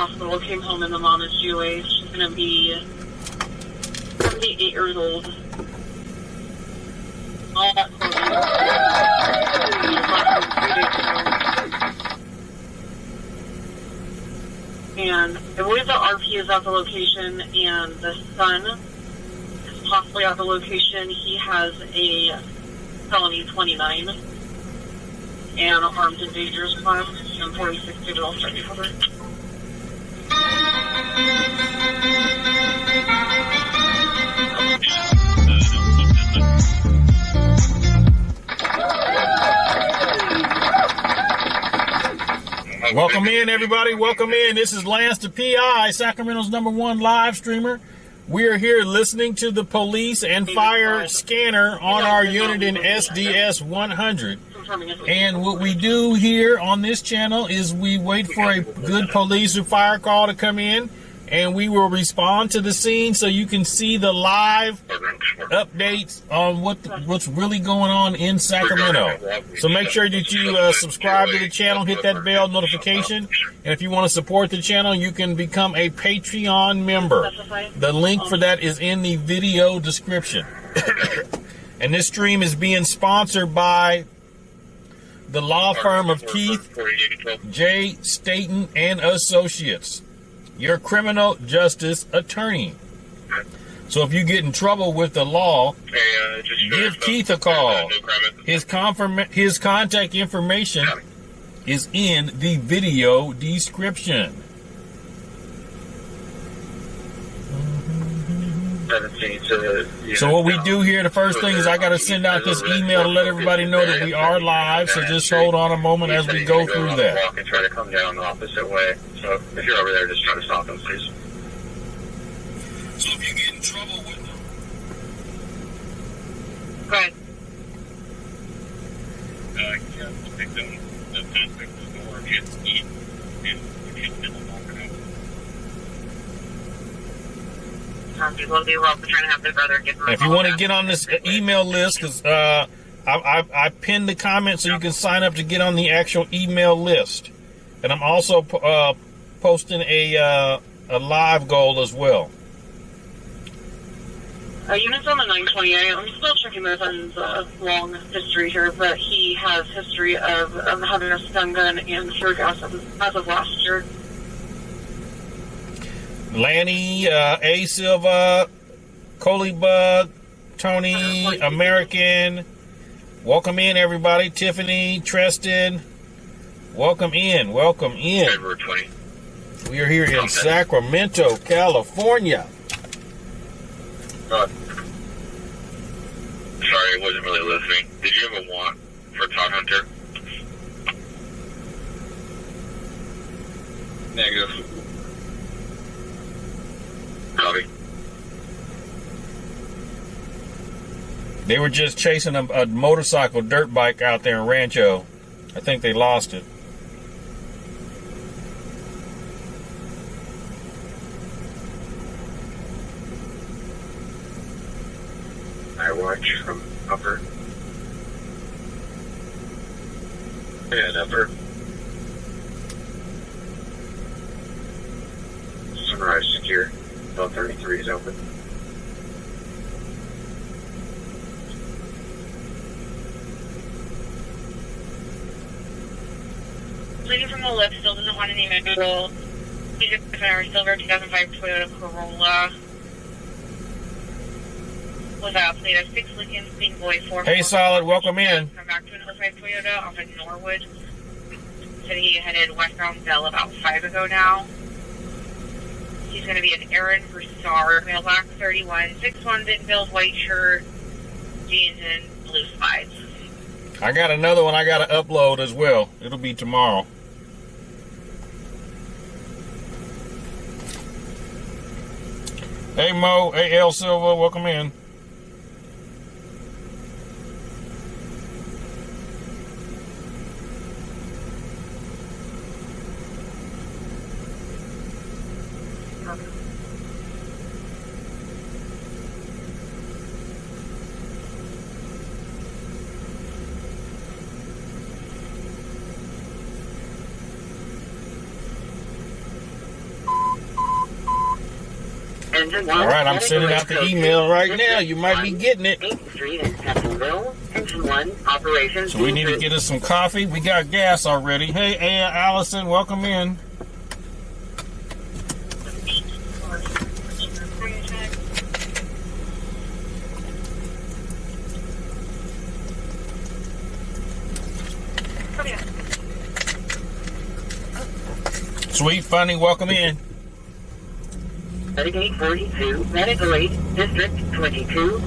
hospital, came home, and the mom is Jewish. She's going to be 78 years old. All that and I believe the RP is at the location, and the son is possibly at the location. He has a felony 29 and armed and dangerous class, and 46 digital strike cover. Welcome in, everybody. Welcome in. This is LanceThePI, Sacramento's #1 live streamer. We are here listening to the police and fire scanner on our unit in SDS 100. And what we do here on this channel is we wait for a good police or fire call to come in, and we will respond to the scene so you can see the live updates on what's really going on in Sacramento. So make sure that you subscribe to the channel, hit that bell notification, and if you want to support the channel, you can become a Patreon member. The link for that is in the video description. And this stream is being sponsored by the law firm of Keith J. Staten and Associates, your criminal justice attorney. So if you get in trouble with the law, give Keith a call. His contact information is in the video description. So what we do here, the first thing is I got to send out this email to let everybody know that we are live. So just hold on a moment as we go through that. Walk and try to come down the opposite way. So if you're over there, just try to stop them, please. So if you get in trouble with them, go ahead. Yeah, victim, the contact the door gets eat and the kid's been walking out. Some people do well for trying to have their brother get them. if you want to get on this email list, because I pinned the comment so you can sign up to get on the actual email list. And I'm also posting a live goal as well. Units on the 928. I'm still checking my son's long history here, but he has history of having a stun gun and tear gas as of last year. Lanny, A. Silva, Coley-Bug, Tony, American. Welcome in, everybody. Tiffany, Treston. Welcome in. Welcome in. February 20. We are here in Sacramento, California. Sorry, I wasn't really listening. Did you have a want for Todd Hunter? Negative. Copy. They were just chasing a motorcycle dirt bike out there in Rancho. I think they lost it. I watch from upper. And upper. Sunrise secure. Bell 33 is open. Lady from the left still doesn't want any medical. We just got our silver 2005 Toyota Corolla. Was out plate of 6 Lincoln Speed Boy 4. Hey, Solid, welcome in. Come back to another 5 Toyota off in Norwood. Said he headed westbound Bell about 5 ago now. He's going to be an Aaron Broussard, male black 31, 6'1", big build, white shirt, jeans, and blue slides. I got another one I got to upload as well. It'll be tomorrow. Hey, Mo. Hey, L. Silva. Welcome in. All right, I'm sending out the email right now. You might be getting it. 8th Street in Jacksonville. Engine 1, operations. So we need to get us some coffee. We got gas already. Hey, Allison, welcome in. Sweet, funny, welcome in. Medic 842, Medical 8, District 22,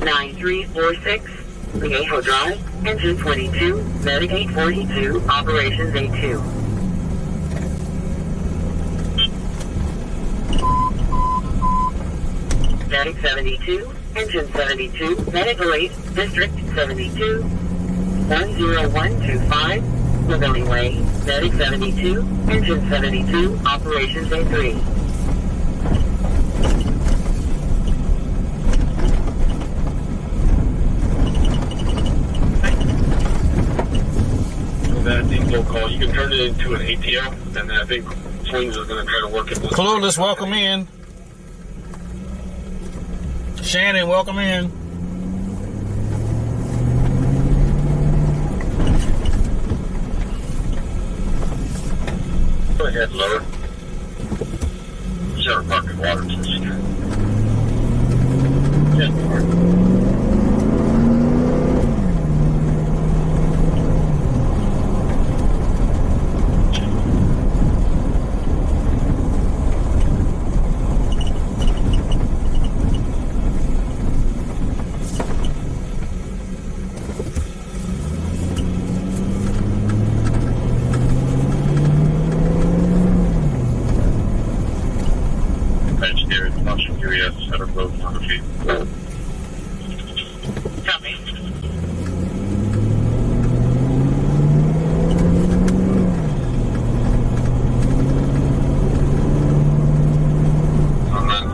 9346, Viejo Drive, Engine 22, Medic 842, Operations A2. Medic 72, Engine 72, Medical 8, District 72, 10125, Living Way, Medic 72, Engine 72, Operations A3. That depot call, you can turn it into an ATO, and then I think Swings is going to try to work it. Clueless, welcome in. Shannon, welcome in. Go ahead, lower. Shower parking water to the street. Copy.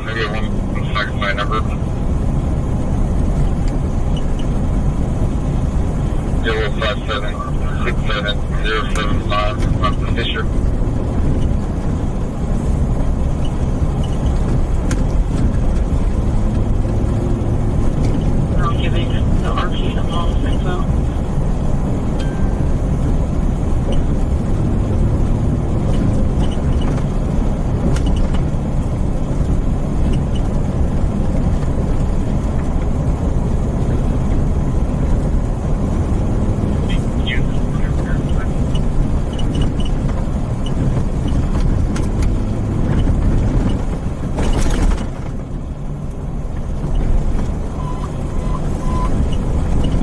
Maybe one second my number. 057-67075 from Fisher. I'm giving the RP the policy info.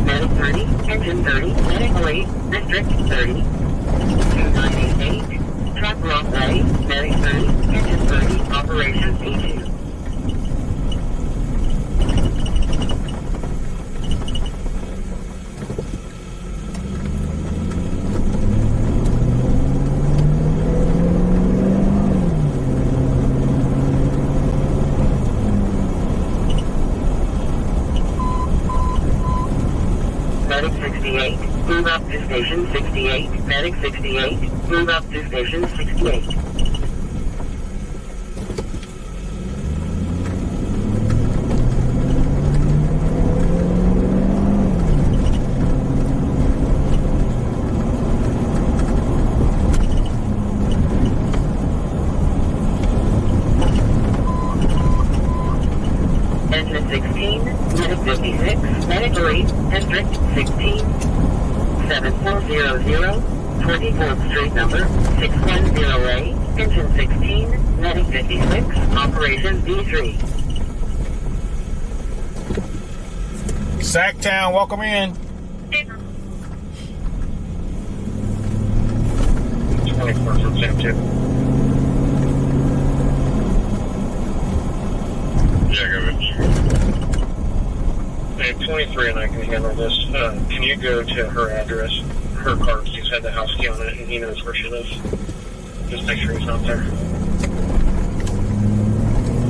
Medic 30, Engine 30, Medical 8, District 30, 2988, Truck Rock Way, Medic 30, Engine 30, Operations A2. Medic 68, move up to station 68. Medic 68, move up to station 68. Engine 16, Medic 56, Medical 8, District 16, 7400, 24th Street number 610A, Engine 16, Medic 56, Operations D3. Sacktown, welcome in. 24 from Sam 2. Yeah, go with you. Hey, 23 and I can handle this. Can you go to her address? Her car keys had the house key on it, and he knows where she lives. Just make sure he's not there.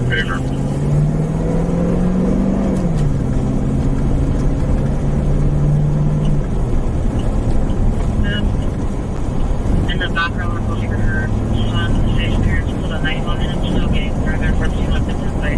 Favor. In the background, we're looking for her son. His parents put a knife on him, still getting further from he left in his way.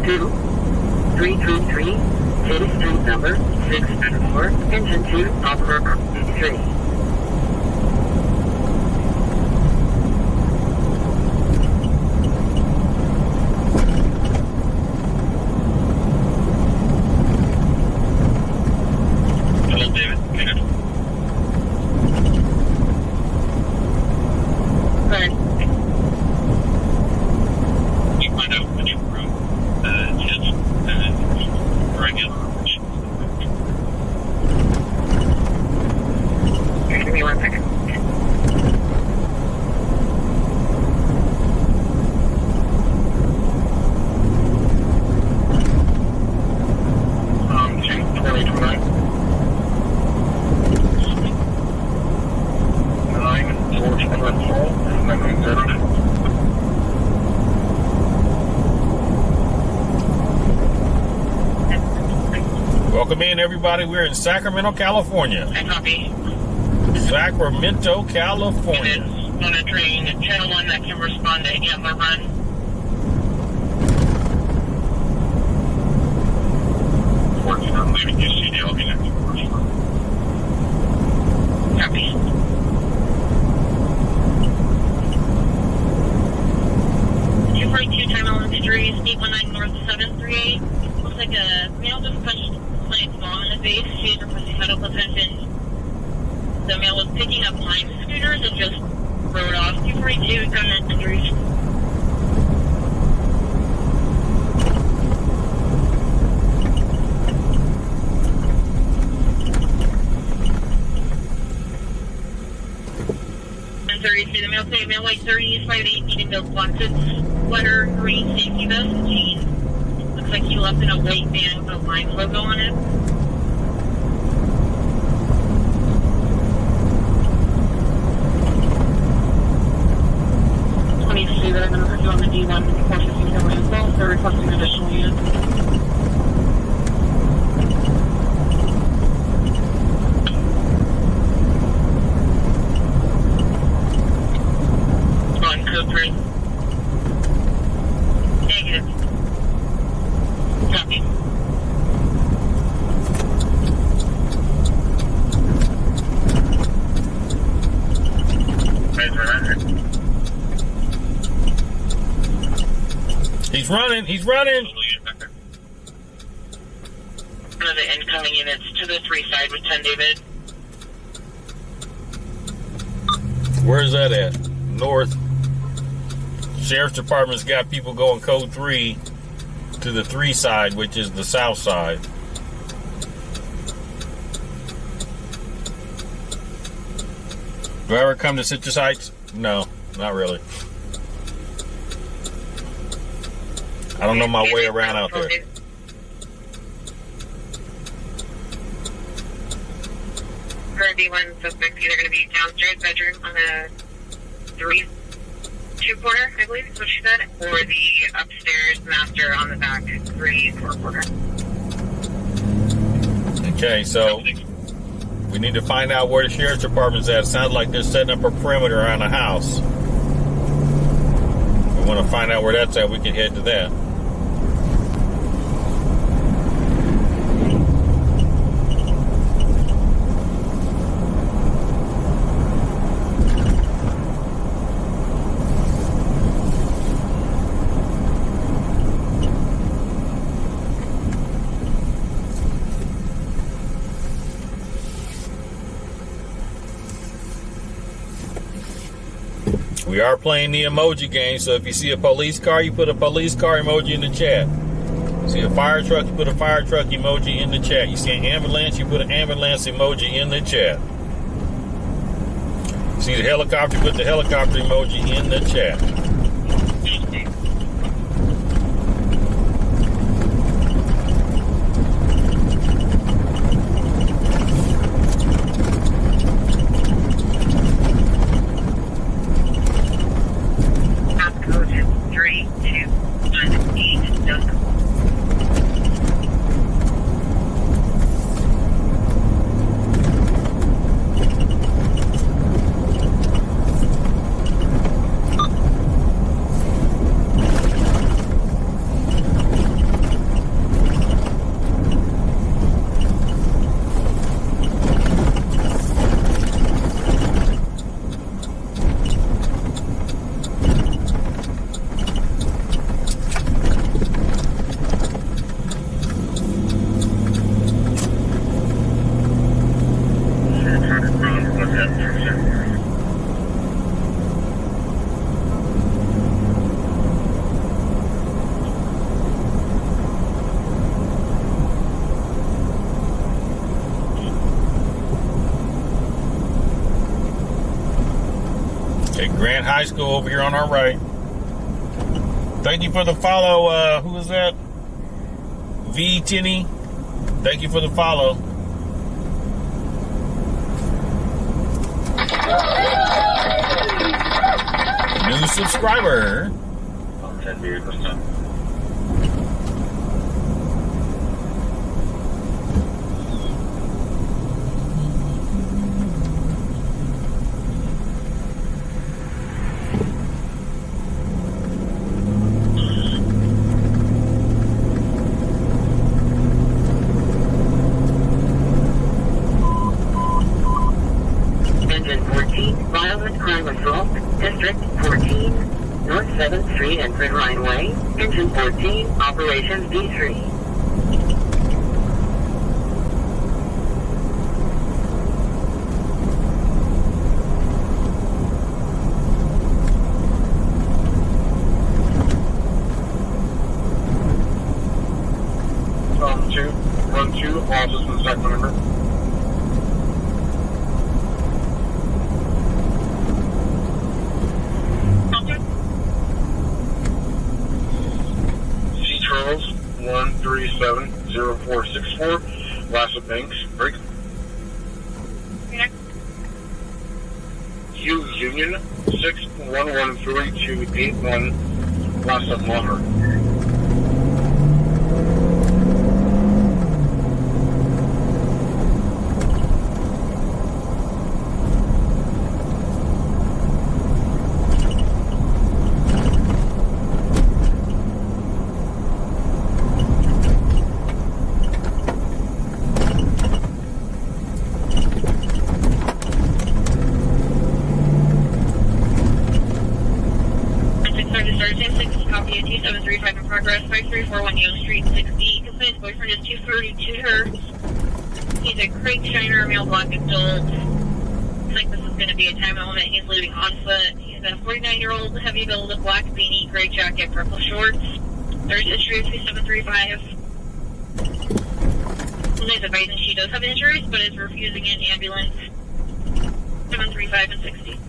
2, 333, City Street number 694, engine 2, operator 3. Hello, David. Good. Good. You find out which room is regular. Give me 1 second. Two, 2029. 9, George Everett Hall, 990. Welcome in, everybody. We're in Sacramento, California. I copy. Sacramento, California. On a train, channel 1 that can respond to Antler Run. I'm leaving UCD. I'll be next to first. Copy. Time on injuries, 819 North 738. Looks like a male just punched Clint's mom in the face. She's requesting medical attention. The male was picking up Lime scooters and just rode off. 242 gunman injuries. And 32, the male say male weight 30, 5'8", needing those black suits, sweater, green safety vest, and jeans. Looks like he left in a white van with a Lime logo on it. That I'm going to put you on the D1 450 landfill. They're requesting additional units. On code 3. Negative. Copy. He's running. He's running. One of the incoming units to the 3 side with 10, David. Where's that at? North. Sheriff's Department's got people going code 3 to the 3 side, which is the south side. Do I ever come to Citrus Heights? No, not really. I don't know my way around out there. For D1 suspects, either going to be downstairs bedroom on a 3-2 quarter, I believe is what she said, or the upstairs master on the back 3-4 quarter. Okay, so we need to find out where the Sheriff's Department's at. It sounds like they're setting up a perimeter around the house. We want to find out where that's at. We can head to that. We are playing the emoji game, so if you see a police car, you put a police car emoji in the chat. See a fire truck, you put a fire truck emoji in the chat. You see an ambulance, you put an ambulance emoji in the chat. See the helicopter, you put the helicopter emoji in the chat. Okay, Grant High School over here on our right. Thank you for the follow. Who is that? V Tinny. Thank you for the follow. New subscriber. Violent crime assault, District 14, North 7th Street and Grid Line Way, Engine 14, Operations D3. Two, 1-2, all systems back number. Charles 1370464, last of Banks, break. Q Union 6113281, last of Manor. Copy, 2735 in progress, 5341 Yale Street, 60. His boyfriend is 232 her. He's a Craig Shiner, male black adult. Looks like this is going to be a time element. He's leaving on foot. He's a 49-year-old, heavy build, black beanie, gray jacket, purple shorts. There's history of 2735. He's advising she does have injuries, but is refusing an ambulance. 735 and 60.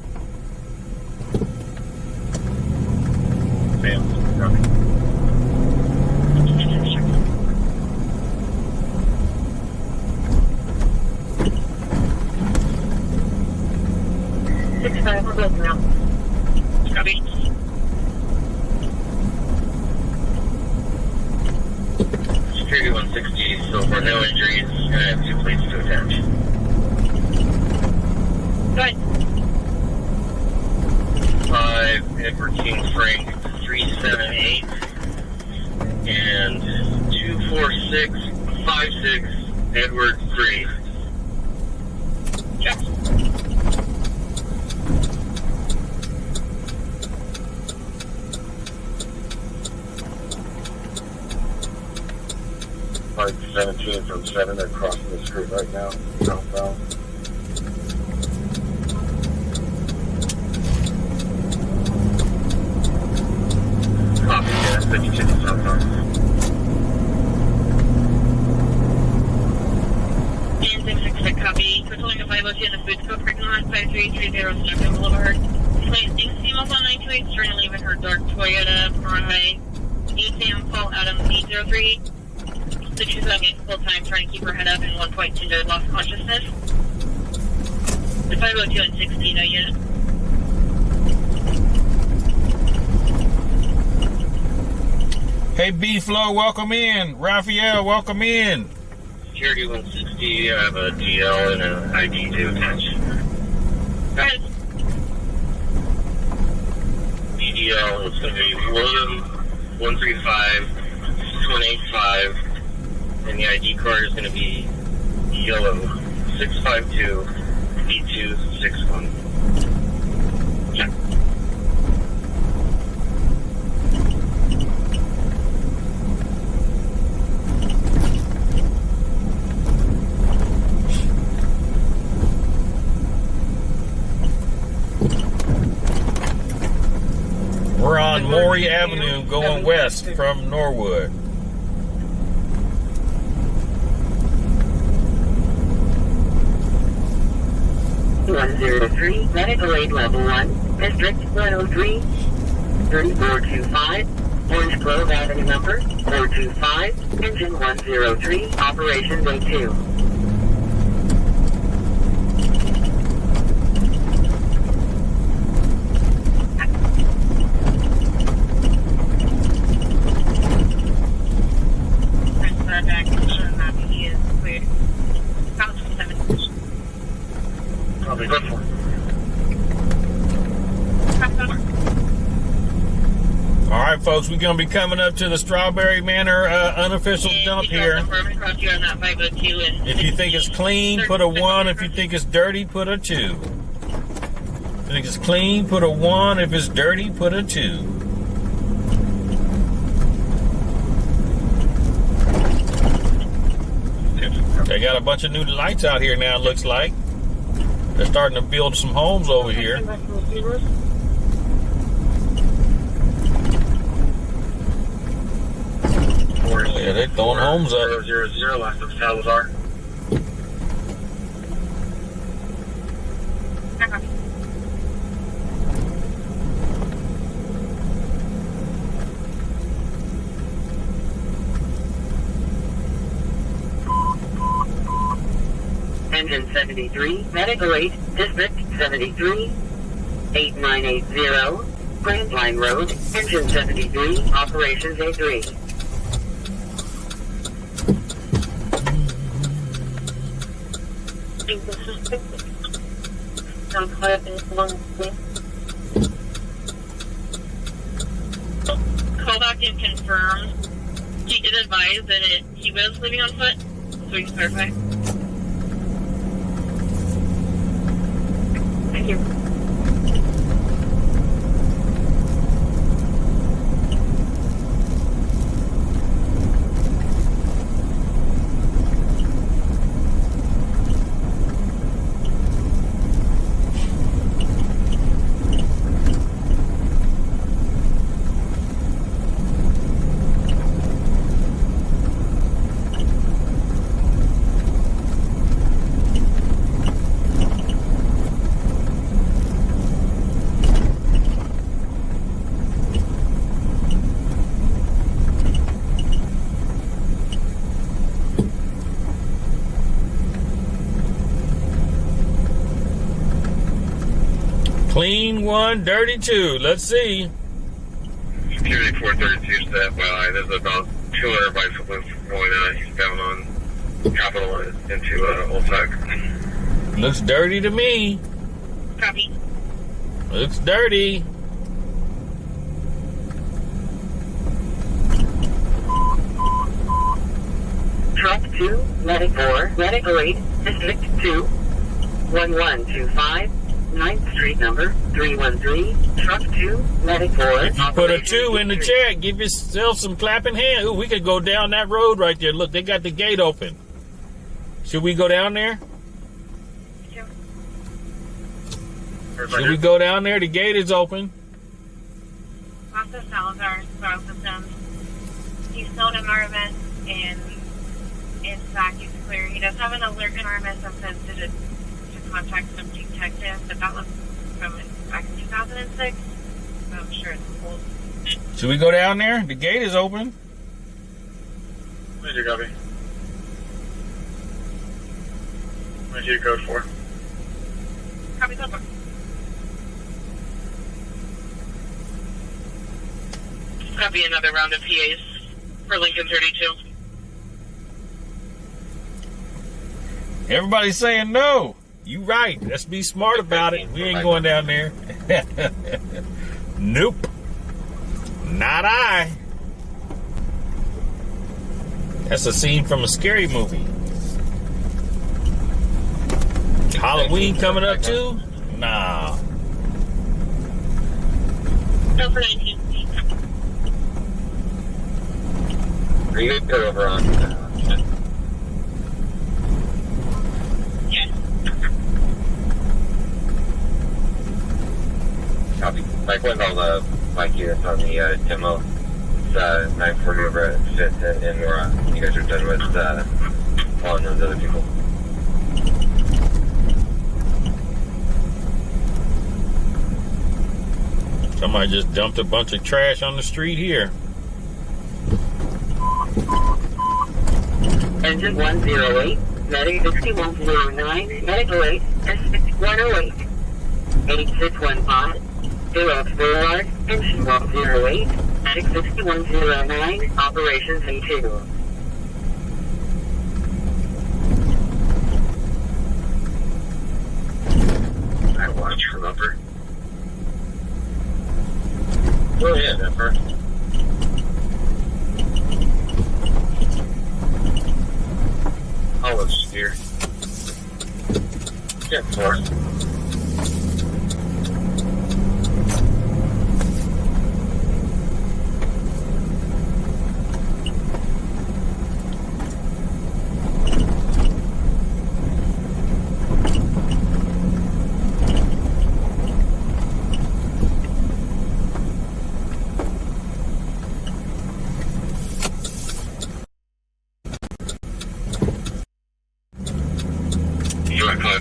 Copy. We're both now. Copy. Security 160, so for no injuries, and I have 2 plates to attach. Go ahead. 5 Edward King Frank 378 and 24656 Edward 3. Check. Like 17 from 7, they're crossing the street right now. Southbound. Copy, yeah, 52 southbound. And 666 copy. Patrolling a 502 in the food scope parking lot, 5330 Stockton Boulevard. Place Dings females on 928, trying to leave in her dark Toyota runway. 8 Sam Paul Adams 803. So she's having full time trying to keep her head up and 1.2 lost consciousness. The 502 and 60, no unit. Hey, B-Flow, welcome in. Raphael, welcome in. Security 160, I have a DL and an ID to attach. Go ahead. DDL is going to be William 135-185, and the ID card is going to be yellow 652-8261. Check. Maury Avenue going west from Norwood. (103) Medical Aid Level 1, District 103, 3425, Orange Grove Avenue number 425, Engine 103, Operation Day 2. Probably good for it. All right, folks, we're going to be coming up to the Strawberry Manor unofficial dump here. If you think it's clean, put a 1. If you think it's dirty, put a 2. If you think it's clean, put a 1. If it's dirty, put a 2. They got a bunch of new lights out here now, it looks like. They're starting to build some homes over here. Yeah, they're throwing homes up. 000 last of Salazar. Engine 73, Medical Aid, District 73, 8980, Grand Line Road, Engine 73, Operations A3. Call back and confirm. He did advise that he was leaving on foot, so we can clarify. Thank you. Clean 1, dirty 2. Let's see. Security 432 step by. There's about 200 bicycles going eastbound on Capitol into Old Sac. Looks dirty to me. Copy. Looks dirty. Truck 2, Medic 4, Medical Aid, District 2, 1125, 9th Street number 313, Truck 2, Medic 4. If you put a 2 in the chat, give yourself some clapping hands. Ooh, we could go down that road right there. Look, they got the gate open. Should we go down there? Should we go down there? The gate is open. Officer Salazar, Star Systems. He's still in RMS, and in fact, he's clear. He does have an alert in RMS that says to contact some detective, but that was from back in 2006, so I'm sure it's old. Should we go down there? The gate is open. What did you copy? What did you code for? Copy over. Copy another round of PAs for Lincoln 32. Everybody's saying no. You right. Let's be smart about it. We ain't going down there. Nope. Not I. That's a scene from a scary movie. Halloween coming up too? Nah. No for 19. Are you good over on? Yes. Copy. Mike went on the Mikey, that's on the demo. It's 940 over at 5th and Nora. You guys are done with following those other people. Somebody just dumped a bunch of trash on the street here. Engine 108, medic 6109, medical 8, S6108, 8615, 0 forward, engine 108, medic 6109, operations A2. I watch her number. Go ahead, Emperor. Olive steer. 10-4.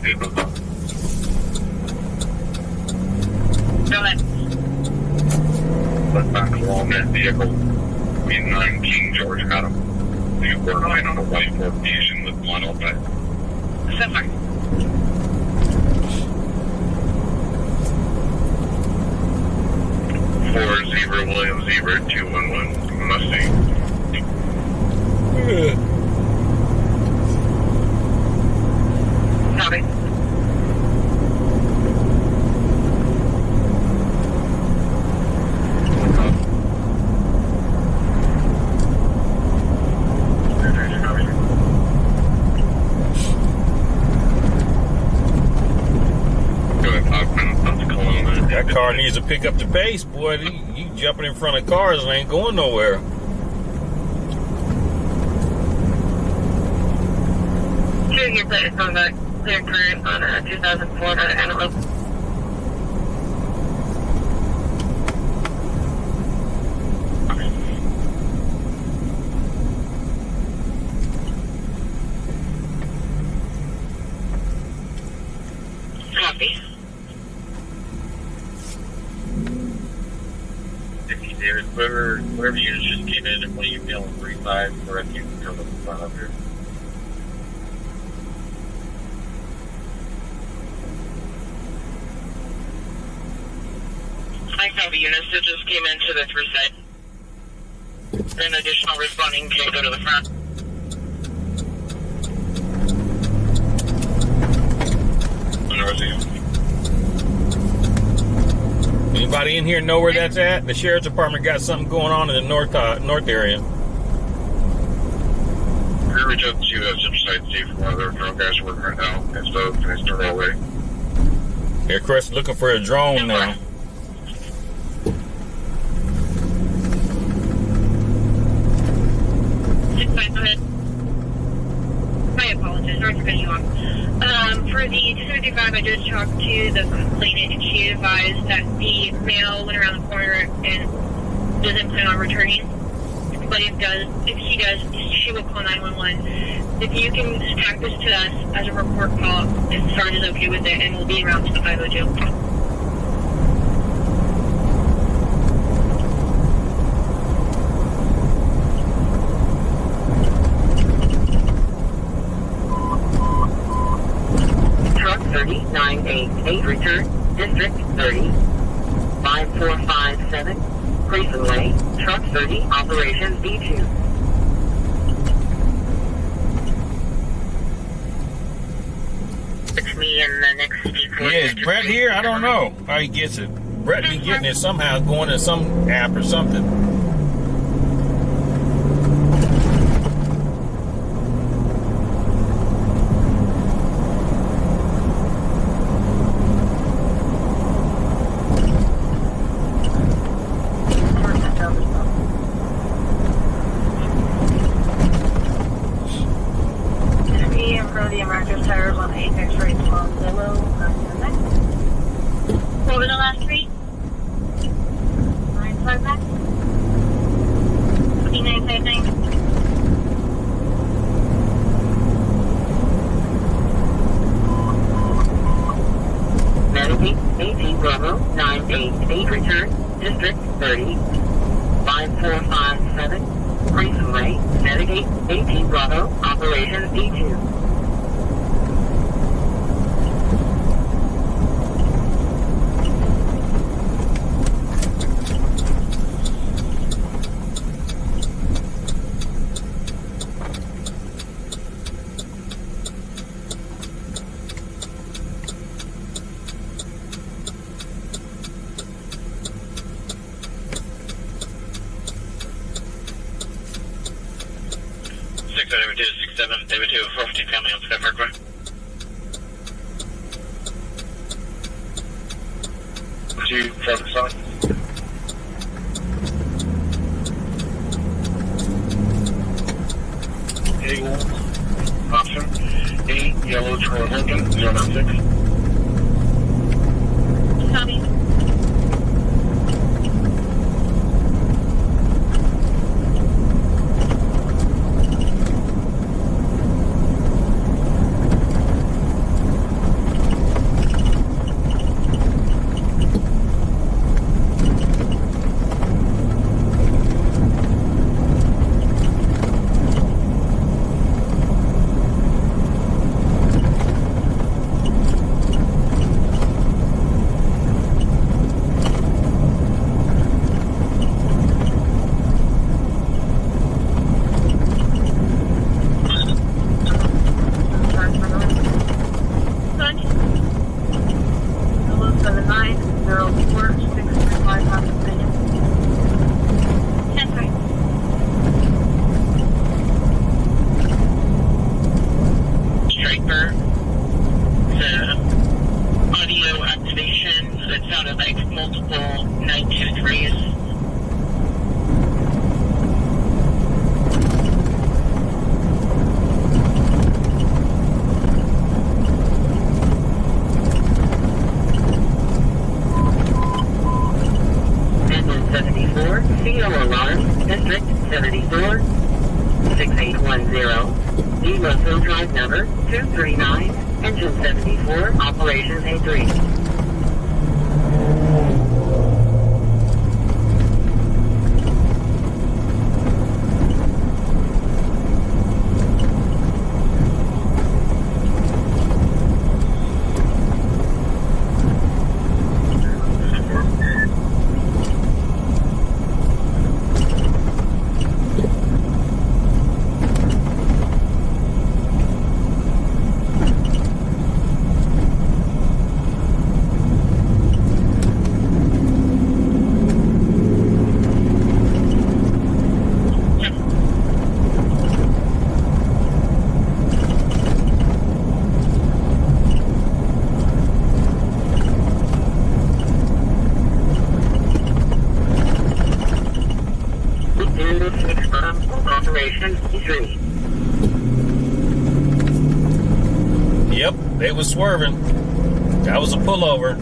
People. Go ahead. Went back along that vehicle in 9 King George got him. They were lying on a white Asian with blood all day. Step back. 40 William Zebra 211 Mustang. Copy. That car needs to pick up the pace, boy. You jumping in front of cars and ain't going nowhere. Two get that from the clear current on 2004 Antelope. Copy. David, whoever units just came in and what you feeling 3-5 for if you can come up front up here. I copy units that just came into the through side. An additional responding can go to the front. Anybody in here know where that's at? The sheriff's department got something going on in the north area. We're going to reach out to Central Site and see if one of their drone guys are working right now. And so, can I start all the way? Yeah, Chris looking for a drone now. I apologize, sorry for cutting you off. For the 255, I just talked to the complainant and she advised that the male went around the corner and doesn't plan on returning. But if he does, she will call 911. If you can tack this to us as a report call, if Sarge is okay with it, and we'll be around to the 502. Truck 3988, return, District 30, 5457, Grayson Way, Truck 30, Operations B2. It's me and the next speaker. Yeah, is Brett here? I don't know how he gets it. Brett be getting it somehow, going to some app or something. What were the last three? Navigate 18 Bravo 988 return, District 30, 5457, Raceway, navigate 18 Bravo, Operation D2. 67, David 2, 14 family on Step Parkway. Would you focus on? A1, option, 8, yellow Troy Lincoln, 096. Copy. Yep, they was swerving. That was a pullover.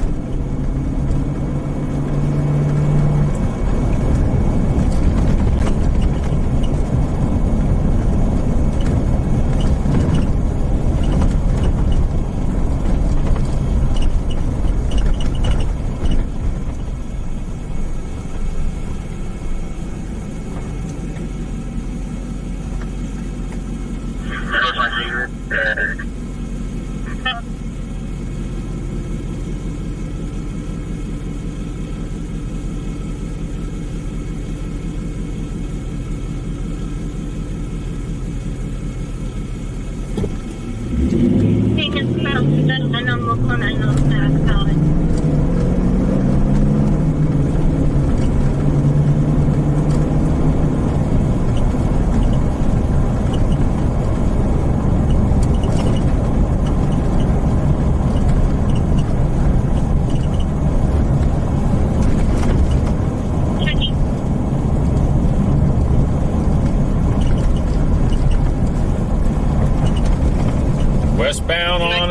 Westbound on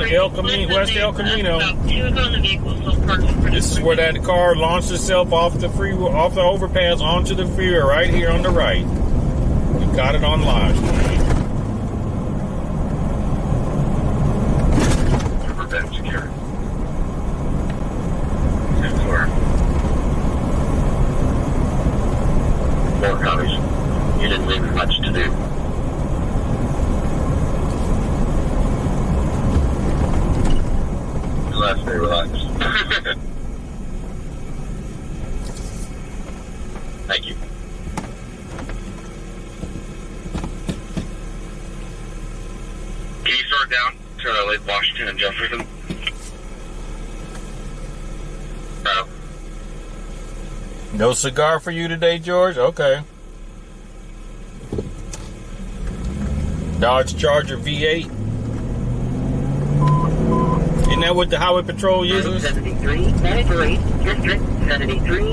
West El Camino. This is where that car launched itself off the overpass onto the freeway right here on the right. We got it on live stream. Relax, stay relaxed. Thank you. Can you start down to Lake Washington and Jefferson? No cigar for you today, George? Okay. Dodge Charger V8. Isn't that what the Highway Patrol uses? 73, Manager 8, District 73,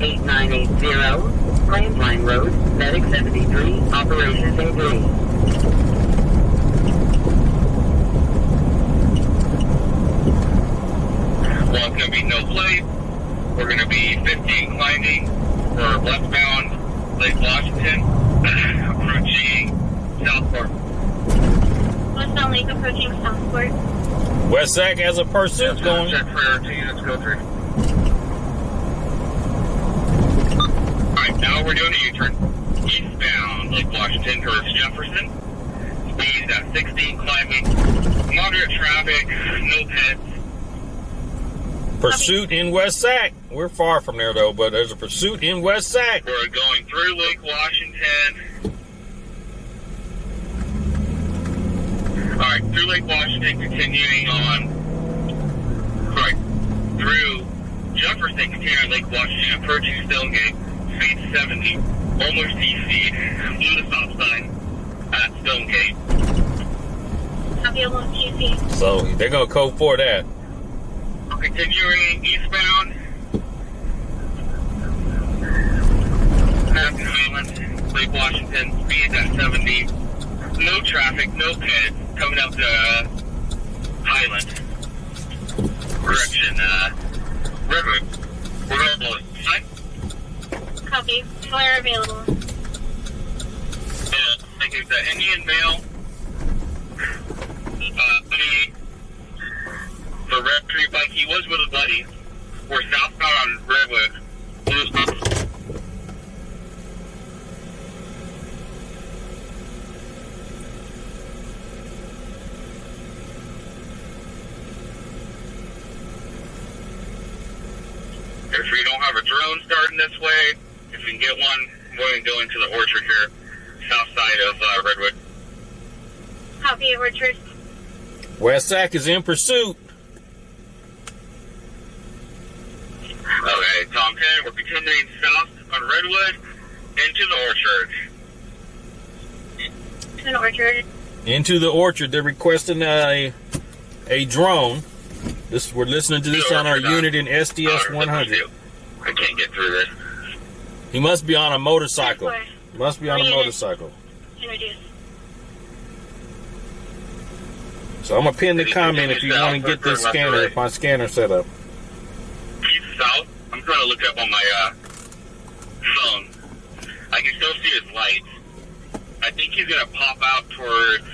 8980, Grand Line Road, Medic 73, Operations A3. Well, it's going to be no plate. We're going to be 15 climbing for westbound Lake Washington, approaching Southport. Westbound Lake approaching Southport. West Sac has a pursuit going. Check for 2 units, go through. Alright, now we're doing a U-turn. Eastbound Lake Washington towards Jefferson. Speed at 16 climbing. Moderate traffic, no pets. Pursuit in West Sac. We're far from there, though, but there's a pursuit in West Sac. We're going through Lake Washington. Alright, through Lake Washington, continuing on. Sorry, through Jefferson, continuing on Lake Washington, approaching Stonegate, speed 70. Almost D-speed. Blew the stop sign at Stonegate. Copy, almost TC. So they're going to code for that. Continuing eastbound. Hampton Highland, Lake Washington, speed at 70. No traffic, no pit. Coming up to Highland. Correction, River. We're going to blow it. Fine? Copy. Flare available. I think it's an Indian male. The Red Tree bike, he was with a buddy. We're southbound on Redwood. If we don't have a drone starting this way, if we can get one, we're going to go into the orchard here, south side of Redwood. Copy, Orchard. West Sac is in pursuit. Okay, Tom 10, we're continuing south on Redwood into the orchard. An Orchard. Into the orchard. They're requesting a drone. We're listening to this on our unit in SDS 100. I can't get through this. He must be on a motorcycle. Must be on a Unit. motorcycle. Introduce. So I'm going to pin the comment if you want to get this scanner, my scanner set up. He's south. I'm trying to look up on my phone. I can still see his lights. I think he's going to pop out towards,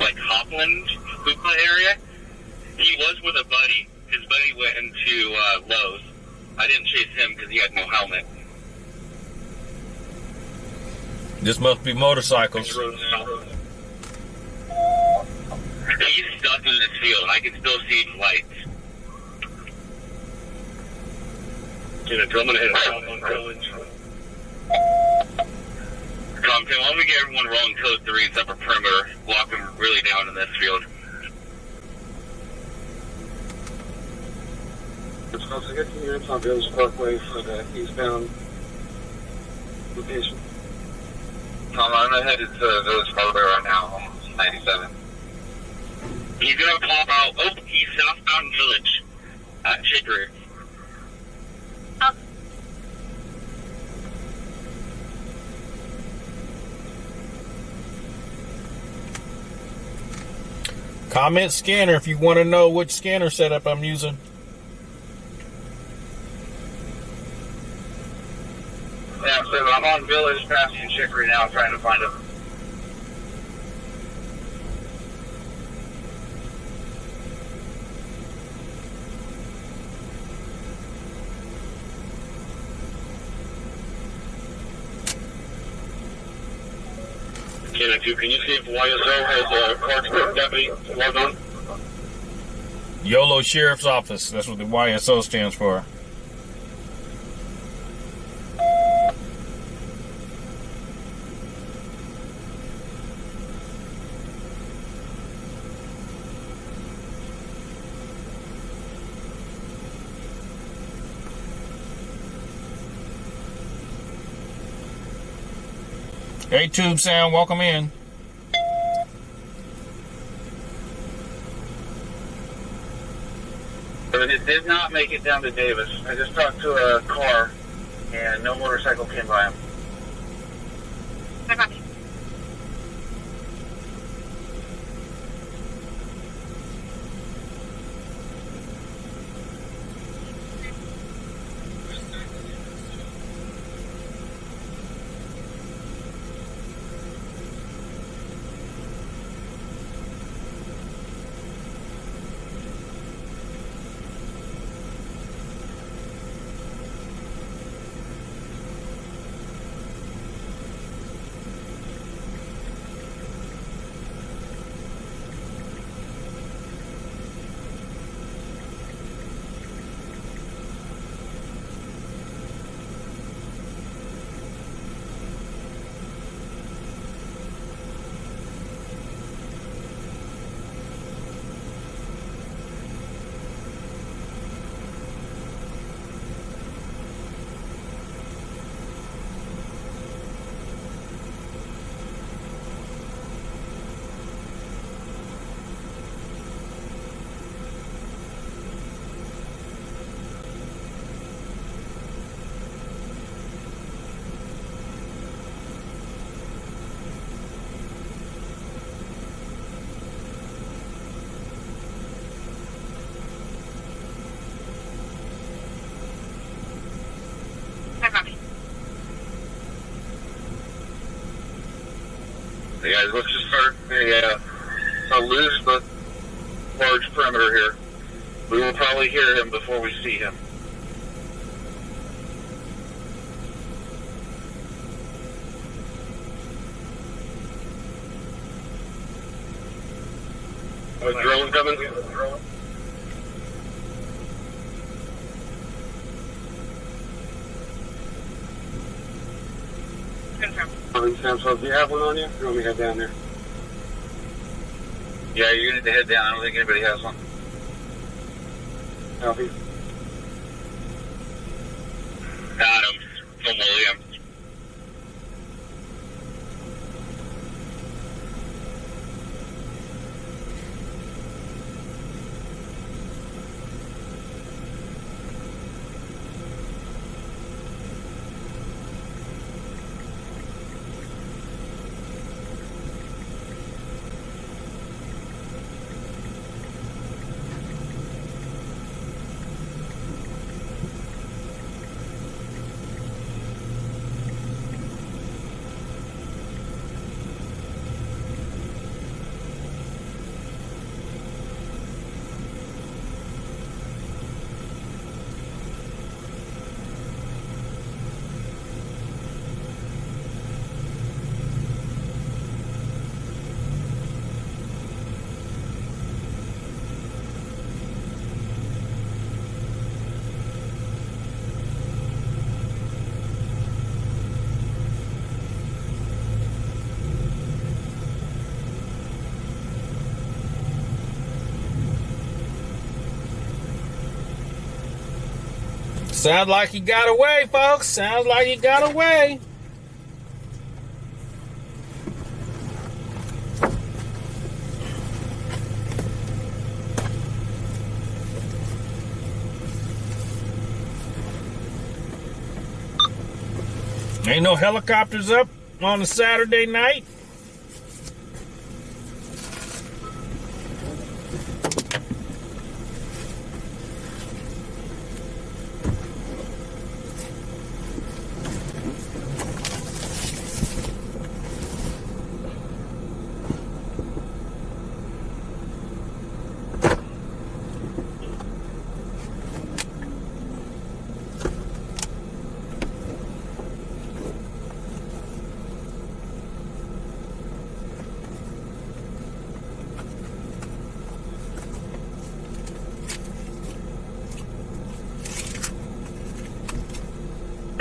like, Hopland, Hoopla area. He was with a buddy. His buddy went into Lowe's. I didn't chase him because he had no helmet. This must be motorcycles. He's stuck in this field. I can still see his lights. I'm going to hit a Tom Village. Tom 10, why don't we get everyone rolling code 3 and set up a perimeter, lock them really down in this field. It's supposed to get to units on Village Parkway for the eastbound location. Tom, I'm headed to Village Parkway right now, 97. He's going to pop out. Oh, he's southbound Village at Chicory. Up. Comment scanner if you want to know which scanner setup I'm using. Yeah, so I'm on Village, passing Chicory now, trying to find him. Can you see if YSO has a car deputy logged on? YOLO Sheriff's Office. That's what the YSO stands for. Hey, Tube Sound, welcome in. But it did not make it down to Davis. I just talked to a car, and no motorcycle came by him. I copy. Hey guys, let's just start a loose but large perimeter here. We will probably hear him before we see him. A drone coming? Confirm. Do you have one on you? Or you want me to head down there? Yeah, you need to head down. I don't think anybody has one. Copy. Got him. From William. Sounds like he got away, folks. Sounds like he got away. Ain't no helicopters up on a Saturday night.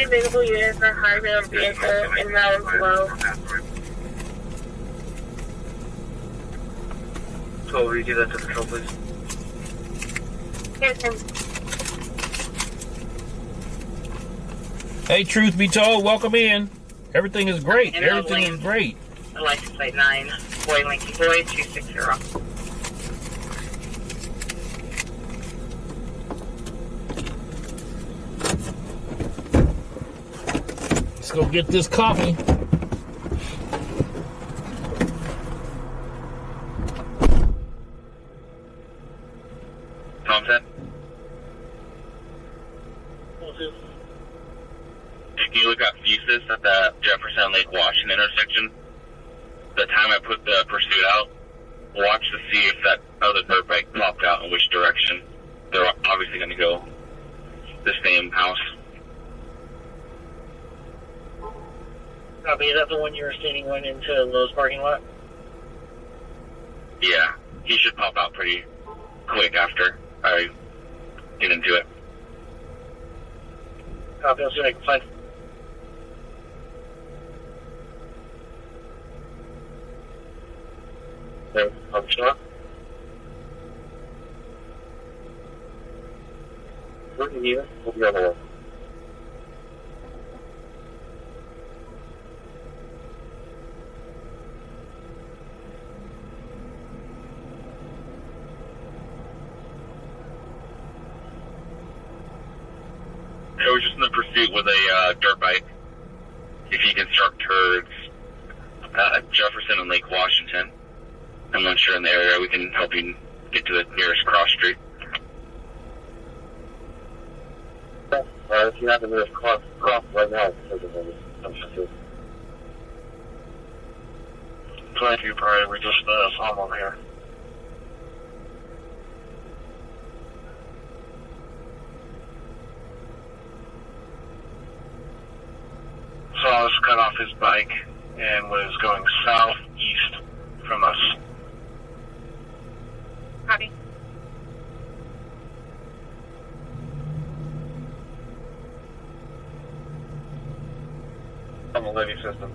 available units are high rail vehicle and round below. 12, redo that to control, please. Yes, and Hey, truth be told, welcome in. Everything is great. And Everything is great. license plate 9, boy Linky Boy 260. Let's go get this coffee. Tom 10. Can you look up Fusus at the Jefferson Lake Washington intersection? The time I put the pursuit out, watch to see if that other dirt bike popped out in which direction. They're obviously going to go the same house. Copy, is that the one you were stating went into Lowe's parking lot? Yeah, he should pop out pretty quick after I get into it. Copy, I'll see what I can find. Okay, I'm sure. Working here, we'll be on the way. I was just in the pursuit with a dirt bike. If you can start towards Jefferson and Lake Washington, and once you're in the area, we can help you get to the nearest cross street. If you have the nearest cross right now, I'm sure. 22 prior, we just saw him over here. Saw us cut off his bike and was going southeast from us. Copy. On the levee system.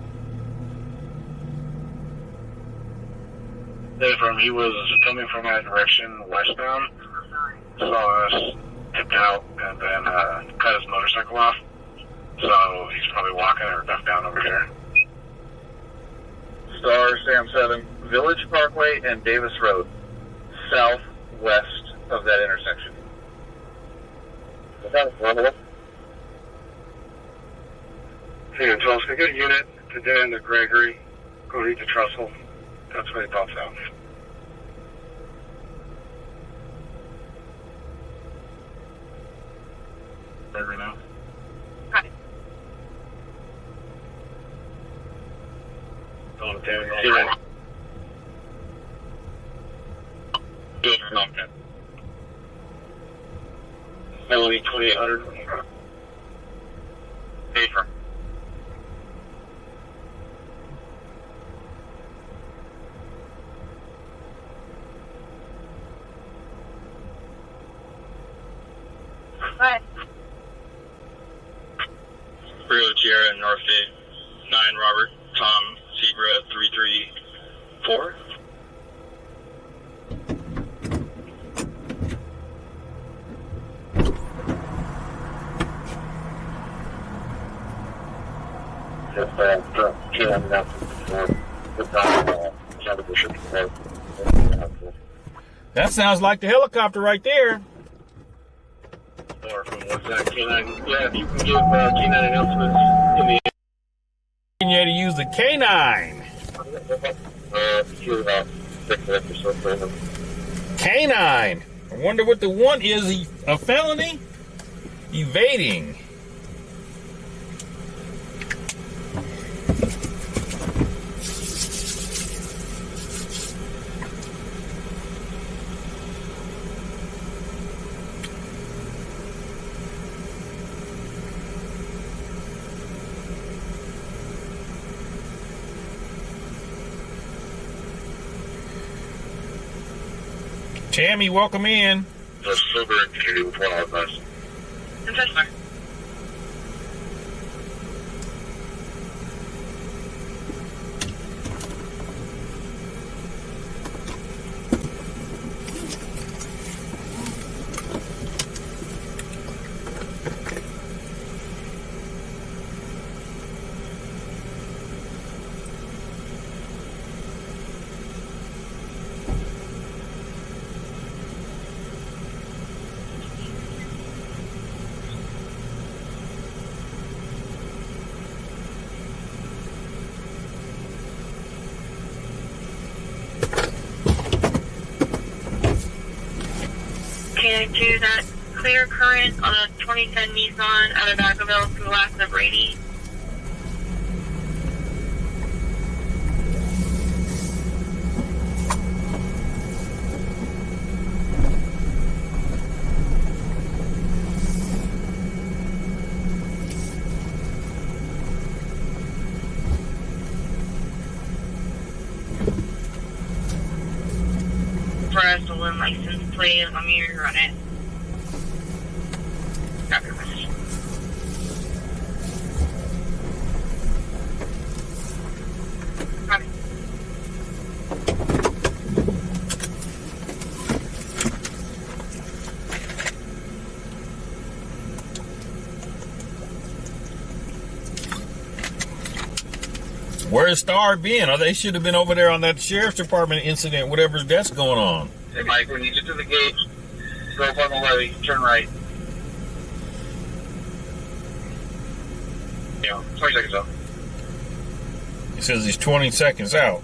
He was coming from that direction westbound, saw us, tipped out, and then cut his motorcycle off. So he's probably walking or ducked down over here. Star Sam 7, Village Parkway and Davis Road, southwest of that intersection. Is that normal? Hey, and Charles, can I get a unit to Dan to Gregory, go read the trestle? That's where he pops out. Gregory now. Copy. Oh, damn, Good for Compton. Melanie 2800. Paper. Bye. Rio Sierra, North 9 Robert, Tom Zebra 334. That sounds like the helicopter right there. Or from what's that, K9? Yeah, if you can give K9 announcements in the And you had to use the K9. few about 6 minutes or so for him. K9. I wonder what the one is. A felony? Evading. Tammy, welcome in. The silver indicator with one of us. Interesting. 2, that clear current on a 2010 Nissan out of Vacaville to the last of Brady. For a stolen license plate, let me rerun it. Copy your message. Copy. Where's Star been? Oh, they should have been over there on that sheriff's department incident, whatever that's going on. Hey, Mike, when you get to the gate, go up on the levee, turn right. Yeah, 20 seconds out. He says he's 20 seconds out.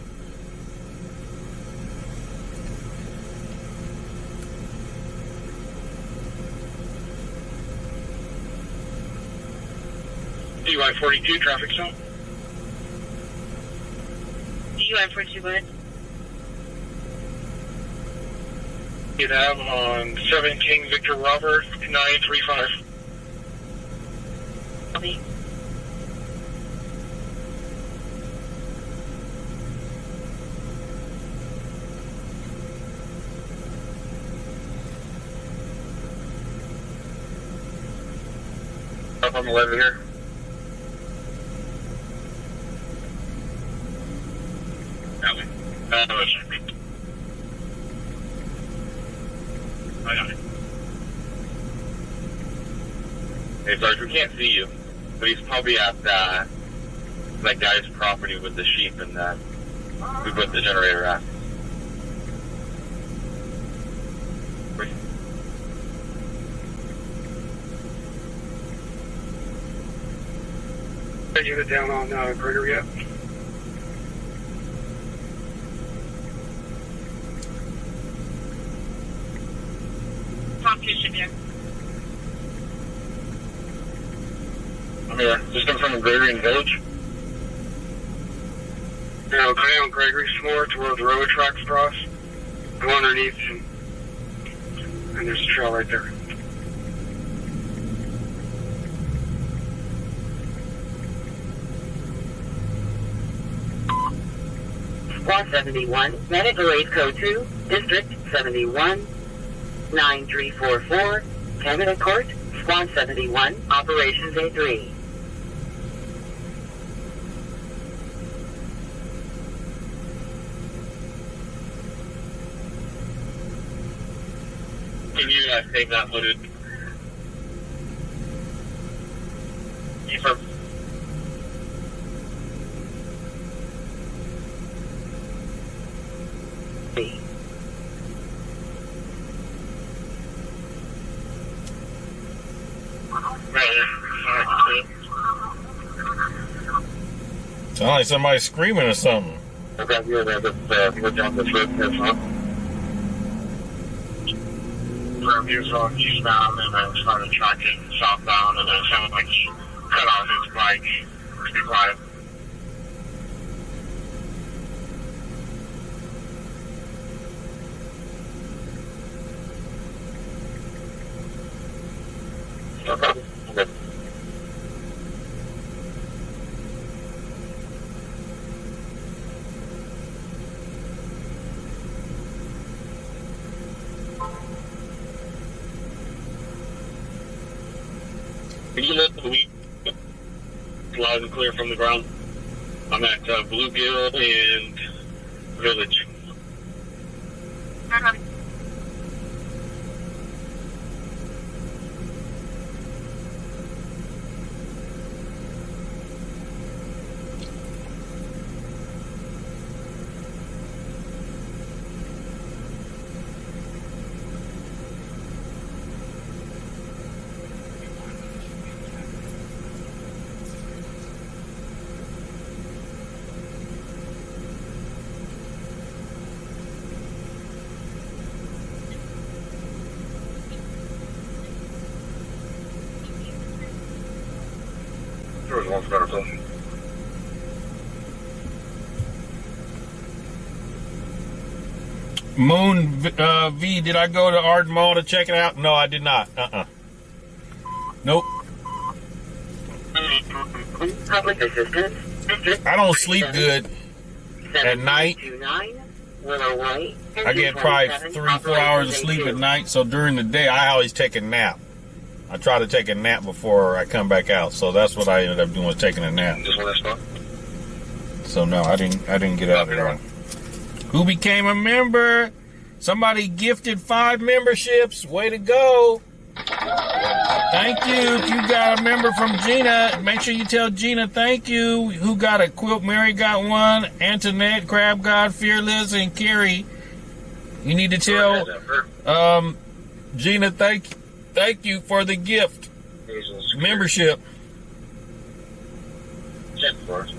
Citywide 42, traffic zone. DUI 42, go ahead. You have on 7 King Victor Robert 935. Copy. Up on the levee here. That way. I got it. Hey, Sarge, we can't see you, but he's probably at that guy's property with the sheep and that we put the generator at. Unit down on Gregory yet? Competition here. I'm here. Just come from Gregory and Village. Yeah, okay, on Gregory more to where the railroad tracks cross. Go underneath and there's a trail right there. Squad 71, Medical Aid Code 2, District 71, 9344, Canada Court, Squad 71, Operations A3. Can you save that footage? Confirm. Sounds like somebody screaming or something. Okay, you're there. Let's look down this road here, huh? He was on eastbound and then started tracking southbound and then it sounded like he cut off his bike. Be quiet. Okay. Okay. Can you let the week loud and clear from the ground? I'm at Bluegill and Village. There was one for our phone. Moon V, did I go to Art Mall to check it out? No, I did not. Nope. Public assistance. I don't sleep good at night. I get probably 3-4 hours of sleep at night, so during the day I always take a nap. I try to take a nap before I come back out, so that's what I ended up doing, was taking a nap. Just one spot. So no, I didn't get out at all. Who became a member? Somebody gifted 5 memberships. Way to go. Thank you. If you got a member from Gina, make sure you tell Gina thank you. Who got a Quilt? Mary got one. Antoinette, Crab God, Fearless, and Carrie. You need to tell Gina thank you for the gift. Membership. Check for us.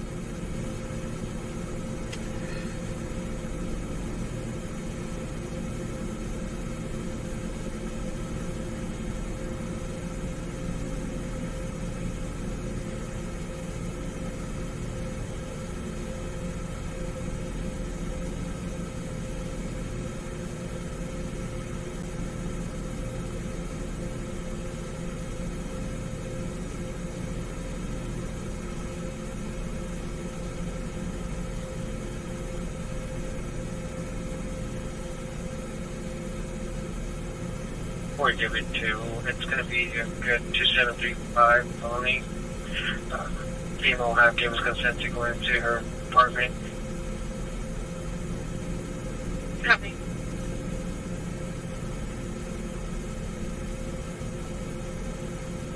Or give it to, it's going to be a good 2735 felony. Female will have given consent to go into her apartment. Copy.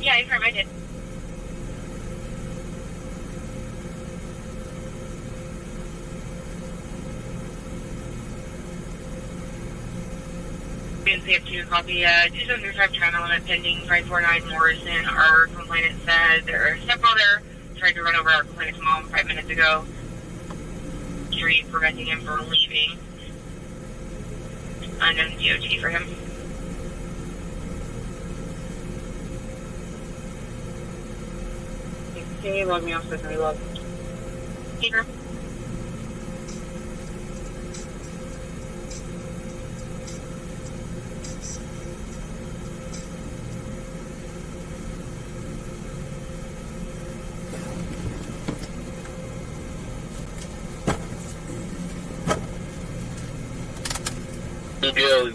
Yeah, I confirm I did. CF2 copy, 275 China limit pending 549 Morrison. Our complainant said there are several there. Tried to run over our complainant's mom 5 minutes ago. Street preventing him from leaving. Unknown DOT for him. Can you log me off so I can relog? Here.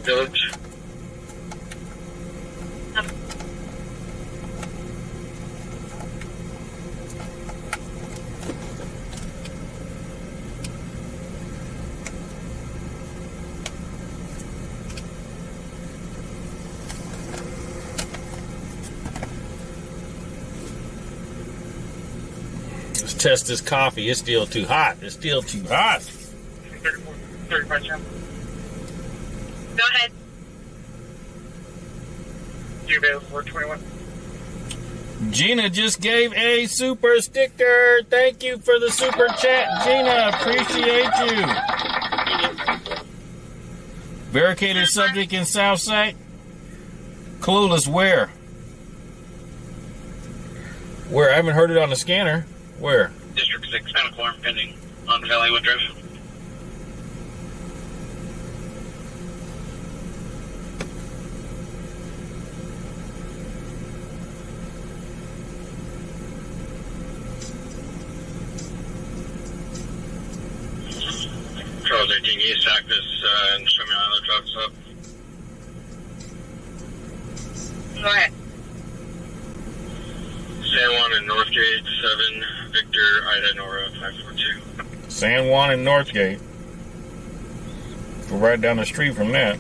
Village. Let's test this coffee. It's still too hot. It's still too hot. 35 China. Go ahead. You available for 21? Gina just gave a super sticker. Thank you for the super chat, Gina. Appreciate you. Barricaded subject in Southside. Clueless, where? Where? I haven't heard it on the scanner. Where? District 6, Santa Clara, pending on Valleywood Drive. Charles 18 East, Actus, and show me on the trucks up. Go ahead. San Juan and Northgate, 7, Victor, Ida, Nora, 542. San Juan and Northgate. We're right down the street from that.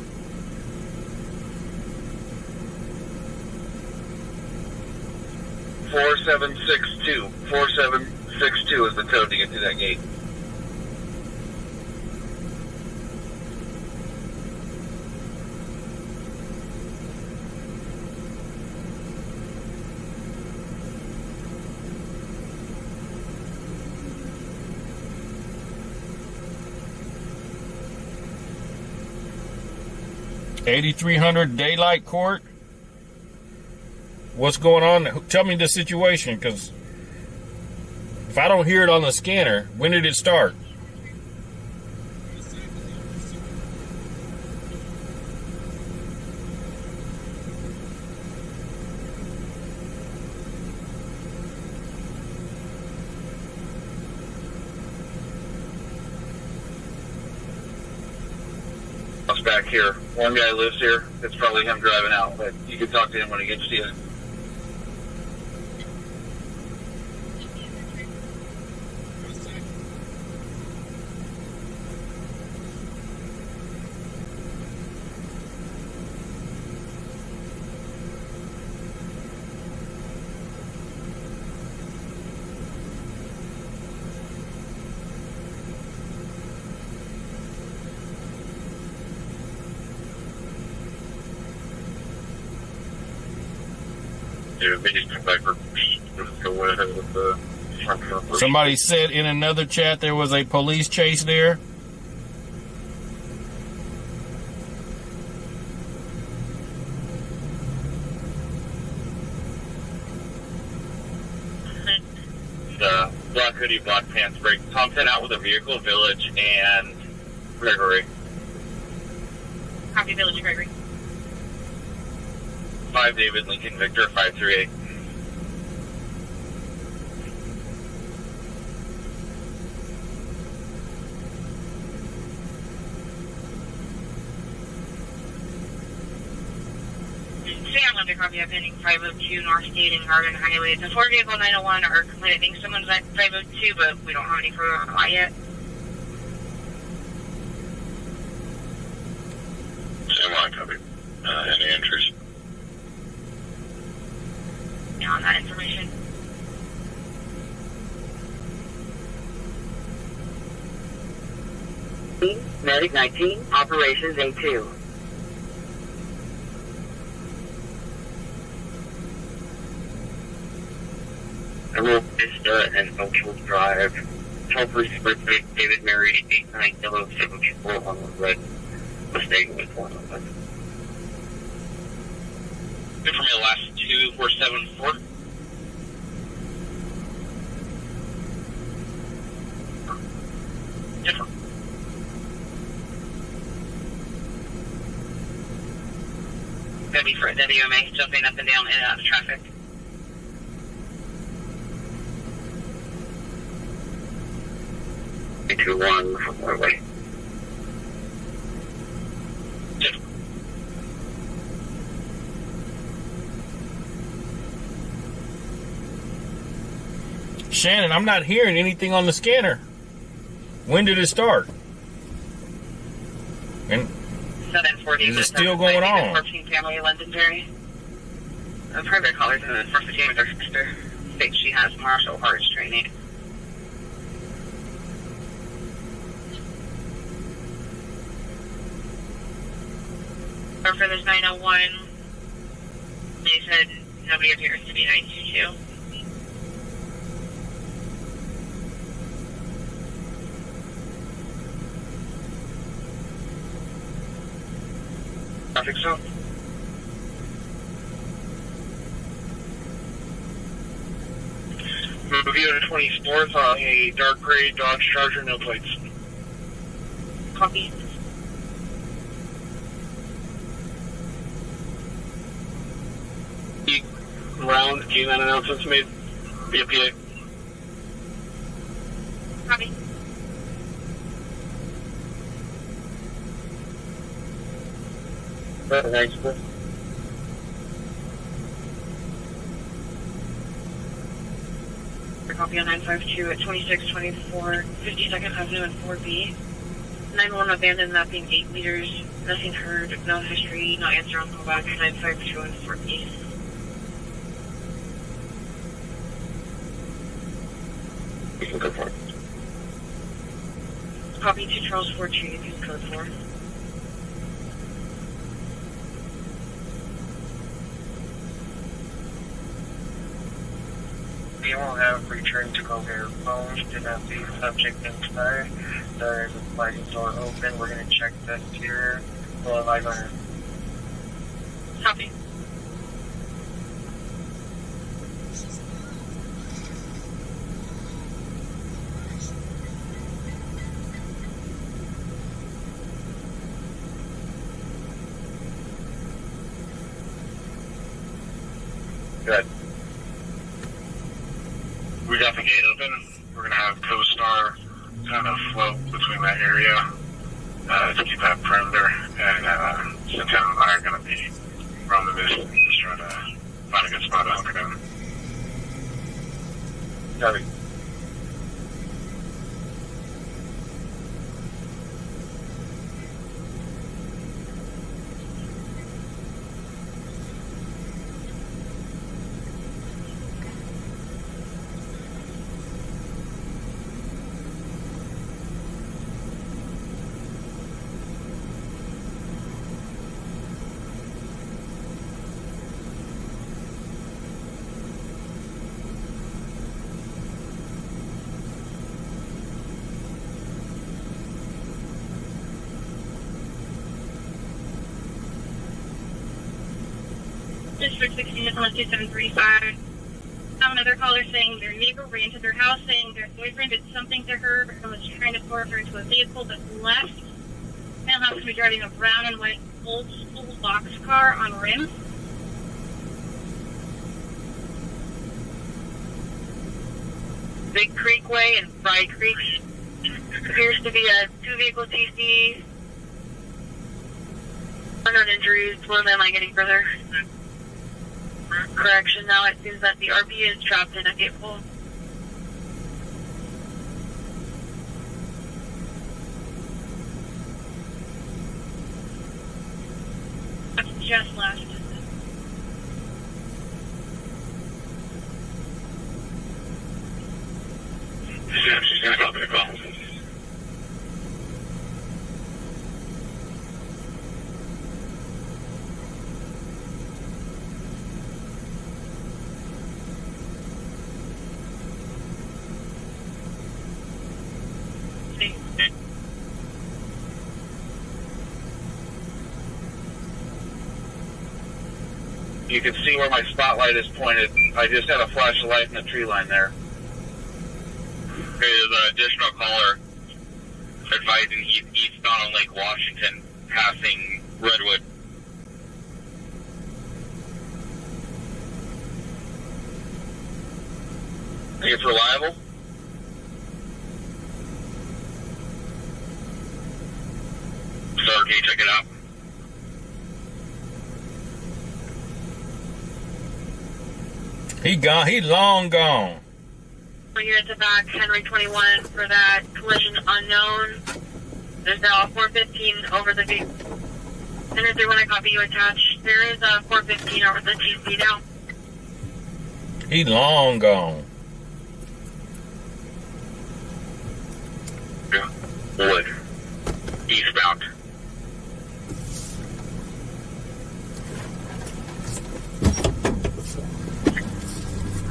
$4762. 4762 is the code to get to that gate. $8,300 Daylight Court. What's going on? Tell me the situation, because If I don't hear it on the scanner, when did it start? Back here. One guy lives here. It's probably him driving out, but you can talk to him when he gets to you. Somebody said in another chat there was a police chase there. The black hoodie, black pants, break. Tom 10 out with a vehicle, Village, and Gregory. Copy, Village, Gregory. 5 David, Lincoln, Victor, 538. Sam, under copy of pending 502 North State and Garden Highway. It's a 4-vehicle 901 or complete. I think someone's at 502, but we don't have any further on that yet. Sam, I copy. Any entries? On that information. Medic 19, Operations A2. Emerald Vista and Oakville Drive. 12 birthday, David Mary, 89 Yellow 74 on the red. Mistake with 111. Good for me, last 2474. Different. Gonna be for WMA jumping up and down in and out of traffic. To one from my way. Shannon, I'm not hearing anything on the scanner. When did it start? And 740. is it still going on? 14 family, Londonderry. The private callers in the first team with her sister states she has martial arts training. Or for this 901, they said nobody appears to be 922. Traffic zone. Review to 24th on a dark gray Dodge Charger, no plates. Copy. Round, G9 announcements made via PA. Copy. Thanks, Chris. Copy on 952 at 2624 52nd Avenue and 4B. 911 abandoned mapping 8 meters. Nothing heard, no history, no answer on callback. 952 and 4B. You can go for it. Copy 2 Charles 4 Tree, code 4. You will have returned to coherent phone. Did not see the subject inside. There is a sliding door open. We're going to check this here. Well, am I going to? Copy. Good. We got the gate open. We're going to have CoStar kind of float between that area to keep that perimeter. And Santana and I are going to be around the mission, just trying to find a good spot to hunker down. Copy. District 16 is 12735. Another caller saying their neighbor ran to their house saying their boyfriend did something to her and was trying to force her into a vehicle but left. Male house to be driving a brown and white old school box car on rims. Big Creek Way and Fry Creek. Appears to be a two-vehicle TC. Unknown injuries. One man getting further. Correction, now it seems that the RP is trapped in a vehicle. Just left. She's going to stop in the call. You can see where my spotlight is pointed. I just had a flash of light in the tree line there. Okay, there's an additional caller advising eastbound on Lake Washington, passing Redwood. Think it's reliable? Sir, can you check it out? He gone. He long gone. We're here at the back, Henry 21 for that collision unknown. There's now a 415 over the vehicle. Henry 31, I copy you attached. There is a 415 over the TC now. He long gone. Yeah. Wood. Eastbound.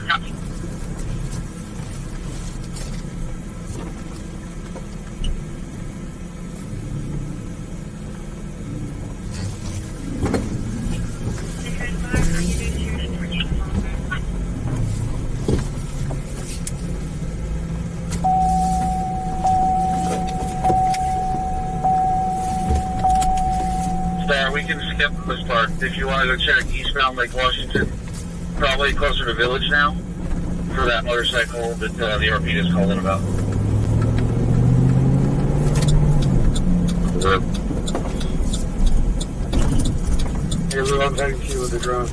Copy. Star, we can skip this part. If you want to go check eastbound Lake Washington, probably closer to Village now, for that motorcycle that the RP just called in about. I'm heading to you with the drone.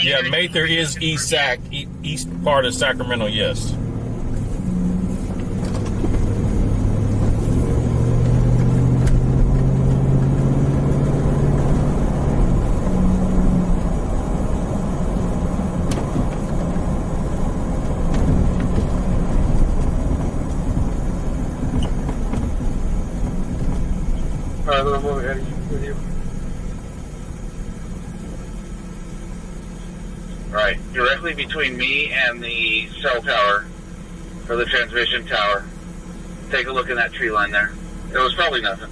Yeah, Mather is east part of Sacramento, yes. Alright, then I'm over heading with you. Right, directly between me and the cell tower, or the transmission tower. Take a look in that tree line there. It was probably nothing.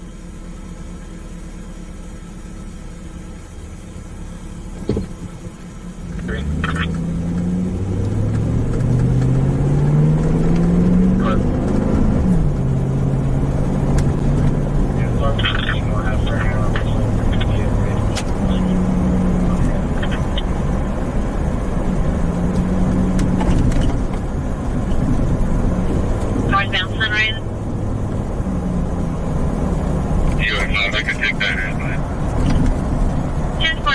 Northbound Sunrise. I can take that as mine. 10-4.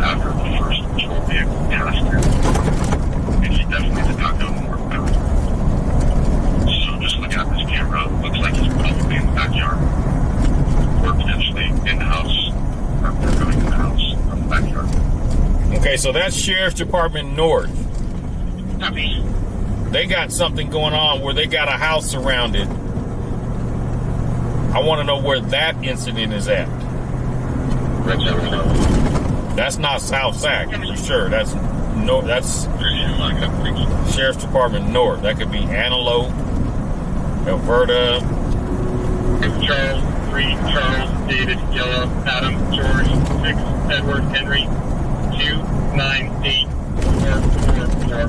After the first patrol vehicle passed her, and she definitely did not go northbound. So just looking at this camera, looks like he's probably in the backyard, or potentially in the house, or going in the house from the backyard. Okay, so that's Sheriff's Department North. Copy. They got something going on where they got a house surrounded. I want to know where that incident is at. That's not South Sac for sure. That's Sheriff's Department North. That could be Antelope, Alberta. Charles, 3, Charles, David, Yellow, Adam, George, 6, Edward, Henry, 2, 9, 8, 4, 4, 4.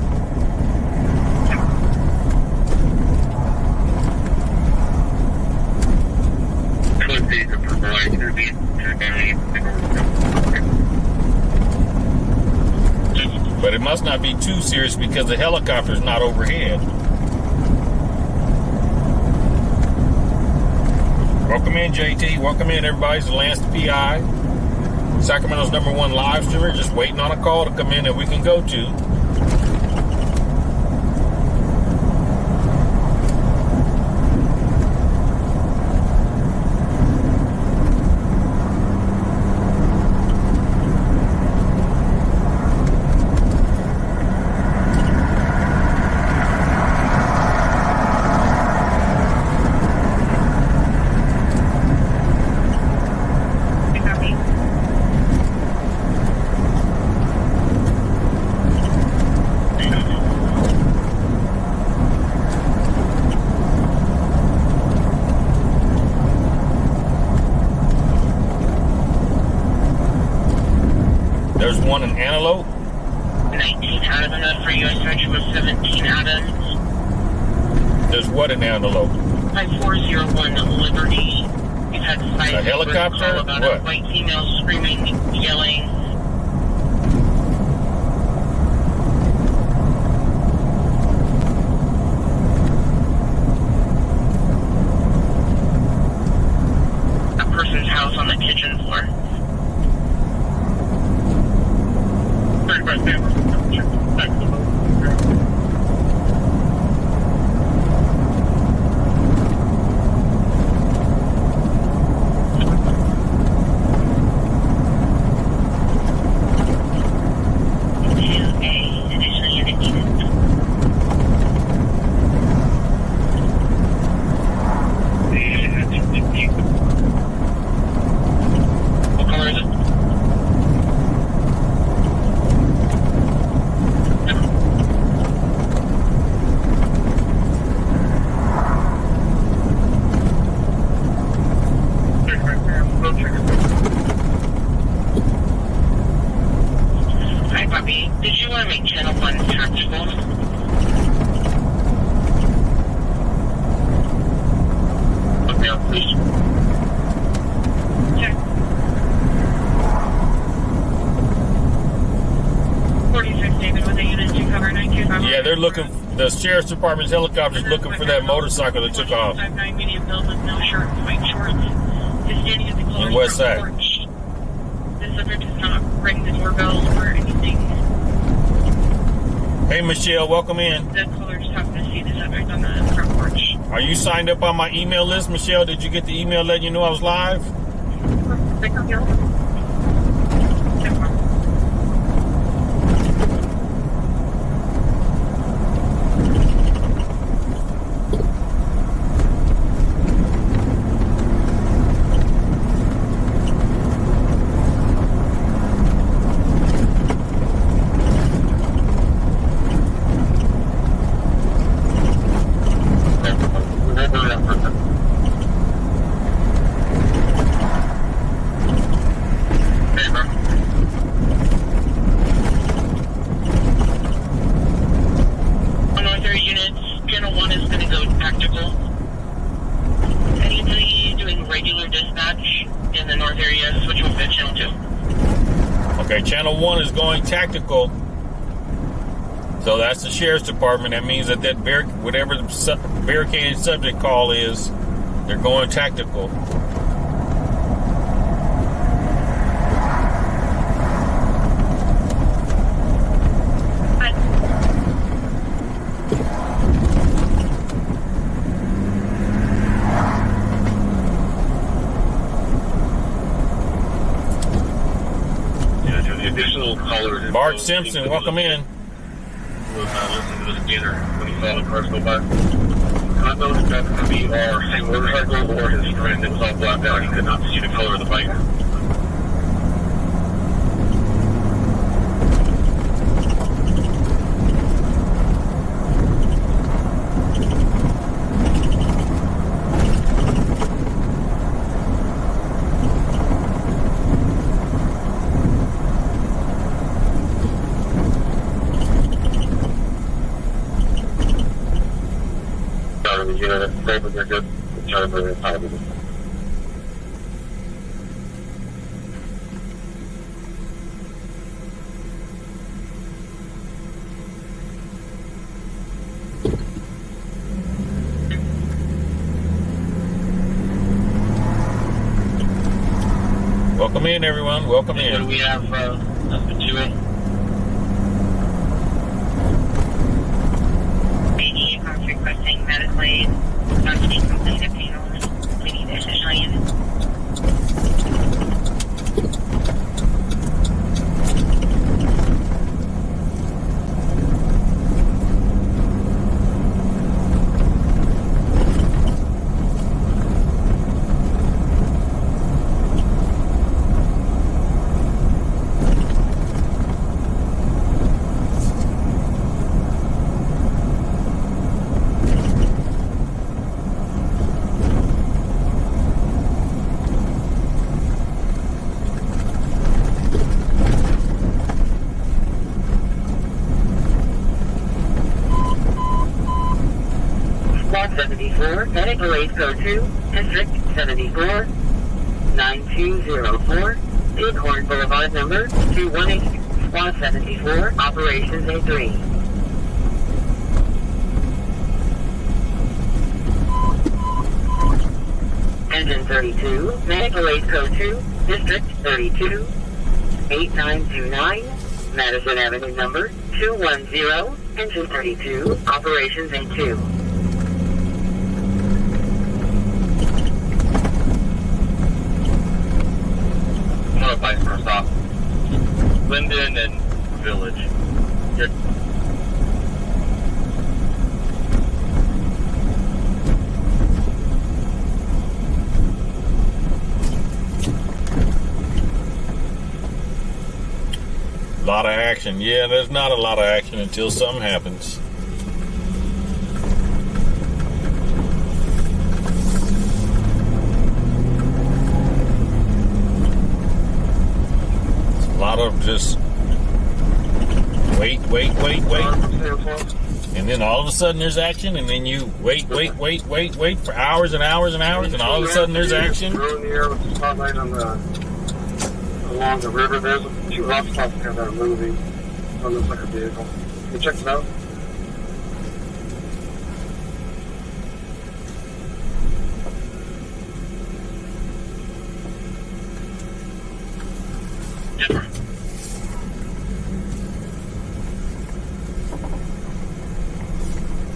Could be the provider, But it must not be too serious because the helicopter's not overhead. Welcome in, JT. Welcome in, everybody. It's LanceThePI, Sacramento's #1 live streamer. Just waiting on a call to come in that we can go to. There's one in Antelope. 19 Adam, enough for U.S. search was 17 Adams. There's what in Antelope? 5401 Liberty. We've had A helicopter? about What? a white female screaming, yelling. A person's house on the kitchen floor. What color is it? Hi, Puppy. Did you want to make Channel 1 tactical? Okay, please. Check. 46 David with a unit to cover 925. Yeah, they're looking. The Sheriff's Department's helicopter's looking for that motorcycle that took off. 59 medium build with no shirt and white shorts. Is standing at the colors West front side. porch. The subject does not ring the doorbell or anything. Hey, Michelle, welcome in. The caller just happened to see the subject on the front porch. Are you signed up on my email list, Michelle? Did you get the email letting you know I was live? Pick up your is going tactical. So that's the sheriff's department. That means that whatever the barricaded subject call is, they're going tactical. Bart Simpson, welcome in. Listen to the scanner when he saw the cars go by. I noticed that that's going to be our same motorcycle or his friend. It was all blacked out. He could not see the color of the bike. They're good. Welcome in, everyone. Welcome in. What do we have? That's the 2A. Requesting medical aid. Marketing completed pain only. We need additional units. Medical aid code 2, District 74, 9204, Bighorn Boulevard number 218, SWAT 74, Operations A3. Engine 32, Medical aid code 2, District 32, 8929, Madison Avenue number 210, Engine 32, Operations A2. Bike first off. Linden and Village. Good. A lot of action. Yeah, there's not a lot of action until something happens. A lot of just wait. And then all of a sudden there's action, and then you wait for hours and hours and hours, and all of a sudden there's action. In the air with the spotlight on along the river. There's 2 hot spots that are moving. It looks like a vehicle. You check it out.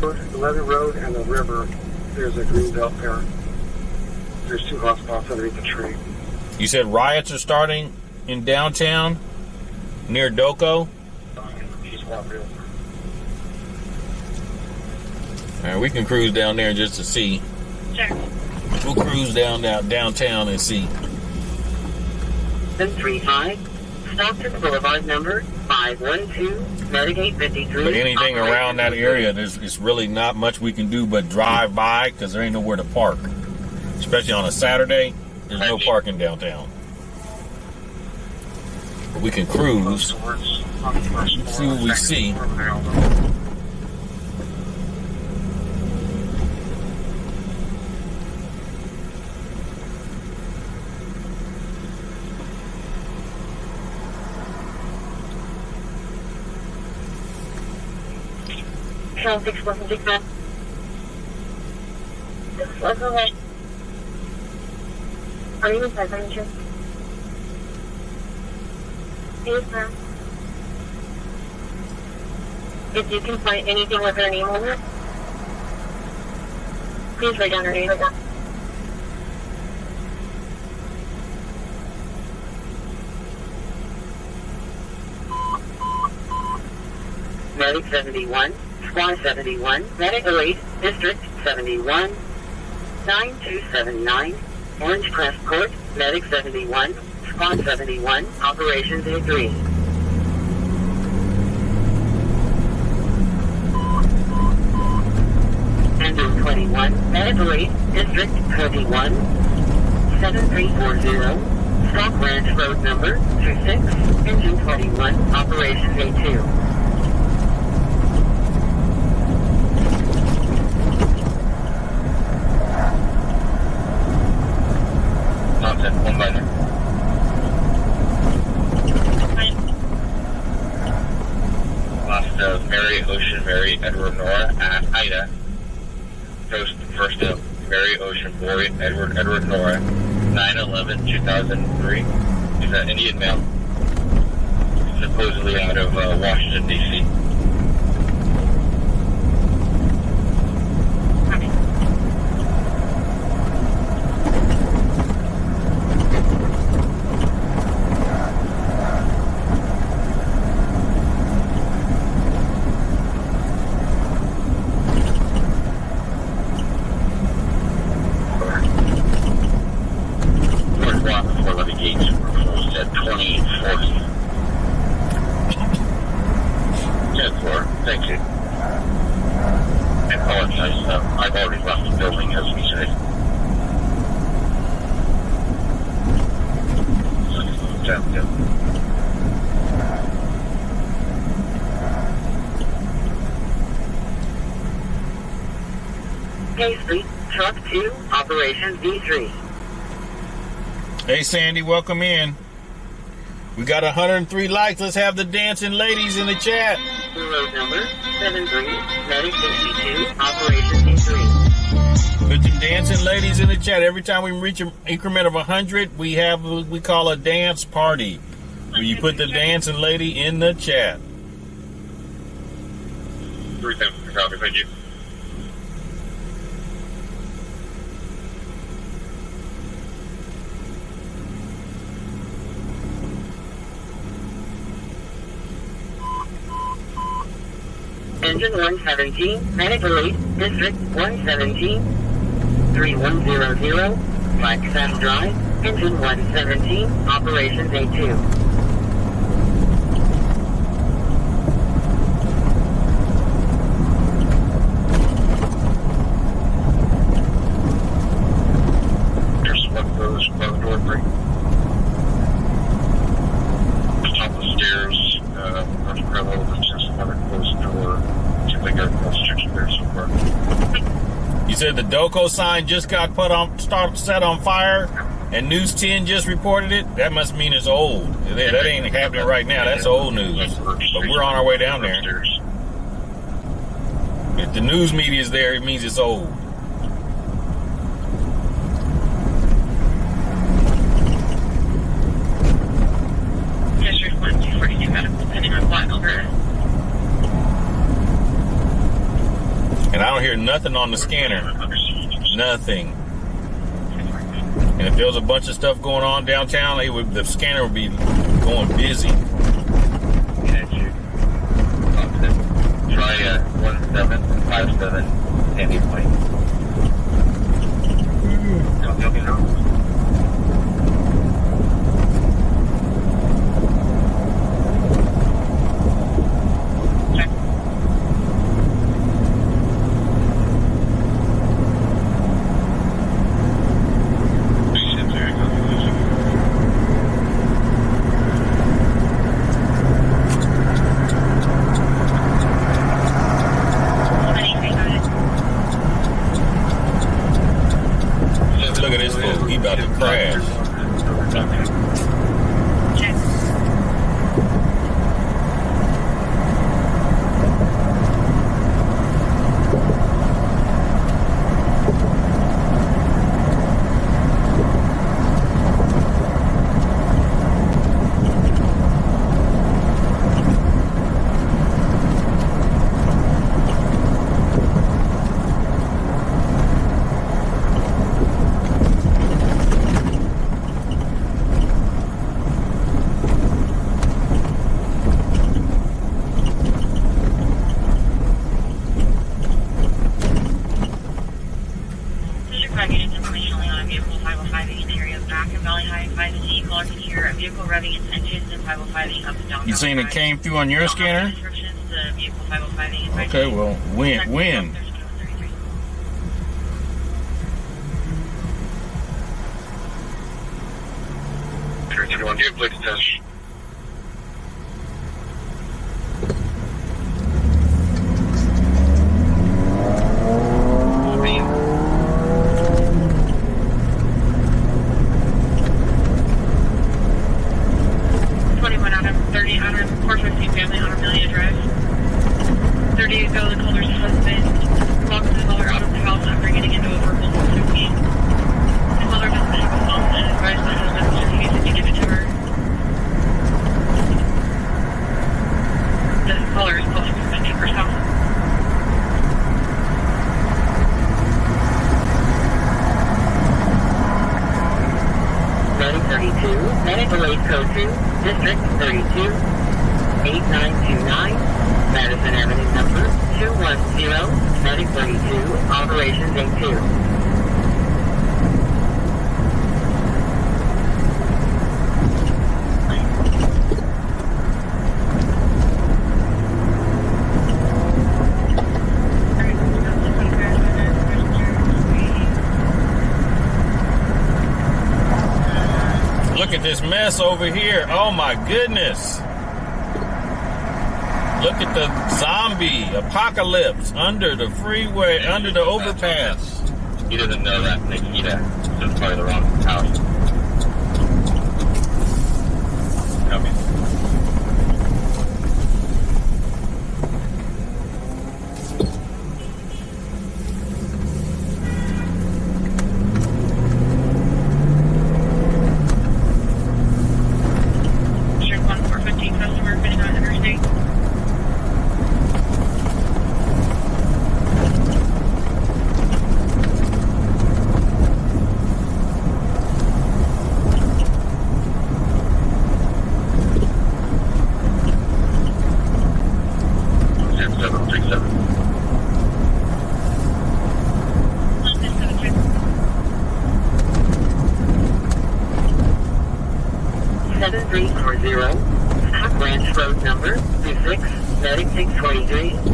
The Levee Road and the river, there's a green belt there. There's 2 hot spots underneath the tree. You said riots are starting in downtown near Doco? All right, we can cruise down there just to see. Sure. We'll cruise downtown and see. 735, Stockton Boulevard number 512, Medicaid 53. But anything around that area, there's really not much we can do but drive by because there ain't nowhere to park. Especially on a Saturday, there's no parking downtown. But we can cruise, see what we see. Charles 6169. Let's go ahead. Are you inside furniture? Yes, ma'am. If you can find anything with her name on it, please write down her name. Medic 71, Squad 71, Medic 08, District 71, 9279, Orange Crest Court, Medic 71, Squad 71, Operations A3. Engine 21, Medic 08, District 21, 7340, Stock Ranch Road number 26, Engine 21, Operations A2. One minor. Lost of Mary, Ocean, Mary, Edward, Nora, Ida. Coast first of Mary, Ocean, Boy, Edward, Edward, Nora, 9/11/2003. He's an Indian male. Supposedly out of Washington, D.C. Thank you. I apologize. I've already left the building, as we say. K Street, Truck 2, Operations D3. Hey, Sandy, welcome in. We got 103 likes. Let's have the dancing ladies in the chat. Road number 73, Medic 62, Operations D3. Put them dancing ladies in the chat. Every time we reach an increment of 100, we have what we call a dance party, where you put the dancing lady in the chat. 310, copy, thank you. Engine 117, Medic 08, District 117, 3100, Flagstaff Drive, Engine 117, Operations A2. Here's what goes above door 3. Top of the stairs, there's a railroad, there's just another closed door. I think everything's checking there so far. You said the Doco sign just got set on fire, and News 10 just reported it? That must mean it's old. That ain't happening right now. That's old news. But we're on our way down there. If the news media is there, it means it's old. District 1242 medical pending on flight over. And I don't hear nothing on the scanner. Nothing. And if there was a bunch of stuff going on downtown, the scanner would be going busy. Try 1757 Sandy Point. Look at this fool. He about to saying it came through on your scanner? Okay, well, when? 321, do you have blade test? Look at this mess over here. Oh my goodness. Look at the zombie apocalypse under the freeway, under the overpass. He doesn't know that Nikita, so it's probably the wrong house. Coming.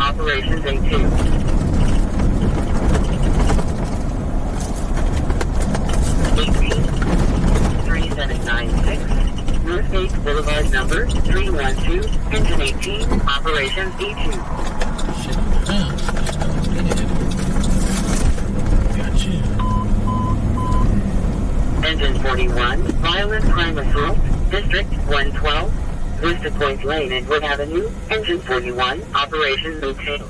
Operations A2. 3796, Northgate Boulevard number 312, engine 18, operations E2. Engine 41, violent crime assault, District 112, Vista Point Lane and Wood Avenue, engine 41, operations E2.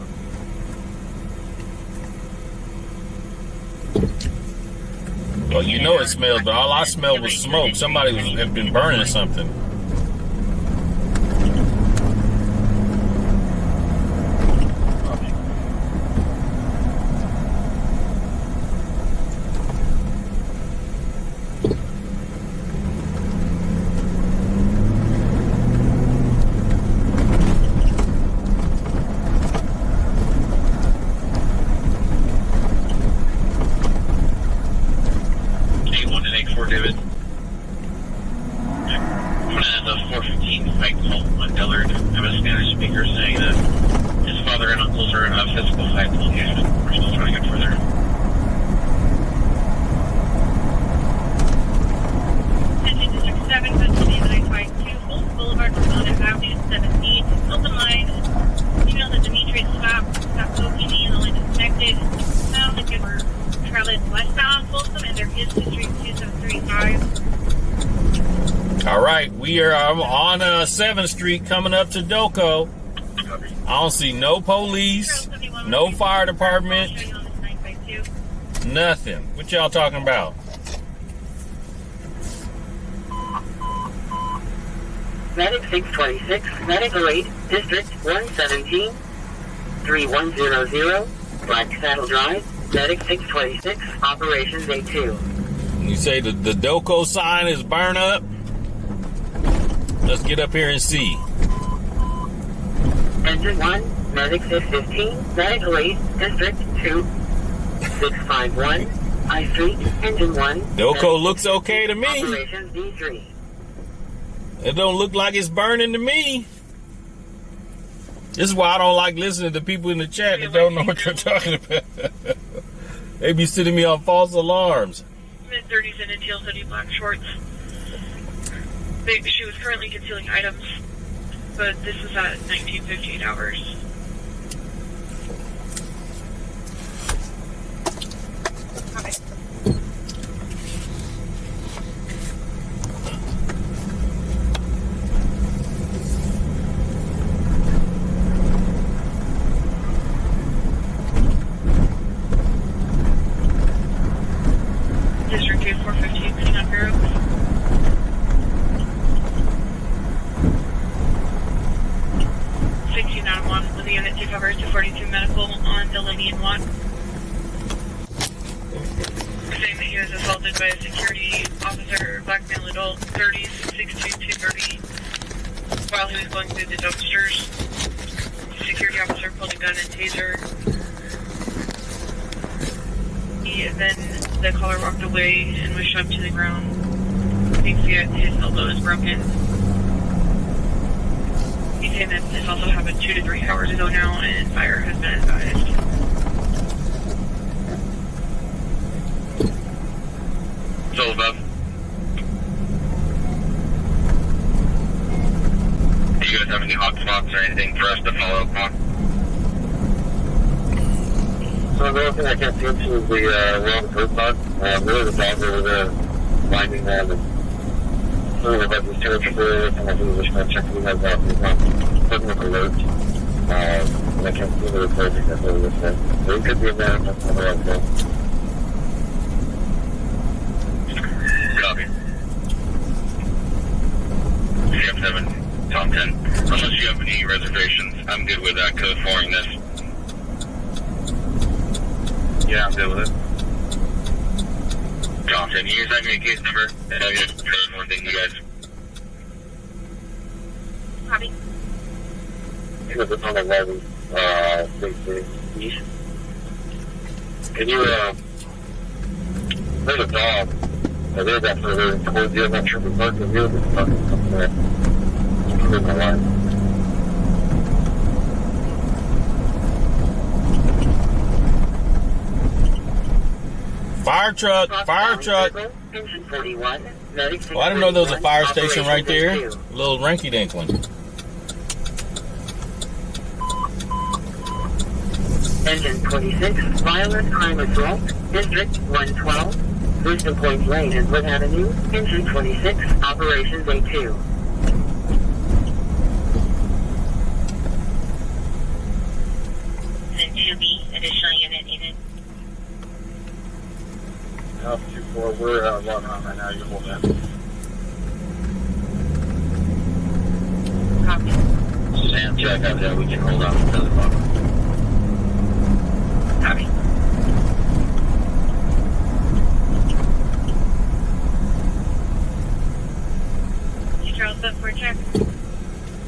Well, you know it smells, but all I smelled was smoke. Somebody had been burning something. We are on 7th Street coming up to Delco. I don't see no police, no fire department, nothing. What y'all talking about? Medic 626, Medical Aid, District 117, 3100, Black Saddle Drive, Medic 626, Operations A2. You say the Delco sign is burned up? Let's get up here and see. Engine 1, Medic 615, Medical Aid, District 2, 651, I Street, Engine 1. Delco looks okay to me. Operations D3. It don't look like it's burning to me. This is why I don't like listening to people in the chat that don't know what you're talking about. They be sending me on false alarms. Mid-30s in a teal hoodie, black shorts. She was currently concealing items, but this is at 19:58 hours. Okay. District 2415, putting on Bureau. 1691 with the unit to cover 242 medical on Delaney and Watt. Saying that he was assaulted by a security officer, black male adult, 30s, 6'2", 230, while he was going through the dumpsters. The security officer pulled a gun and taser. Then the caller walked away and was shoved to the ground. Thinks his elbow is broken. He's saying that this also happened 2 to 3 hours ago now, and fire has been advised. Still above. Do you guys have any hot spots or anything for us to follow up on? So the only thing I kept into was the around the first part. Really the dog over there finding them and really about this territory and I was just going to check the guys out. It doesn't look alert. And I can't see the recording that they were listening. So it could be a man that's on the right there. Copy. CF7, Tom 10. Unless you have any reservations, I'm good with code 4ing this. Yeah, I'm good with it. Tom 10, you guys have your case number, and I'll just trade more thing you guys. Copy. Because it's on 11, east. Can you, there's a dog. There's that further towards you. I'm not sure if it's parked in here, but it's parked something there. It's in my line. Fire truck, fire truck. Well, I Well, I didn't know there was a fire station right there. A little rinky-dink one. Engine 26, violent crime assault, District 112, Vista Point Lane and Wood Avenue, Engine 26, Operations A2. And 2B, additional unit needed. Alpha 2-4, we're logging on right now. You hold that. Copy. Sam, check out there. We can hold on until the bottom. Copy. Two Charles up for a check.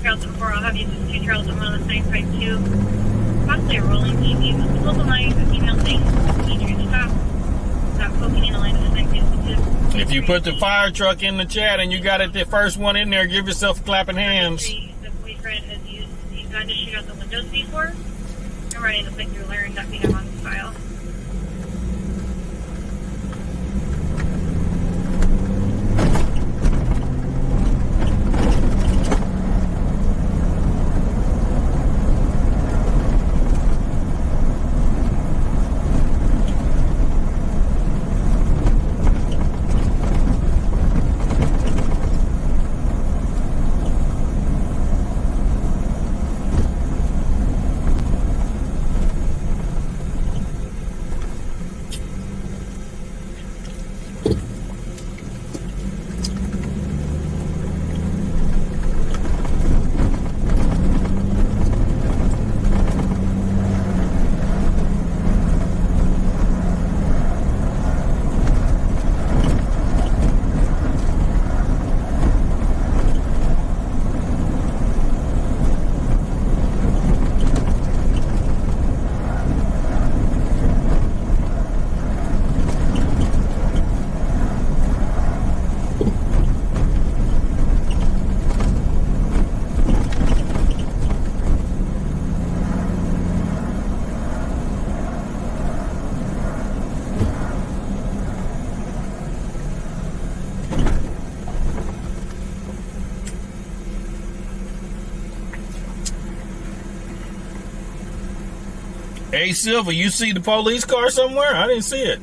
Charles up 4, I'll have you just 2 Charles up 952. Possibly a rolling TV. Local 9, email saying, need you to stop. Stop poking in a line of sight. If you put the fire truck in the chat and you got it, the first one in there, give yourself clapping hands. The boyfriend has used the gun to shoot out the windows before. I'm running the click-through learn that we have on file. Hey, Silva, you see the police car somewhere? I didn't see it.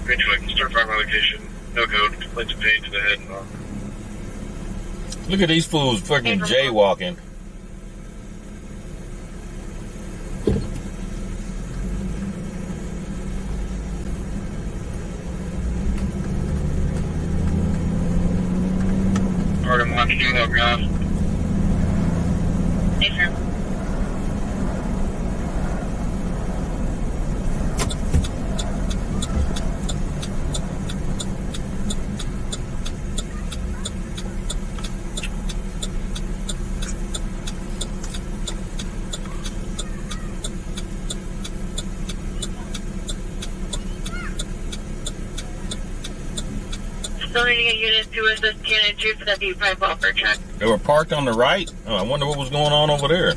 Range I can start firing my location. No code. Complaints paid to the head and arm. Look at these fools fucking jaywalking. Alright, I'm watching you log off. Hey, sir. Still needing a unit to assist Cannon 2 for that D5 welfare check. They were parked on the right? Oh, I wonder what was going on over there.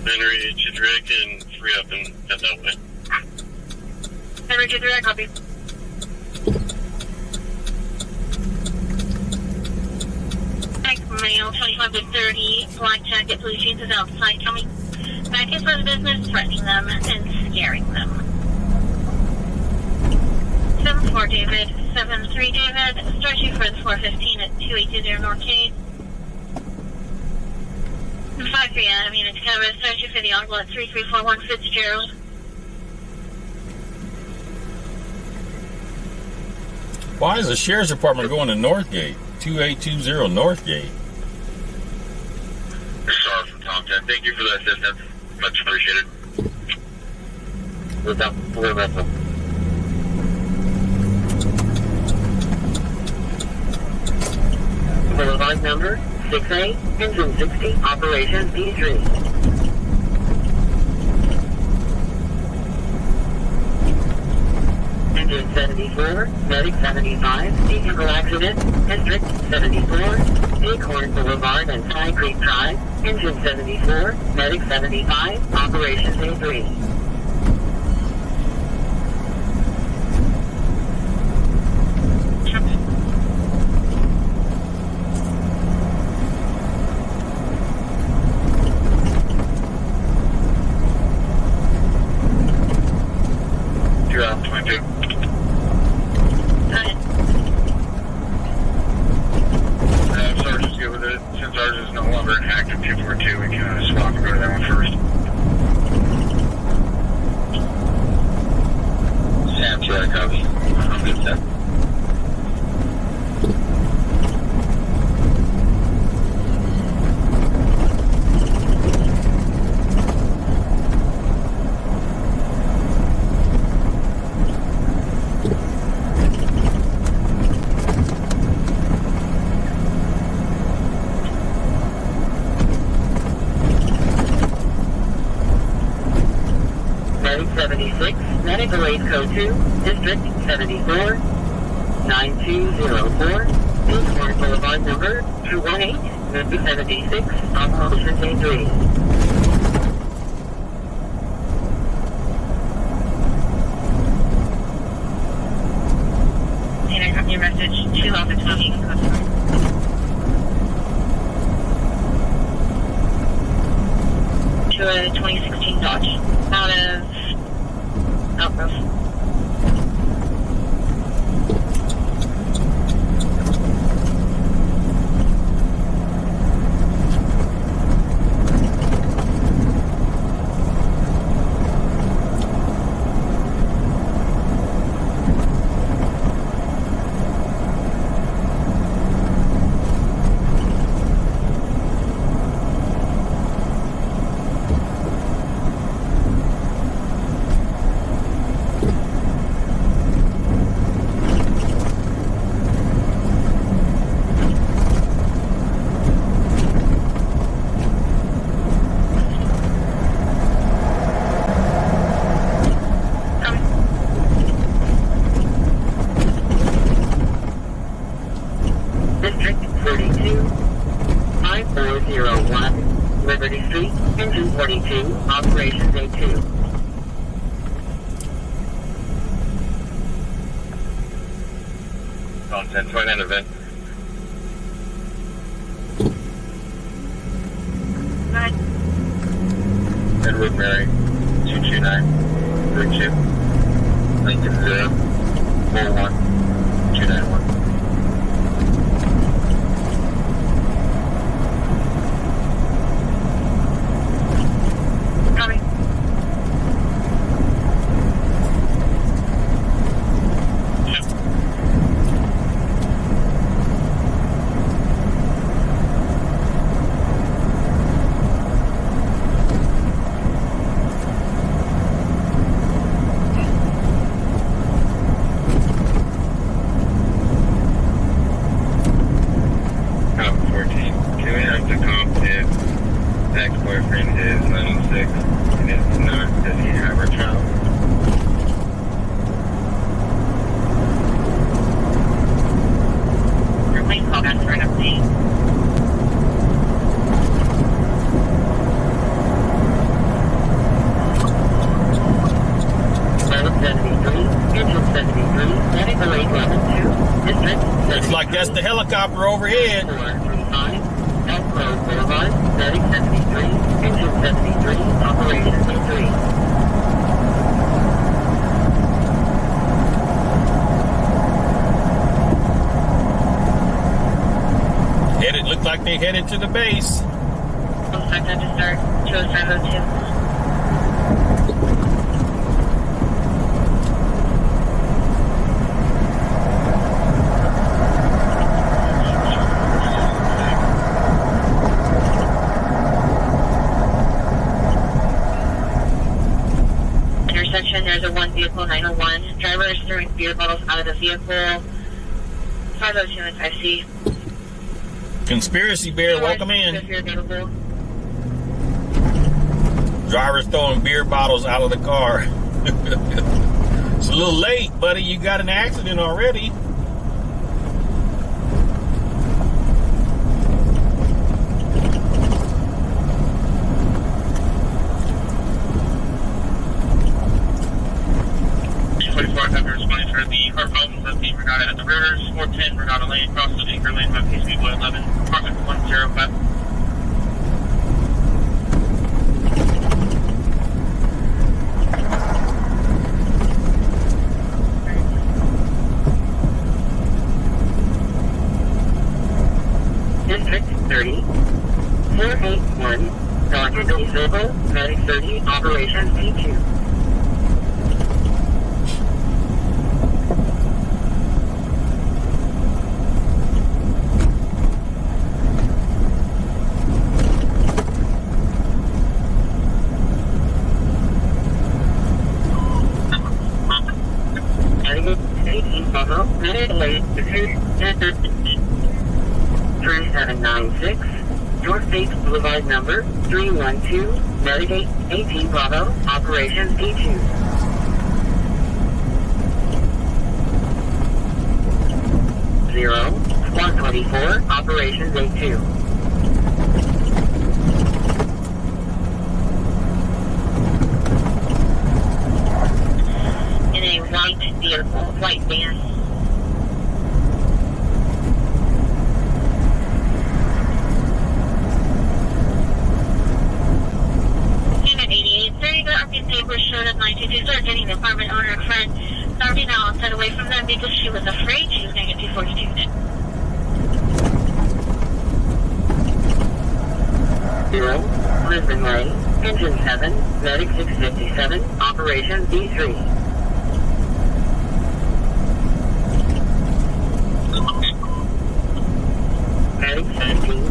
Henry, Chidrick, and free up and head that way. Henry 2-3, I copy. Male 25 to 30, black jacket, blue jeans is outside, coming back in for the business, threatening them and scaring them. 7-4 David, 7-3 David, start you for the 415 at 2820 North Gate. 5-3 unit Canada, start you for the Ottawa at 3341 Fitzgerald. Why is the sheriff's department going to Northgate? 2820 Northgate. Sorry from Tom 10. Thank you for the assistance. Much appreciated. We're vessel. Boulevard number 6A, engine 60, operation D3. Engine 74, medic 75, vehicle accident, district 74, Acorn Boulevard and Pine Creek Drive, engine 74, medic 75, operation D3. You're out, 22. Sergeant's good with it. Since ours is no longer an active 242, we can swap and go to that one first. Sam, 2 out of copy. I'm good, Sam. Medic 76, medical aid code 2, district 74, 9204, Acorn Boulevard number 218, medic 76, operation D3. And I have your message 2 Alpha 20 customer. To a 2016 Dodge. Out of Outgrowth. District 32, 5401, Liberty Street, engine 42, operations A2. Tom 10, 29 event. Edward Mary 22932. Lincoln 041-291. Copy. Ex-boyfriend is 906 and it's not, does he have a child? Please call back for an update. Looks like that's the helicopter overhead. 435, Elk Road Boulevard, Medic 73, Engine 73, Operation C3. Looked like they headed to the base. Looks like that to start 20502. There's a one vehicle, 901. Driver is throwing beer bottles out of the vehicle. 502 and 5C. Conspiracy Bear, welcome in. Driver's throwing beer bottles out of the car. It's a little late, buddy. You got an accident already. The car problems of the Regatta at the Rivers, 410 Regatta Lane, across the Anchor Lane by PCB 11, apartment 105. District 30, 481, Dr. Bill Circle, Medic 30, Operation C2. Medic 3796, North State Boulevard number 312, Medic 18 Bravo, Operation C2. Zero, 124, Operations A2. In a white vehicle, white van. Was shown at 922. Start getting the apartment owner a friend. Sorry now, set away from them because she was afraid she was going to get 242. Zero, Lisbon Way, Engine 7, Medic 657, Operation D3. Medic 17,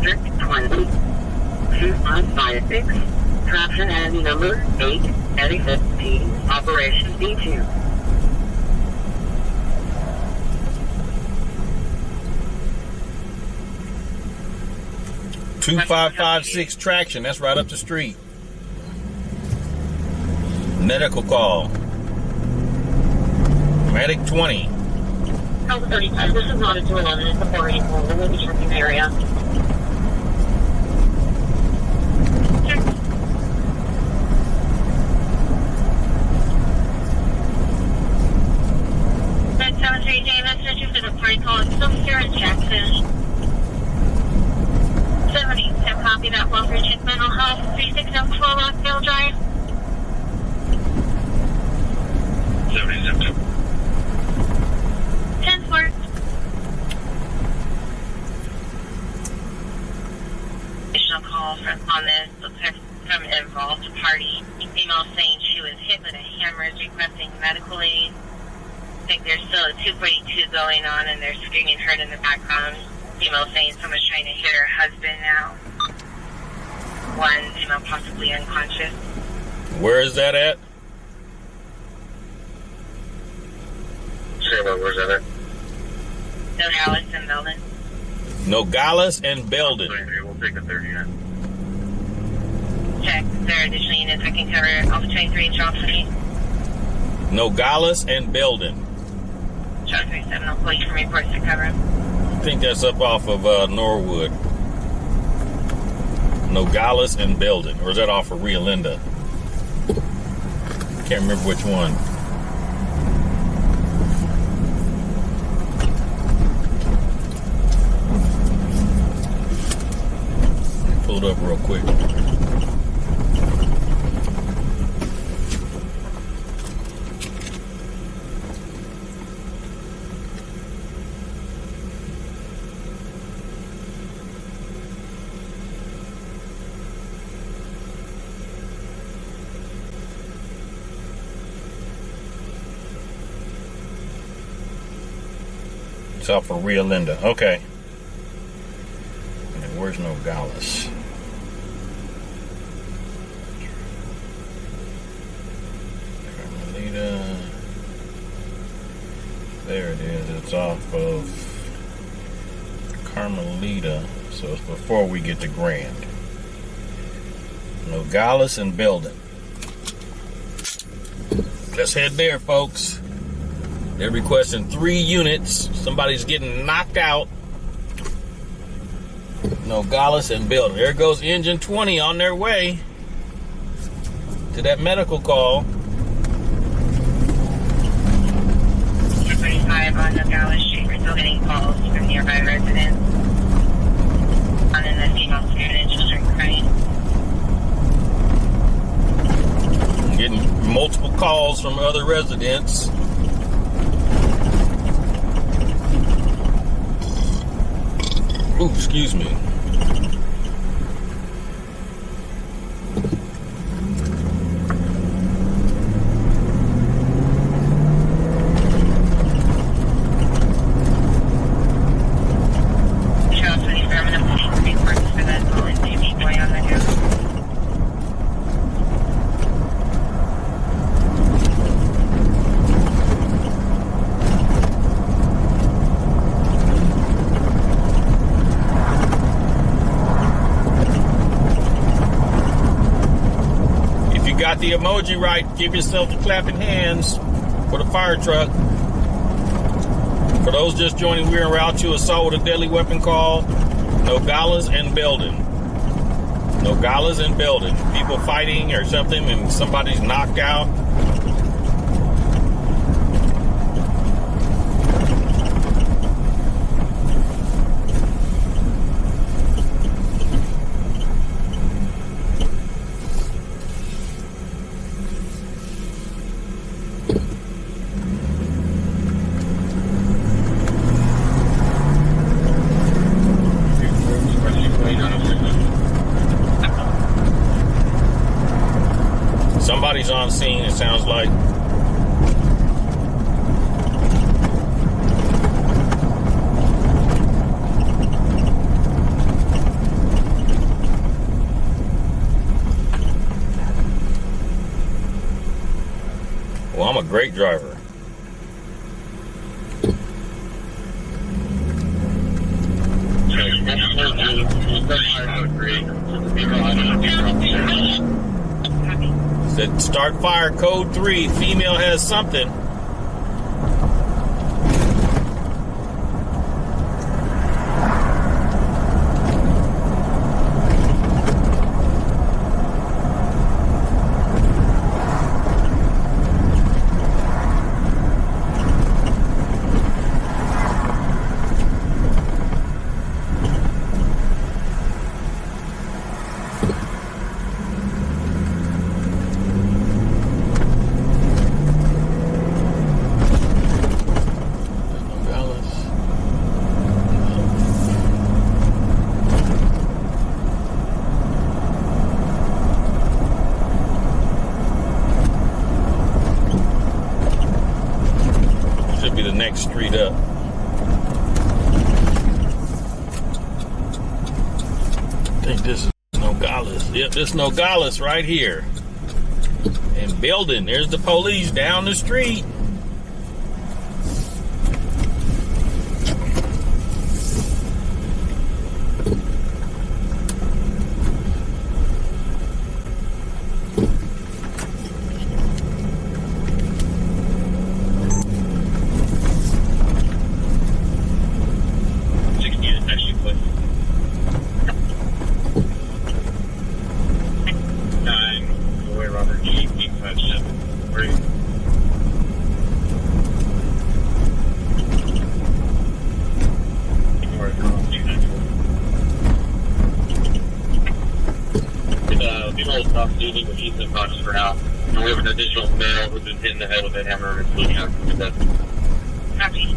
District 20, 2556. Traction enemy number 8, Medic 15, Operation D2. Two 556 traction. That's right up the street. Medical call. Medic 20. Alpha 35. This is not a 211. It's a 484. We'll be checking the area. For the party call, it's still here in Jackson. 70, 10 copy. Copy that. Walbridge Mental Health, 3604 Rockdale Drive. 70. 10-4. Additional call on this. Looks like from an involved party. Email saying she was hit with a hammer, requesting medical aid. I think there's still a 242 going on, and they're screaming hurt in the background. Email saying someone's trying to hit her husband now. One female possibly unconscious. Where is that at? Say what, where's that at? Nogales and Belden. Nogales and Belden. We'll take the 30 unit. Check. There are additional units I can cover. Alpha 23 and Charles City. Nogales and Belden. Charles 37, I'll pull you from reports to cover. I think that's up off of Norwood. Nogales and Belden. Or is that off of Rio Linda? Can't remember which one. Pull it up real quick. It's off of Rio Linda. Okay. And where's Nogales? Carmelita. There it is. It's off of Carmelita. So it's before we get to Grand. Nogales and Belden. Let's head there, folks. They're requesting 3 units. Somebody's getting knocked out. Nogales and Belden. There goes Engine 20 on their way to that medical call. 235 on Nogales Street. We're still getting calls from nearby residents. On in the female spirit and children crying. Getting multiple calls from other residents. Ooh, excuse me. Got the emoji right, give yourself the clapping hands for the fire truck. For those just joining, we're en route to assault with a deadly weapon call. Nogales and Belden. Nogales and Belden. People fighting or something and somebody's knocked out. Somebody's on scene, it sounds like. Well, I'm a great driver. Said start fire, code 3, female has something. think this is Nogales. Yep, this is Nogales right here. And building. There's the police down the street. For now. And we have an additional male who's been hit in the head with a hammer and bleeding out from the death. Copy.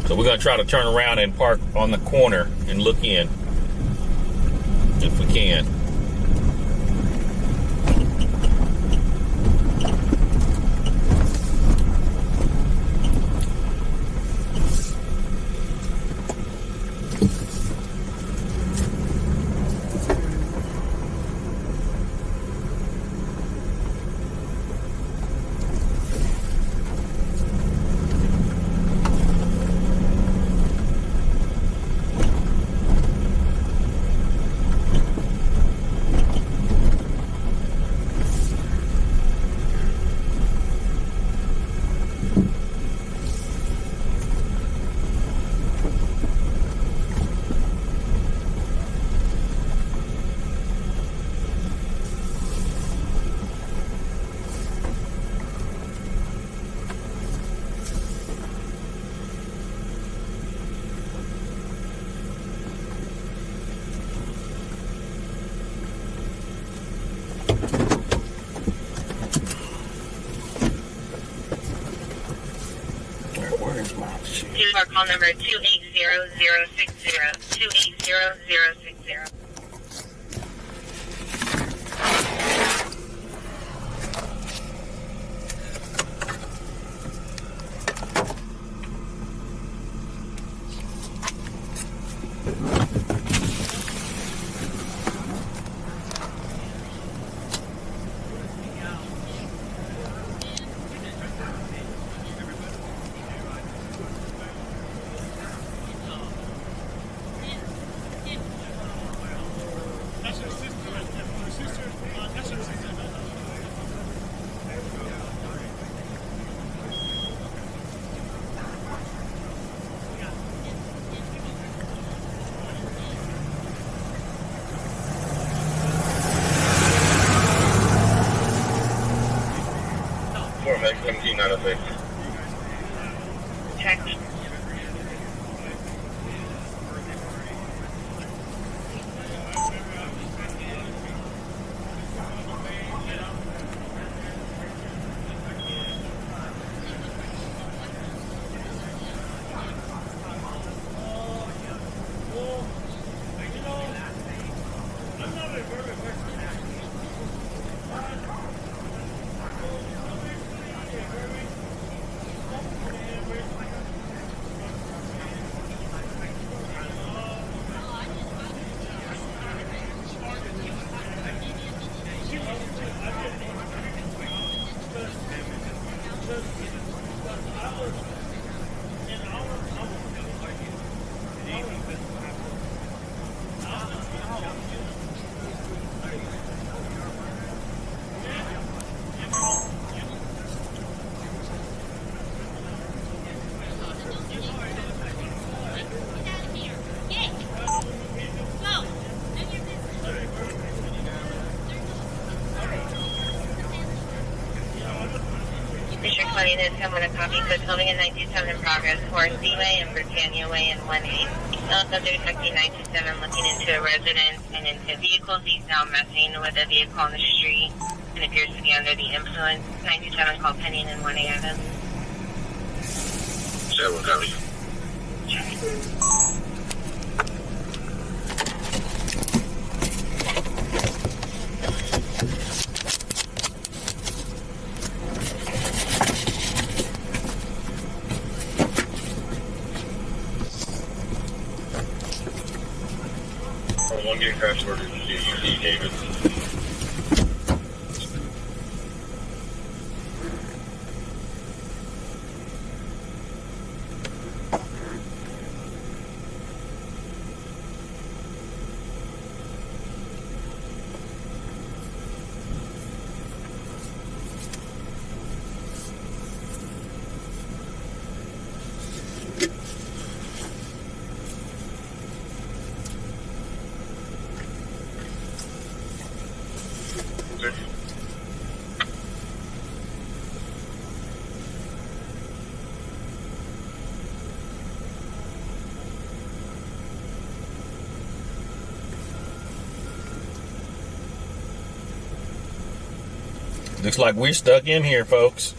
We're going to try to turn around and park on the corner and look in if we can. Our call number 280060, 280060. Meg 17906. Check. 20 is I'm going to copy. So filming in 927 in progress. Forest Way and Britannia Way in 18. Subject affecting 927 looking into a residence and into vehicles. He's now messing with a vehicle on the street and appears to be under the influence. 927 call pending in 1 a.m. Several copy. One getting fast order to UC David. Looks like we're stuck in here, folks.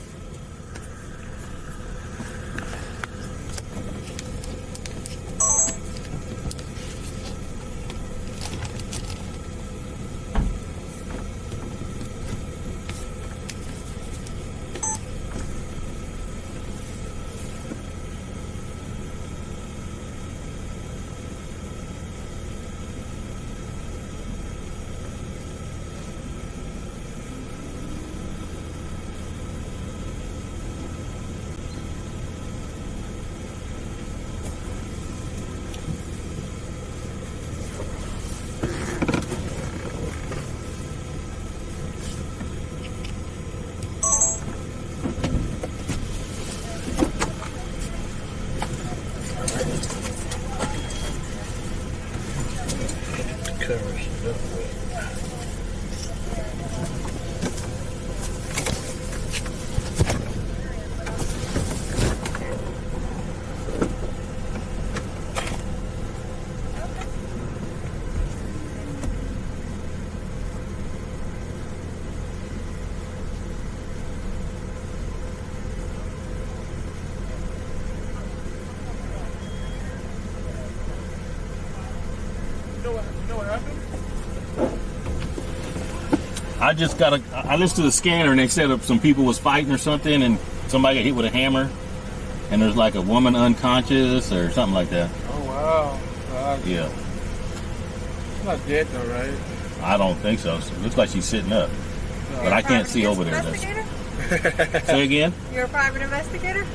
I listened to the scanner and they said some people was fighting or something and somebody got hit with a hammer and there's like a woman unconscious or something like that. Oh wow. Yeah. She's not dead though, right? I don't think so. It looks like she's sitting up. No. But I can't see over there. Say again? You're a private investigator?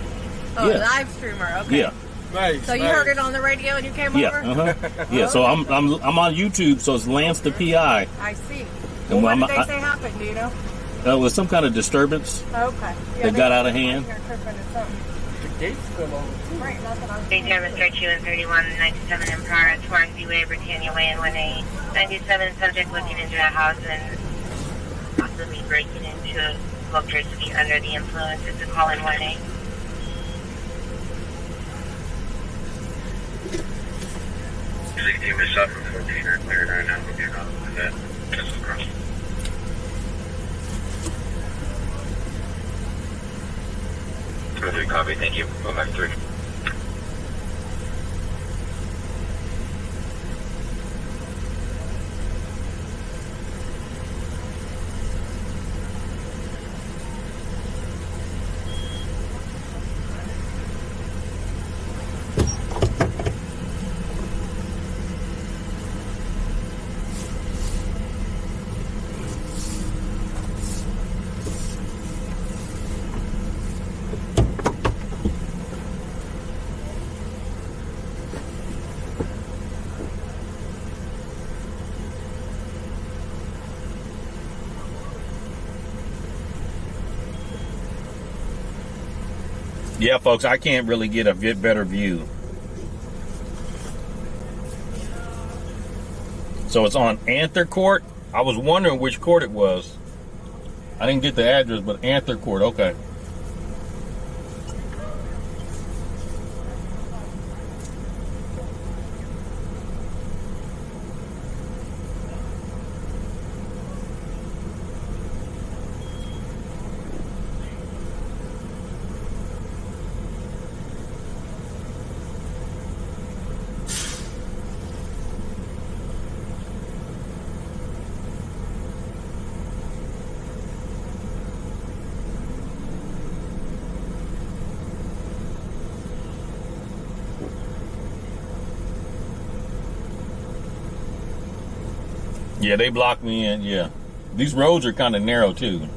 Oh, Yeah. live streamer. Okay. Yeah. Nice. So you heard it on the radio and you came Yeah. over? Yeah. So I'm on YouTube. So it's LanceThePI. I see. And Well, what did they say happened? Do you know? It was some kind of disturbance Okay. Yeah, that got out of hand. The gate's still open. Right, that's what I'm Daytime Mr. 2 and 31, 97 in progress. Forest Way, Britannia Way in 1A. 97 subject looking into a house and possibly breaking into a smoke appears to be under the influence. It's a call in 1A. Team is up for 14 or cleared right now. We'll get on with that. Just across. Copy, thank you. Go back 3. Yeah, folks, I can't really get a bit better view. So it's on Anther Court. I was wondering which court it was. I didn't get the address, but Anther Court, okay. Yeah, they blocked me in, yeah. These roads are kind of narrow, too.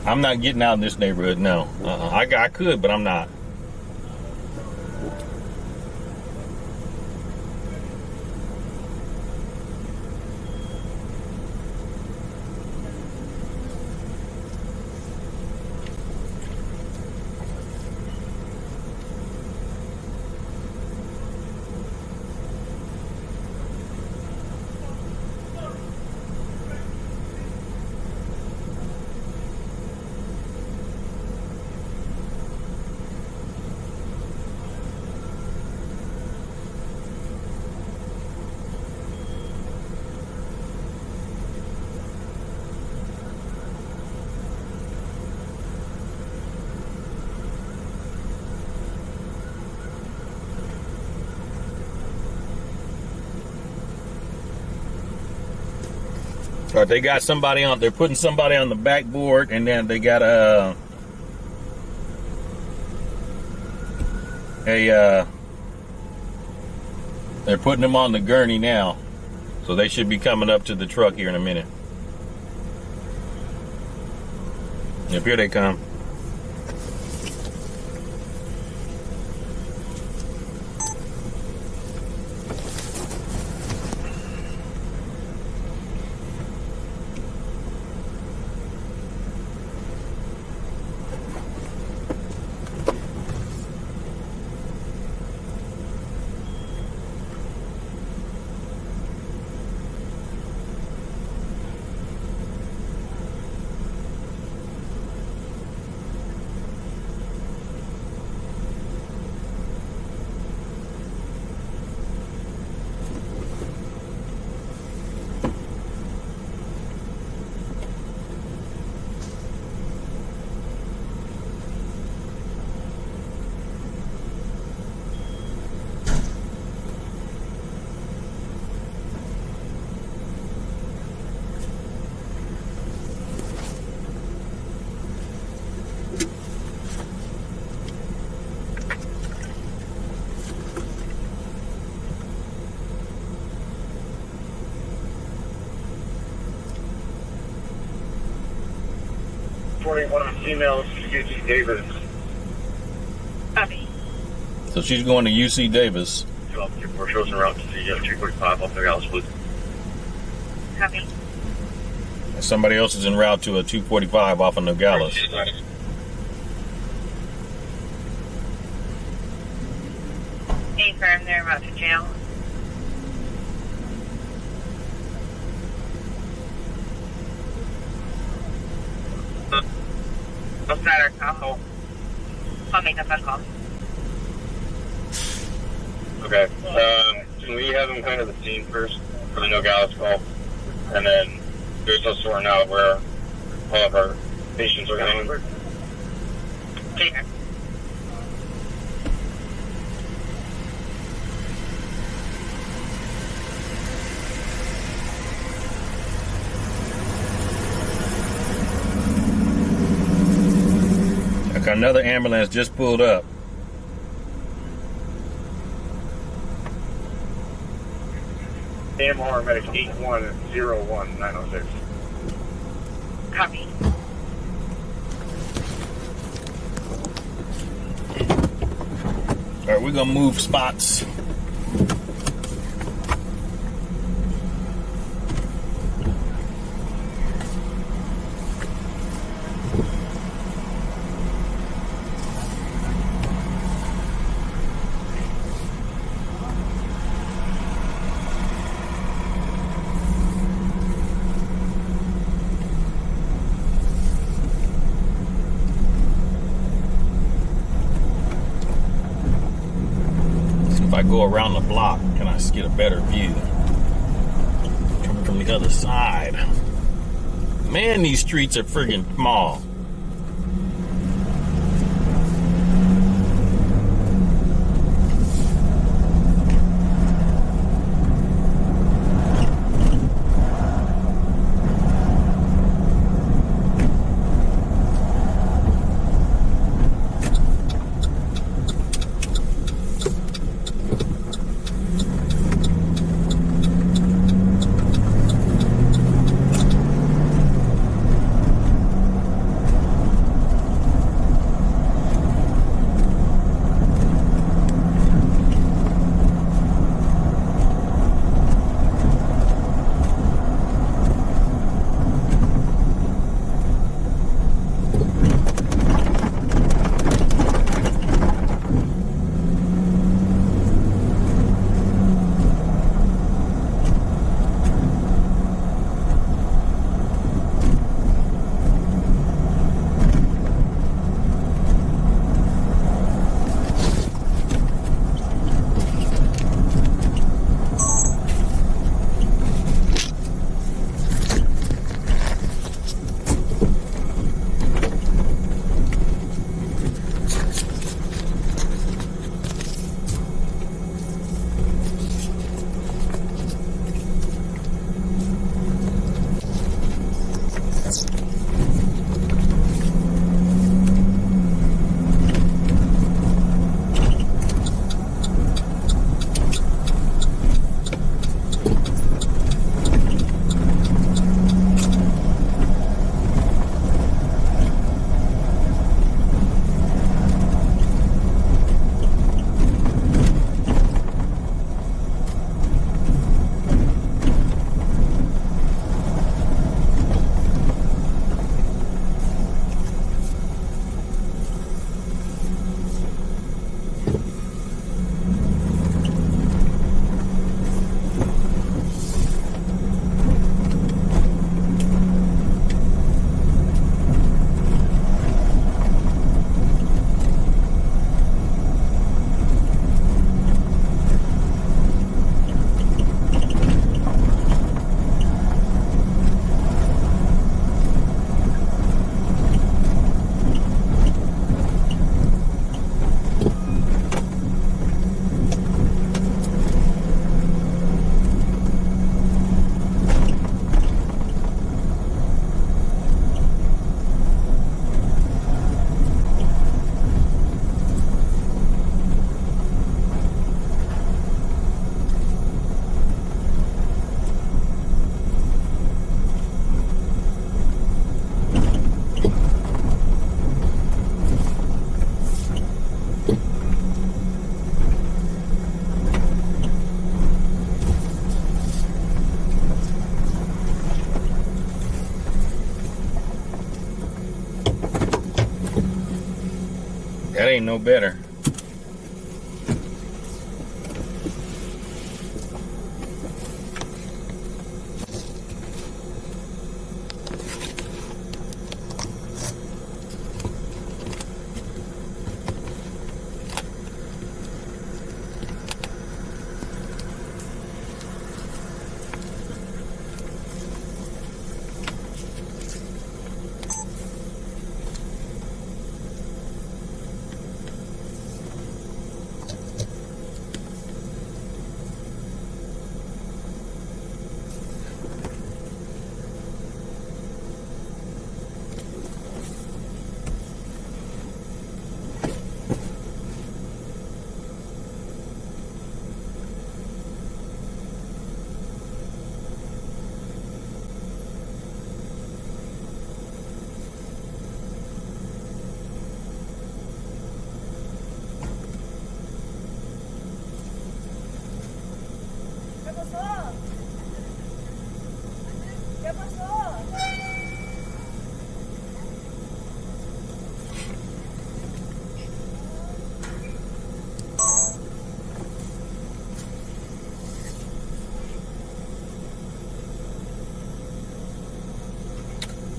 I'm not getting out in this neighborhood, no. I could, but I'm not. They got somebody on. They're putting somebody on the backboard, and then they got they're putting them on the gurney now, so they should be coming up to the truck here in a minute. Yep, here they come. One of the females, UC Davis. Copy. So she's going to UC Davis. We're chosen route to the 245 off Nogales Woods. Copy. Somebody else is en route to a 245 off of Nogales. Affirm, they're about to jail. Outside our call. I'll make a phone call. Okay. Can we have them kind of the scene first for the Nogales call? And then there's us sorting out where all of our patients are going. Okay. Another ambulance just pulled up. AMR medic 8101906. Copy. All right, we're gonna move spots. If I go around the block, can I get a better view? Coming from the other side. Man, these streets are friggin' small. LA, no better.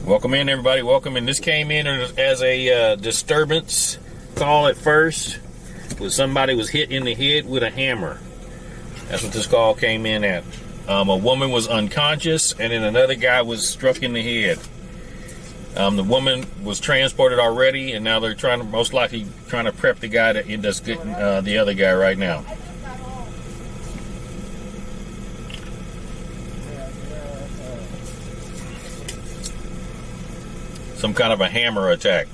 Welcome in, everybody. Welcome in. This came in as a disturbance call at first. Somebody was hit in the head with a hammer. That's what this call came in at. A woman was unconscious, and then another guy was struck in the head. The woman was transported already, and now they're most likely trying to prep the guy that's getting the other guy right now. Some kind of a hammer attack.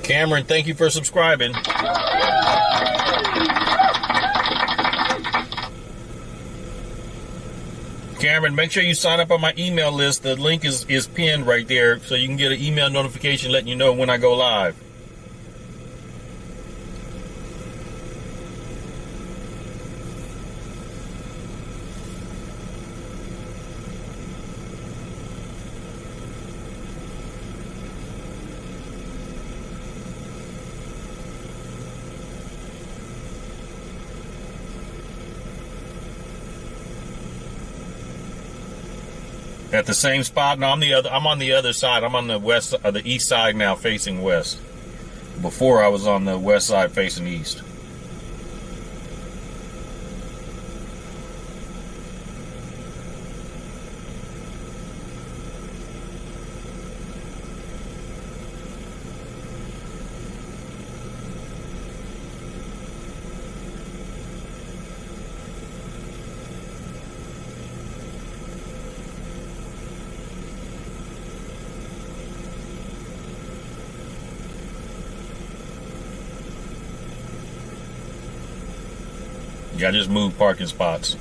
Cameron, thank you for subscribing. Cameron, make sure you sign up on my email list. The link is pinned right there, so you can get an email notification letting you know when I go live. At the same spot. No, I'm on the other side. I'm on the the east side now, facing west. Before I was on the west side, facing east. I just moved parking spots.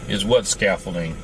Is what scaffolding?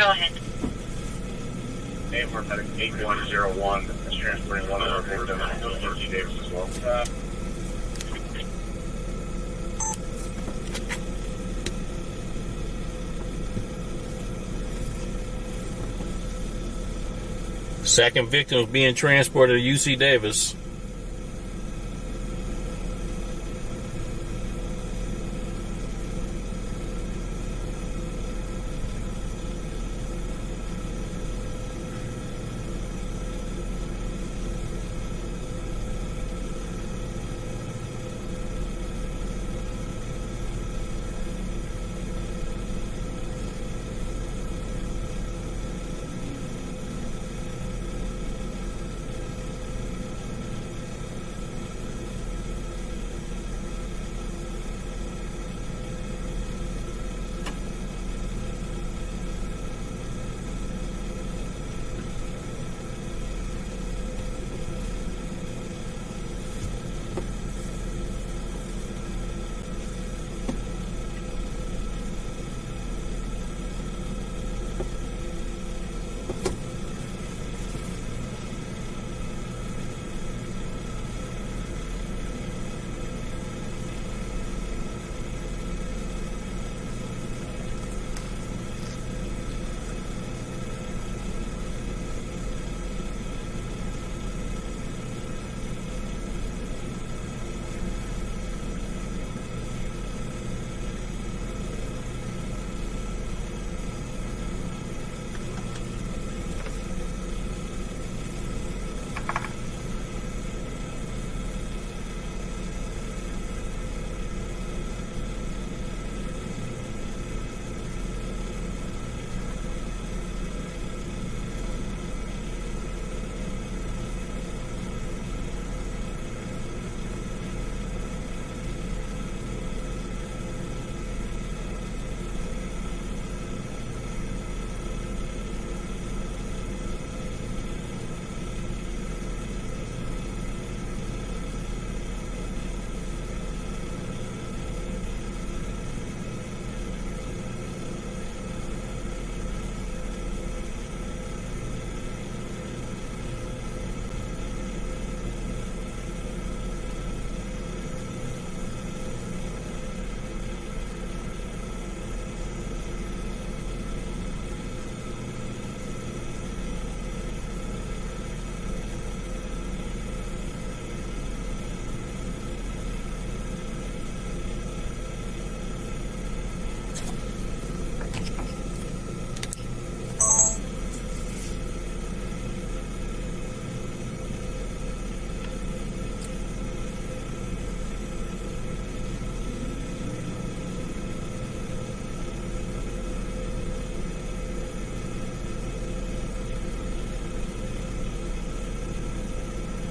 Go ahead. We're at 8101. That's transporting one of our victims. UC Davis as well. Second victim is being transported to UC Davis.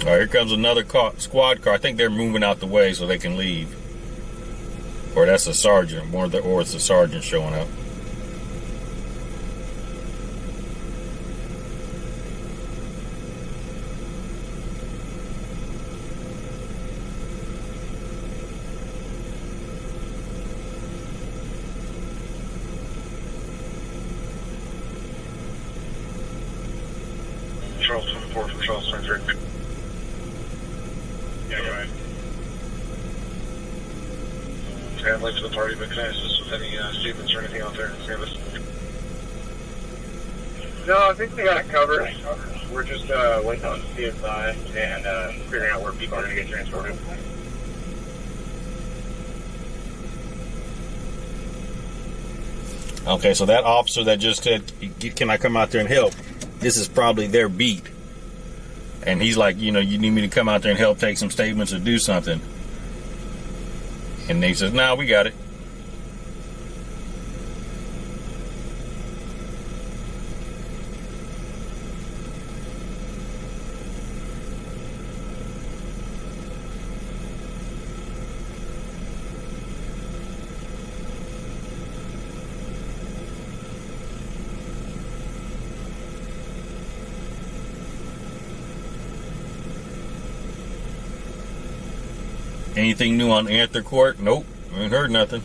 All right, here comes another squad car. I think they're moving out the way so they can leave. Or that's a sergeant, or it's the sergeant showing up. Charles 24 from Charles 23. Yeah, go ahead. I'm late to the party, but can I assist with any statements or anything out there? No, I think we got it covered. We're just waiting on CSI and figuring out where people are going to get transported. Okay, so that officer that just said, can I come out there and help? This is probably their beat. And he's like, you need me to come out there and help take some statements or do something. And they says, nah, we got it. Anything new on Anther Court? Nope. I ain't heard nothing.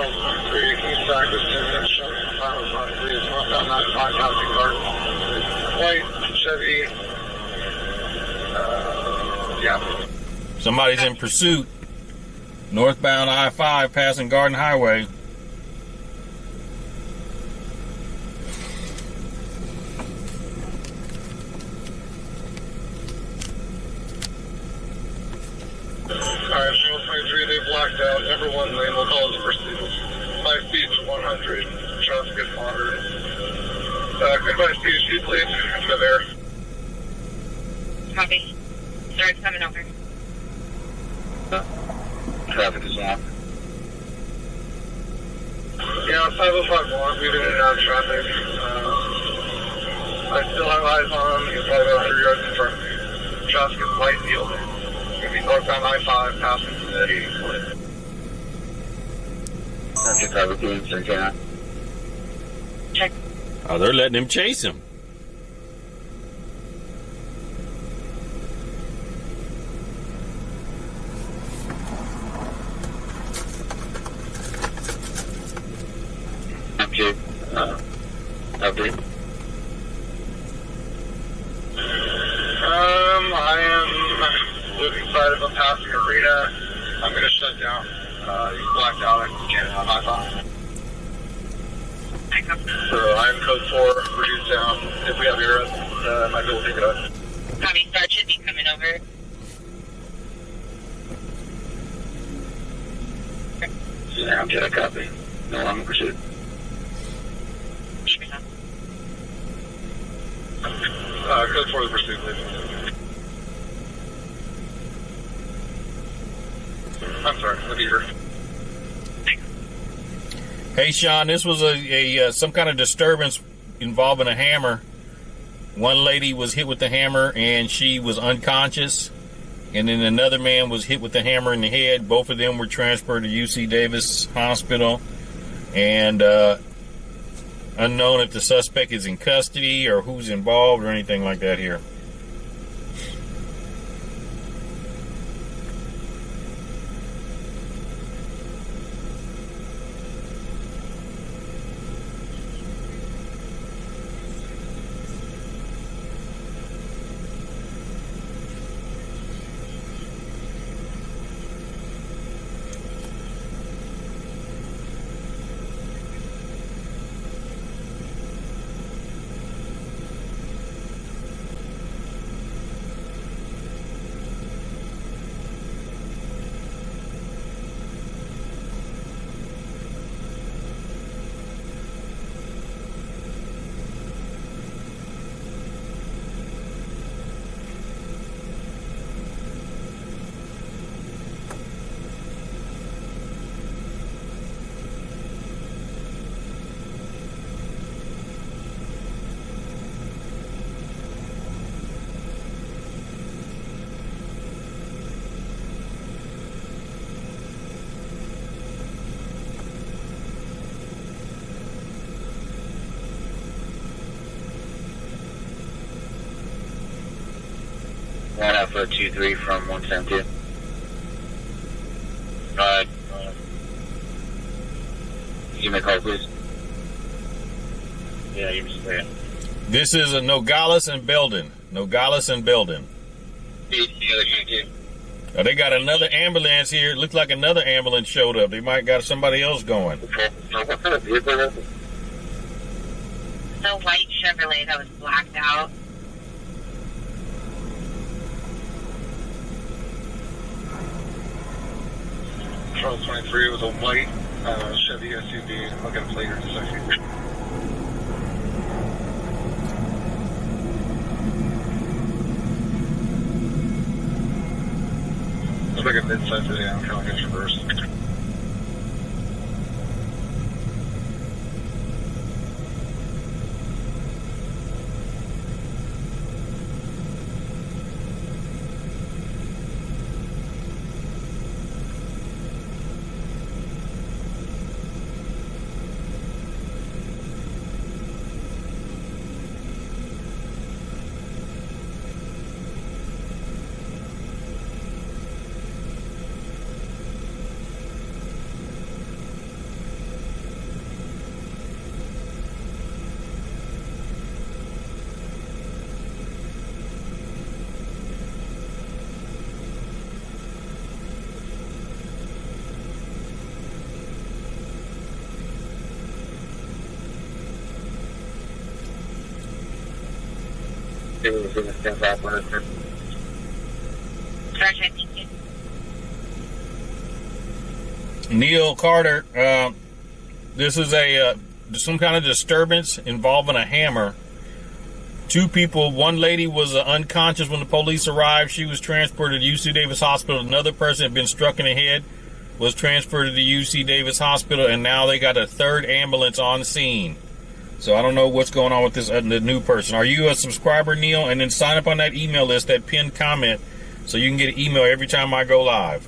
503, East Side was 10 minutes short. 503 is northbound 95, passing Garden. White Chevy. Yeah. Somebody's in pursuit. Northbound I-5 passing Garden Highway. Alright, 023, they blocked out. Number 1 lane, we'll call this pursuit. 5 feet to 100. Traffic is moderate. Goodbye, CHP, please. Into there. Copy. Sir, it's coming over. Traffic is on. Yeah, 505 block, we've been in and out of traffic. I still have eyes on him. He's probably about 100 yards in front of me. Traffic is light field. Gonna be northbound I-5, passing the 80 split. Traffic 502, Santana. Check. Oh, they're letting him chase him. Okay. Update. I am losing sight of him passing arena. I'm gonna shut down. He's blacked out. I can't have I-5. So I'm code 4, reduce down. If we have arrows, I might be able to pick it up. Copy. Start should be coming over. Yeah, okay, copy. No, I'm in pursuit. Code 4 the pursuit, please. I'm sorry, let me hear. Hey, Sean, this was a some kind of disturbance involving a hammer. One lady was hit with the hammer and she was unconscious. And then another man was hit with the hammer in the head. Both of them were transferred to UC Davis Hospital. And unknown if the suspect is in custody or who's involved or anything like that here. One Alpha 23 from 172. Give me a call, please. Yeah, you can say it. This is a Nogales and Belden. Nogales and Belden. The other two. Oh, they got another ambulance here. It looks like another ambulance showed up. They might got somebody else going. Okay. So what kind of vehicle is it? The white Chevrolet that was blacked out. Charles 23 was a white Chevy SUV. Look at a plate here in a second. Looks like a mid-size sedan, kind of like a Traverse. It was in the Standoff 100. Gotcha, thank you. Neil Carter, this is some kind of disturbance involving a hammer. 2 people, one lady was unconscious when the police arrived. She was transported to UC Davis Hospital. Another person had been struck in the head, was transferred to the UC Davis Hospital, and now they got a 3rd ambulance on scene. So I don't know what's going on with this the new person. Are you a subscriber, Neil? And then sign up on that email list, that pinned comment, so you can get an email every time I go live.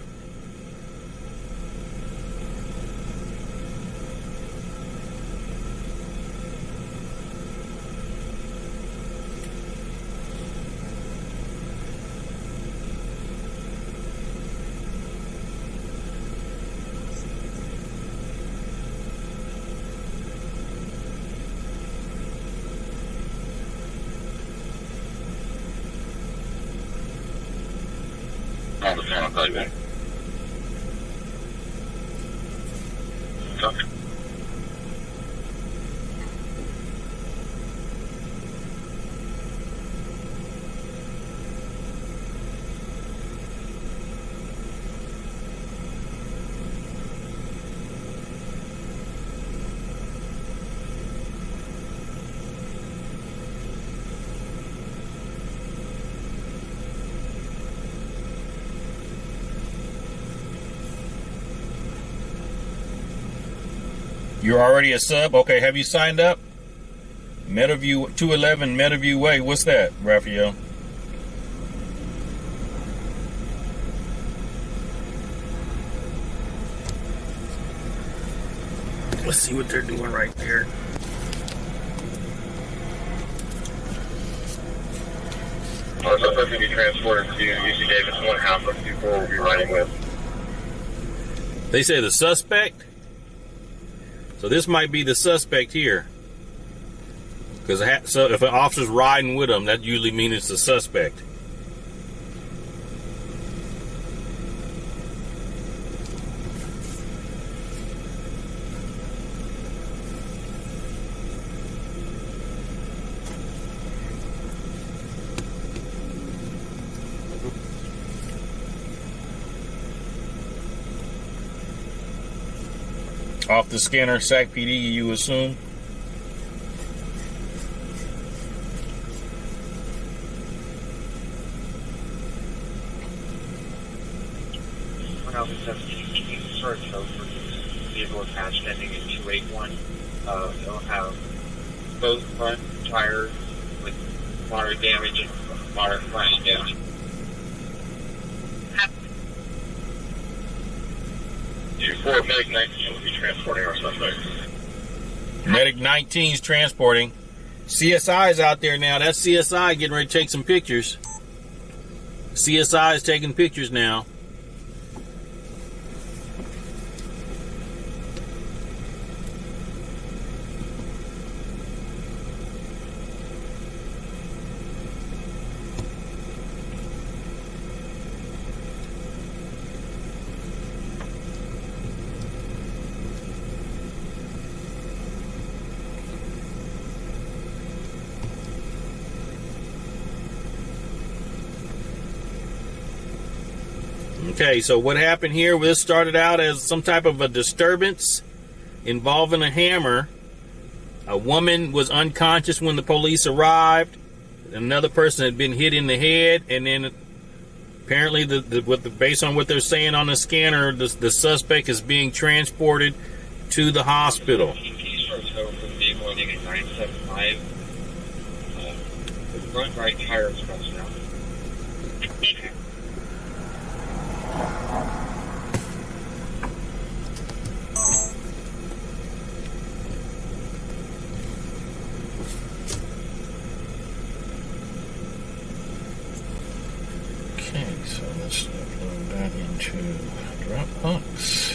On the phone, I'll call you back. Okay. You're already a sub? Okay, have you signed up? Metaview 211 Metaview Way. What's that, Raphael? Let's see what they're doing right there. Our suspect will be transported to UC Davis. One house of people will be riding with. They say the suspect? So this might be the suspect here. Because so if an officer's riding with them, that usually means it's the suspect. Off the scanner, SAC PD, you assume? When I was 17, search for vehicle attached ending in 281. They'll have both front tires with moderate damage and moderate front damage. For Medic 19 will be transporting our suspect. Medic 19's transporting. CSI is out there now. That's CSI getting ready to take some pictures. CSI is taking pictures now. Okay, so what happened here? This started out as some type of a disturbance involving a hammer. A woman was unconscious when the police arrived. Another person had been hit in the head, and then apparently, based on what they're saying on the scanner, the suspect is being transported to the hospital. The front right tire is busted out. Okay, so let's upload that into Dropbox.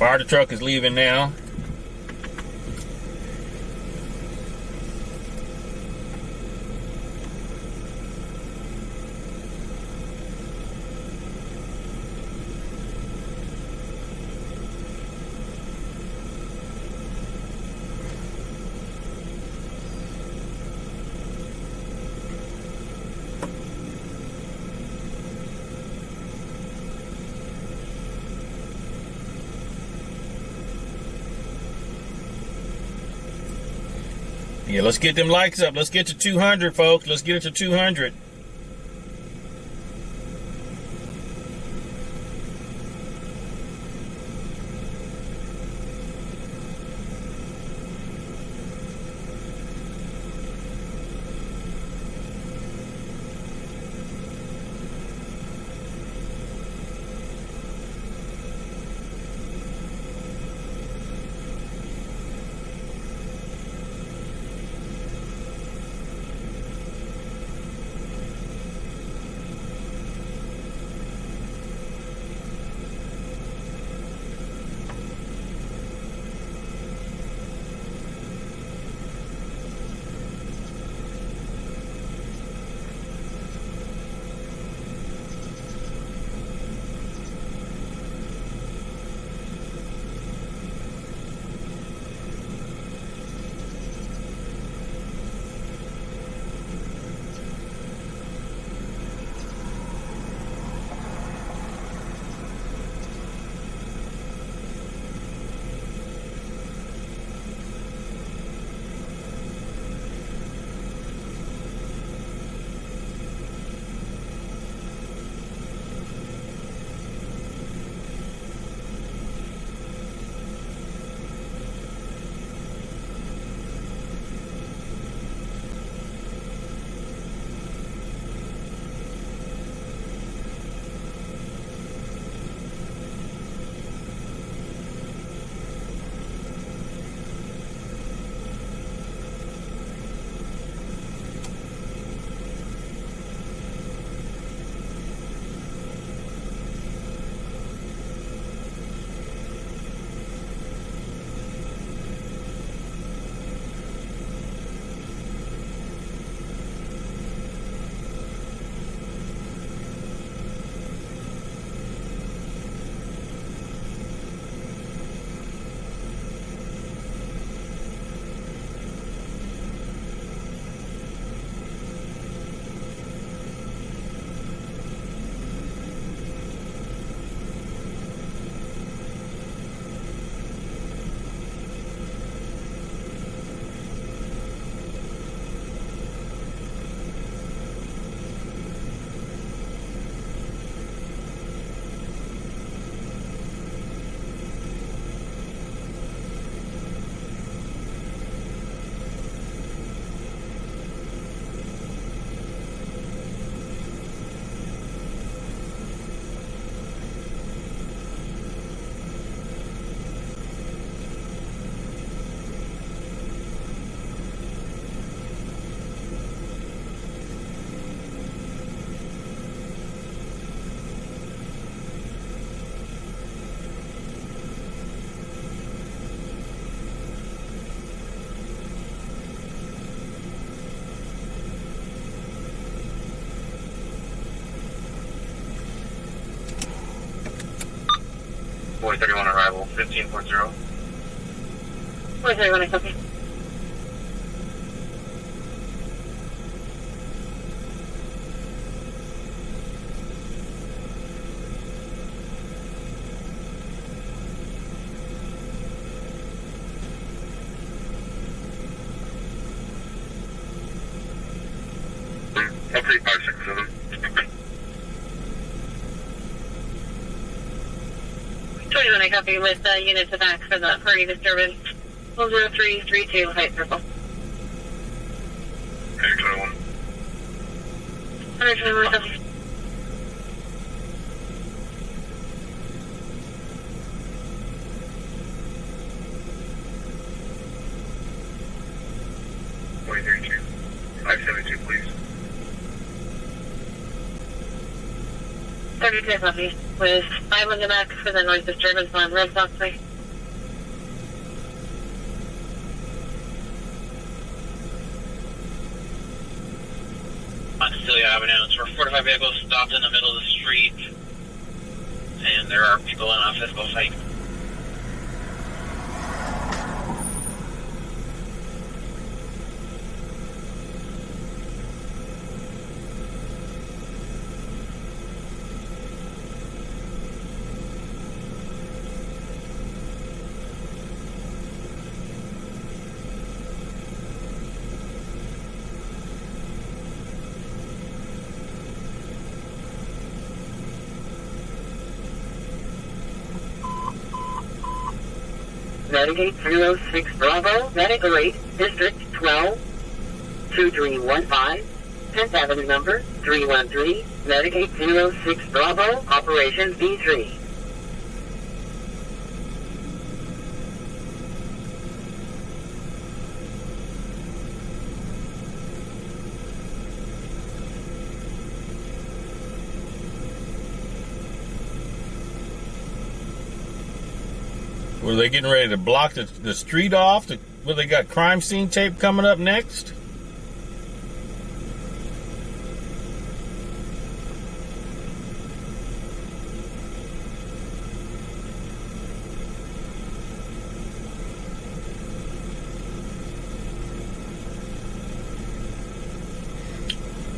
Fire truck is leaving now. Yeah, let's get them likes up. Let's get to 200, folks. Let's get it to 200. Boy 31 arrival, 15.0. Boy 31, I copy. L3567. 21, I copy with units back for the party disturbance. 0332 Height Circle. Okay, 21. 121, I copy. .32. 572, please. 32 copy with 5 on the back for the noise disturbance on Red Sox Way. Avenue. It's where 45 vehicles stopped in the middle of the street, and there are people in a physical fight. Medicaid 06 Bravo, Medical 8, District 12, 2315, 10th Avenue number 313, Medicaid 06 Bravo, Operation B3. Were they getting ready to block the street off? Well, they got crime scene tape coming up next?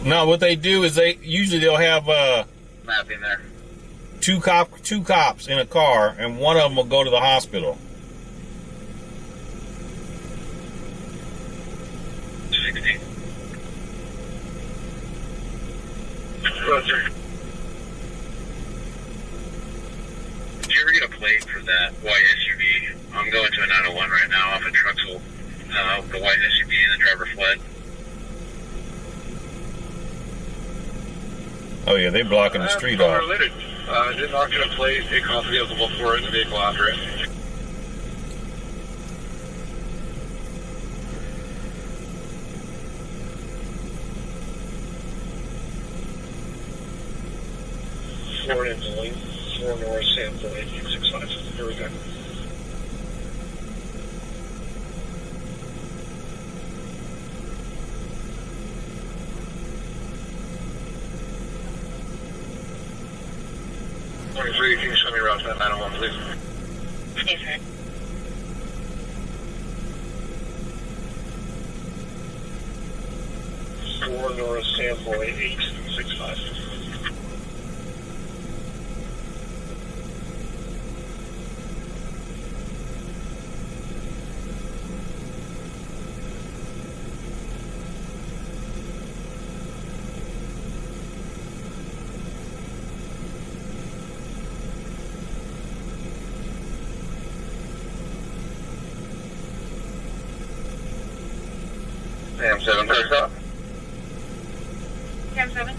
No, what they do is they'll have Mapping there. two cops in a car, and one of them will go to the hospital. 60. Roger. Did you ever get a plate for that white SUV? I'm going to a 901 right now off of Truxell. The white SUV and the driver fled. Oh yeah, they're blocking the street off. Related. Did not get a plate. Take off the vehicle before it and the vehicle after it. Florida and Deline, 4 North, Sample 8865. Here we go. Can you show me around that 901, please? Yes, sir. Four North Sample 8865. Sam 7, first up. Cam 7.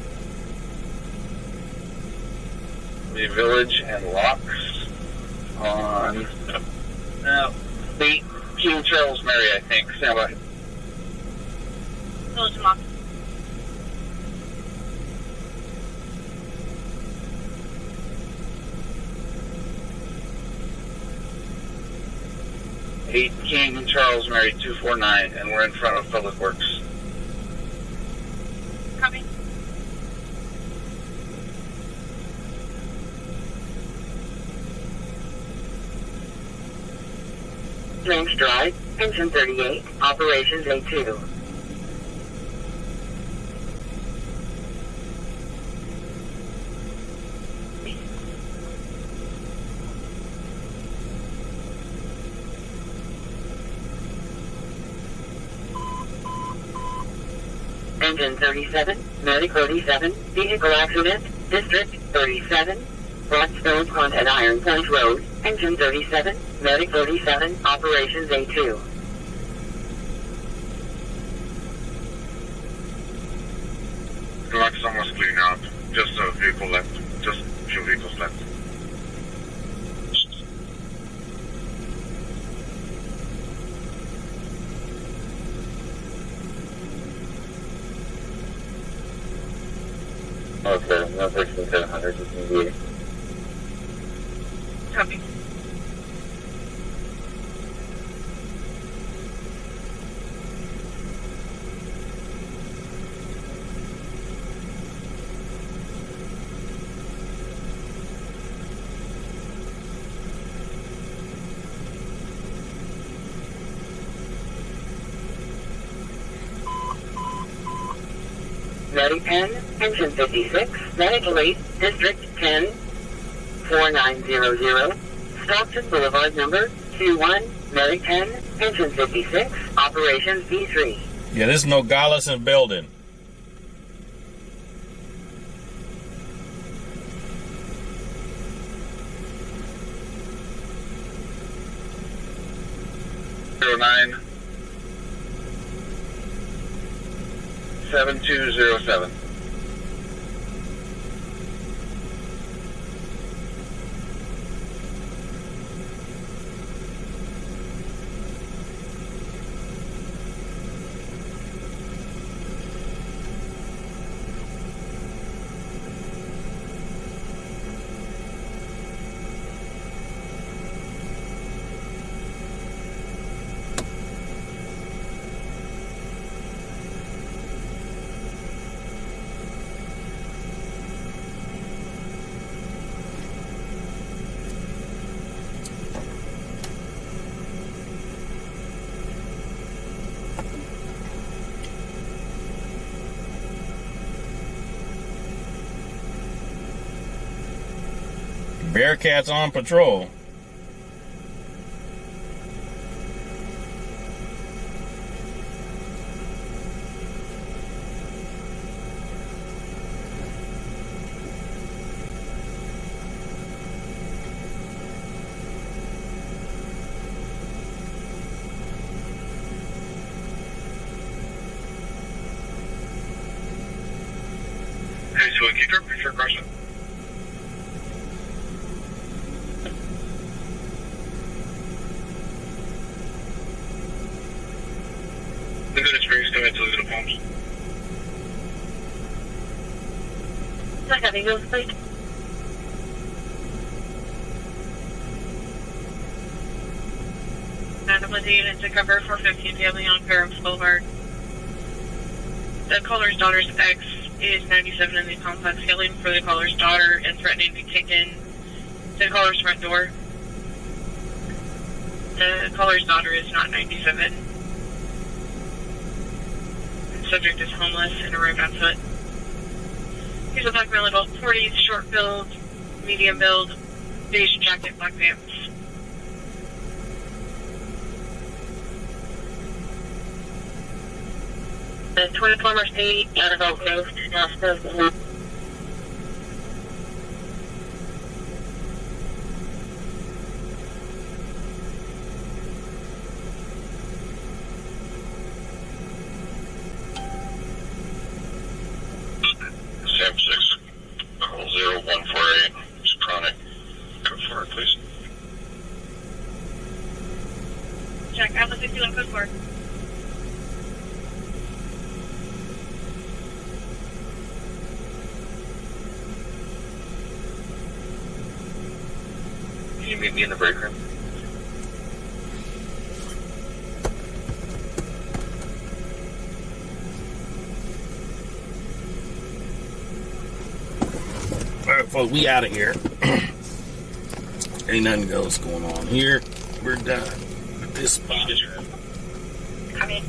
The Village and Locks on 8 King Charles Mary, I think. Stand by. Village and Lock. King and Charles Mary 249, and we're in front of Public Works. Copy. Range Drive, Engine 38, Operations A2. Engine 37, Medic 37, Vehicle Accident, District 37, Broadstone Pond at Iron Point Road, Engine 37, Medic 37, Operations A2. The lock's almost clean out. Just a vehicle left. Just 2 vehicles left. Okay, no 16700, just immediate. Copy. Medic 10, Engine 56, Medical 8, District 10, 4900, Stockton Boulevard number 21, Medic 10, Engine 56, Operations B3. Yeah, this is Nogales and Belden. Nine 7207. Bearcats on patrol. Hey, so can you repeat your question? The good experience coming to the homes. Not having those, please. Madam with the unit to cover 415 family on Params Boulevard. The caller's daughter's ex is 97 in the complex, hailing for the caller's daughter and threatening to be taken to the caller's front door. The caller's daughter is not 97. The subject is homeless and arrived on foot. He's a black male, adult 40s, short build, medium build, beige jacket, black pants. The 24 Mercedes out of Oak Coast, Nashville. Sam 6, call 0148. It's chronic. Go for it, please. Check, Alpha 61 code 4. Can you meet me in the break room? Alright, folks, we out of here. Ain't nothing else going on here. We're done with this spot. Come in.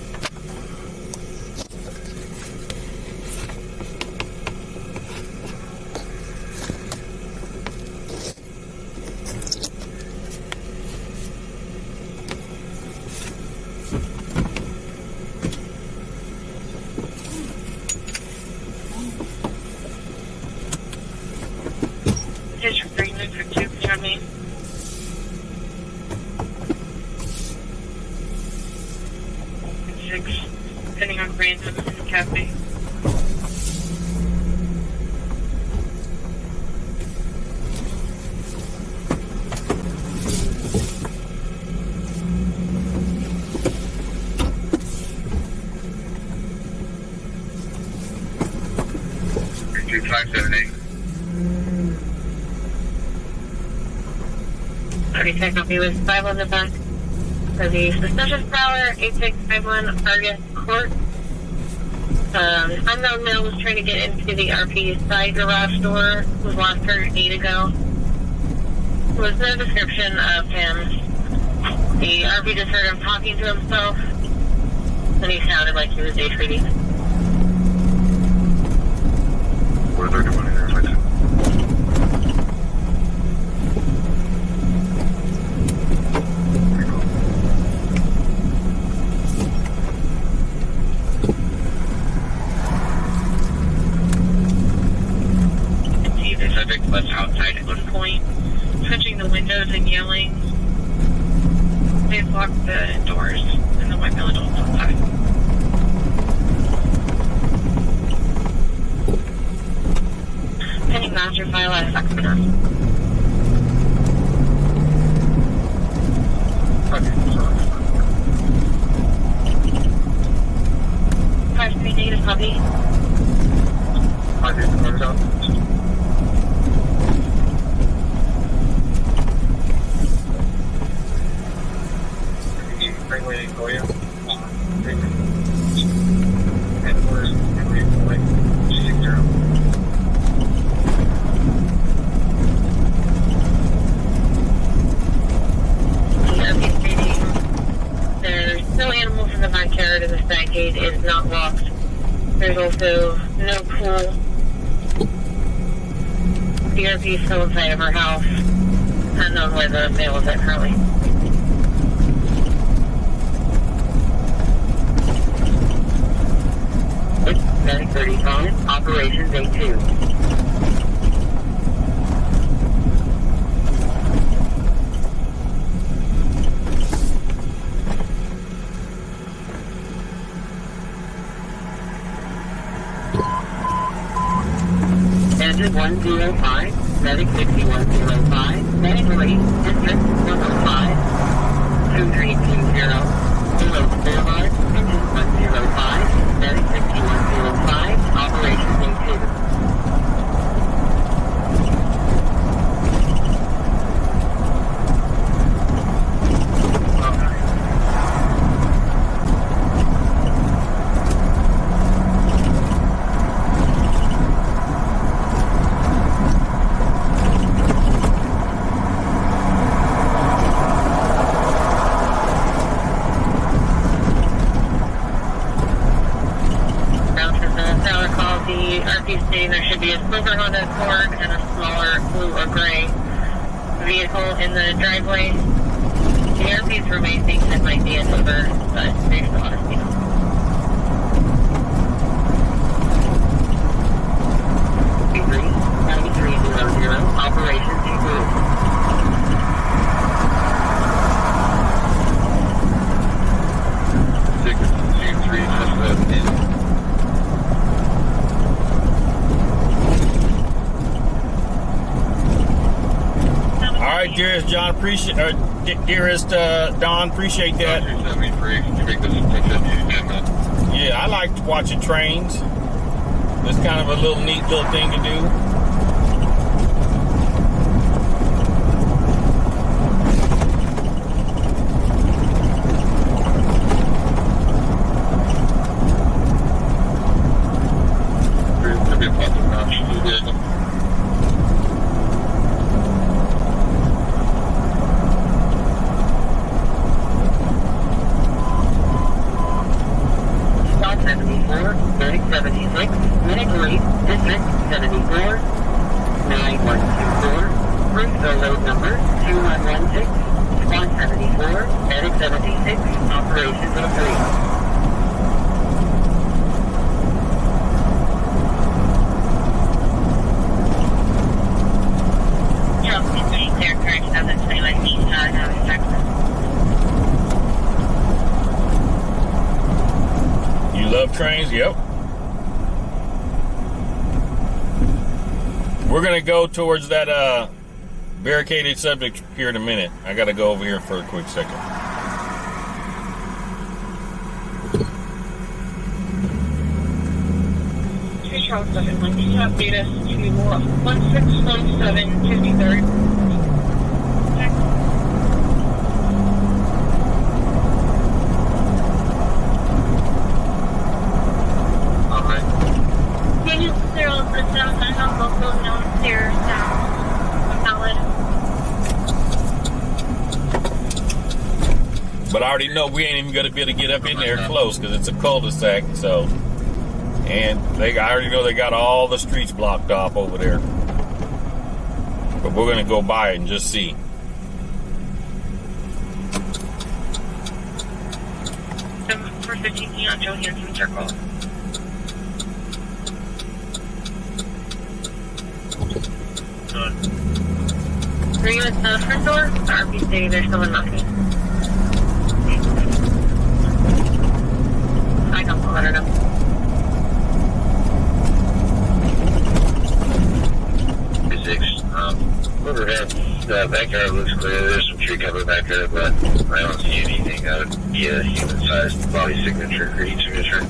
District 3, District 2, behind me. And 6, depending on random in the cafe. Two 578. Okay, check copy with 5 on the back for the suspicious prowler, 8651 Argus Court. This unknown male was trying to get into the RP side garage door. Was lost her a day ago. There was no description of him. The RP just heard him talking to himself, and he sounded like he was day trading. 431 intersection. See the subject was outside at one point, punching the windows and yelling. They've locked the doors and the white adults outside. Pending master file out of Sacramento. Okay, sorry. 5-3 native copy. Okay, clear it out. Right waiting for you. And we're waiting for like 60. There's no animals in the backyard and the side gate is not locked. There's also no pool. The RP is still inside of our house. Unknown where the male is at currently. Medic 35, Operations A2. Engine 105, Medic 6105, Medic Relief, District 105, 2320, Willows Boulevard, Engine 105, Medic 6105, Operations A2. There should be a silver Honda Accord and a smaller blue or gray vehicle in the driveway. The RPs remain thinking it might be a silver, but they still want to see them. Operations Improved. All right, dearest John, dearest Don, appreciate that. Yeah, I like watching trains. It's kind of a little neat little thing to do. Trains, yep. We're gonna go towards that barricaded subject here in a minute. I gotta go over here for a quick second. Charles 7, can you update us to 1617 53rd? But I already know we ain't even gonna be able to get up in there close because it's a cul-de-sac. So And I already know they got all the streets blocked off over there. But we're going to go by it and just see. For 15 on Johansson Circle. Are you at the front door? Or be staying there still in nothing? I don't know. I don't know. Overhead, the backyard looks clear. There's some tree cover back there, but I don't see anything that would be a human-sized body signature or heat signature.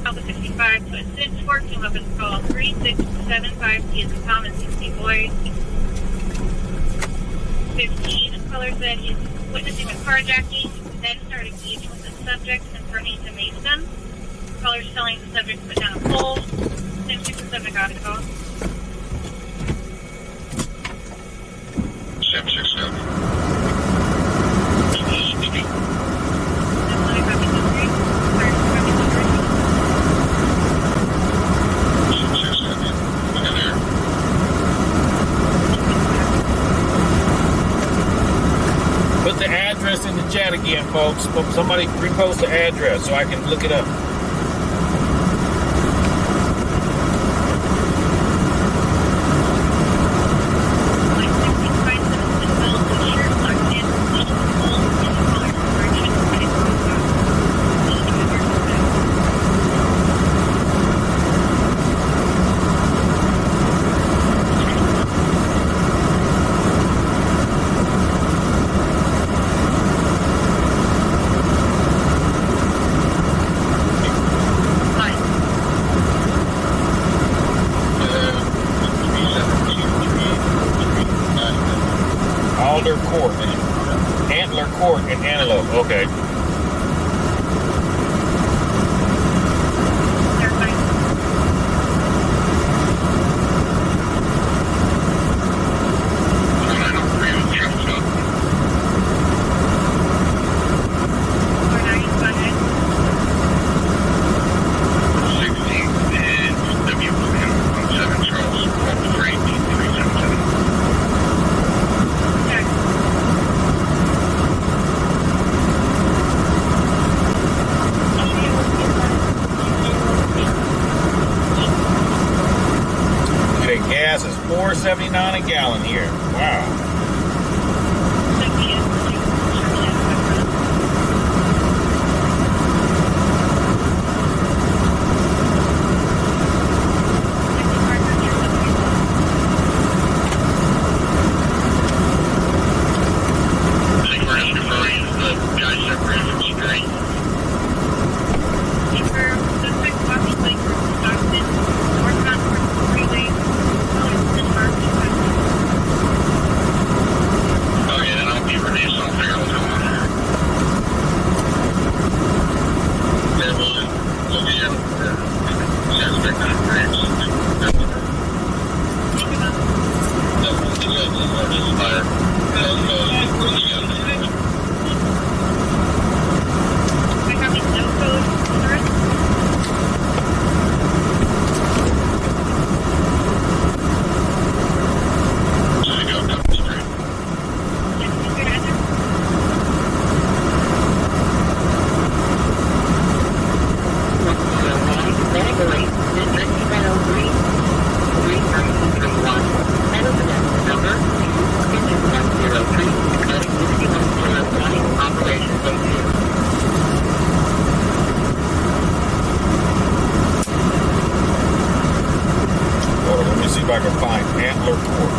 Alpha 65, put 6-4, came up and call 3675, T is in Tom and 60 boys. 15, caller said he's witnessing a carjacking, then started engaging with the subject and threatening to mace them. Caller's telling the subject to put down a pole. Then the subject got a call. 767. Speaking. Definitely copy the street. Sorry, copy the street. 767. Look at there. Put the address in the chat again, folks. Somebody repost the address so I can look it up. Okay. $4.79 a gallon here. Wow. If I can find Antler Court.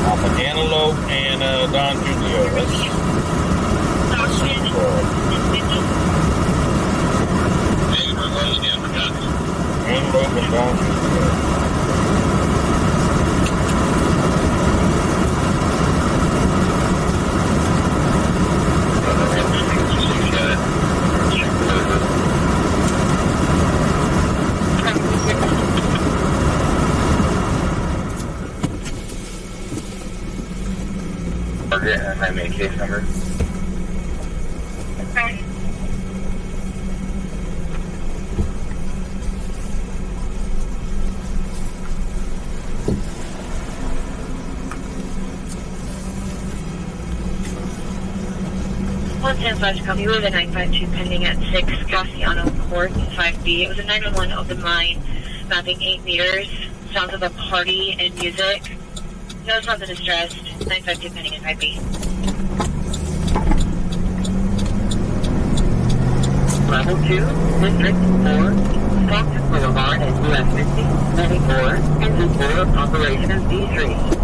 Off of Antelope and Don Julio. hand me a case number. Okay. Copy with a 952 pending at 6 Cassiano Court, 5B. It was a 911 open line, mapping 8 meters. Sounds of a party and music. No sounds of distress. 952 pending at 5B. Level 2, District 4, Stockton Boulevard and US 50, 94, Engine 4, Operation D3.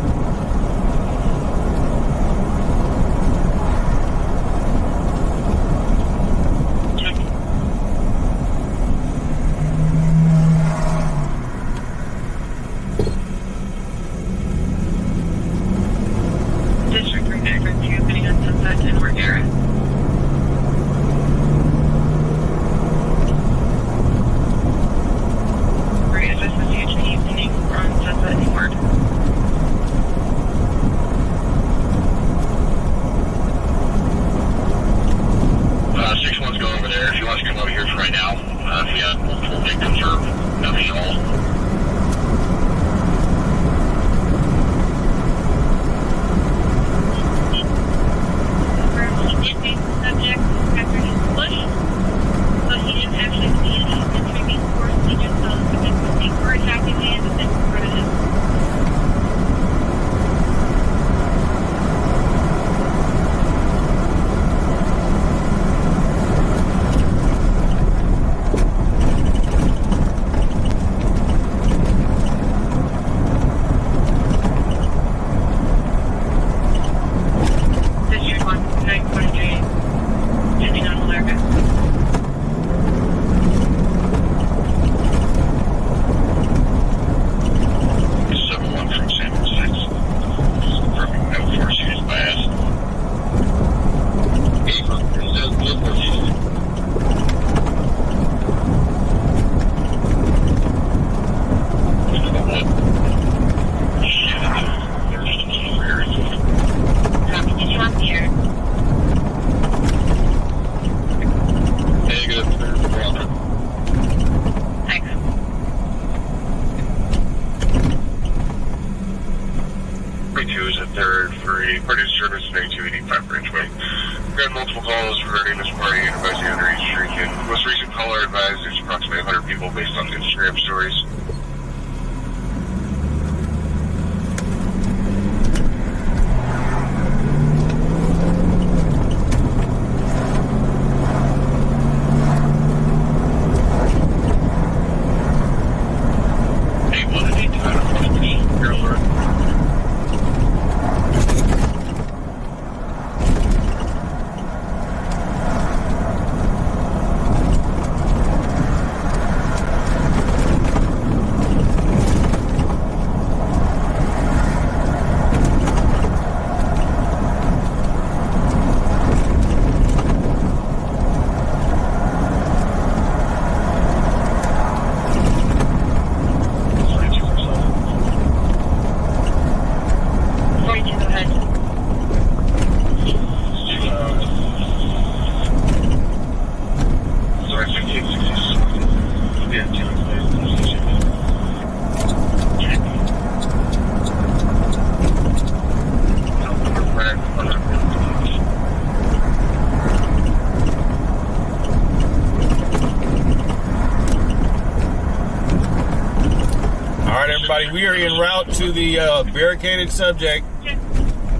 We are en route to the barricaded subject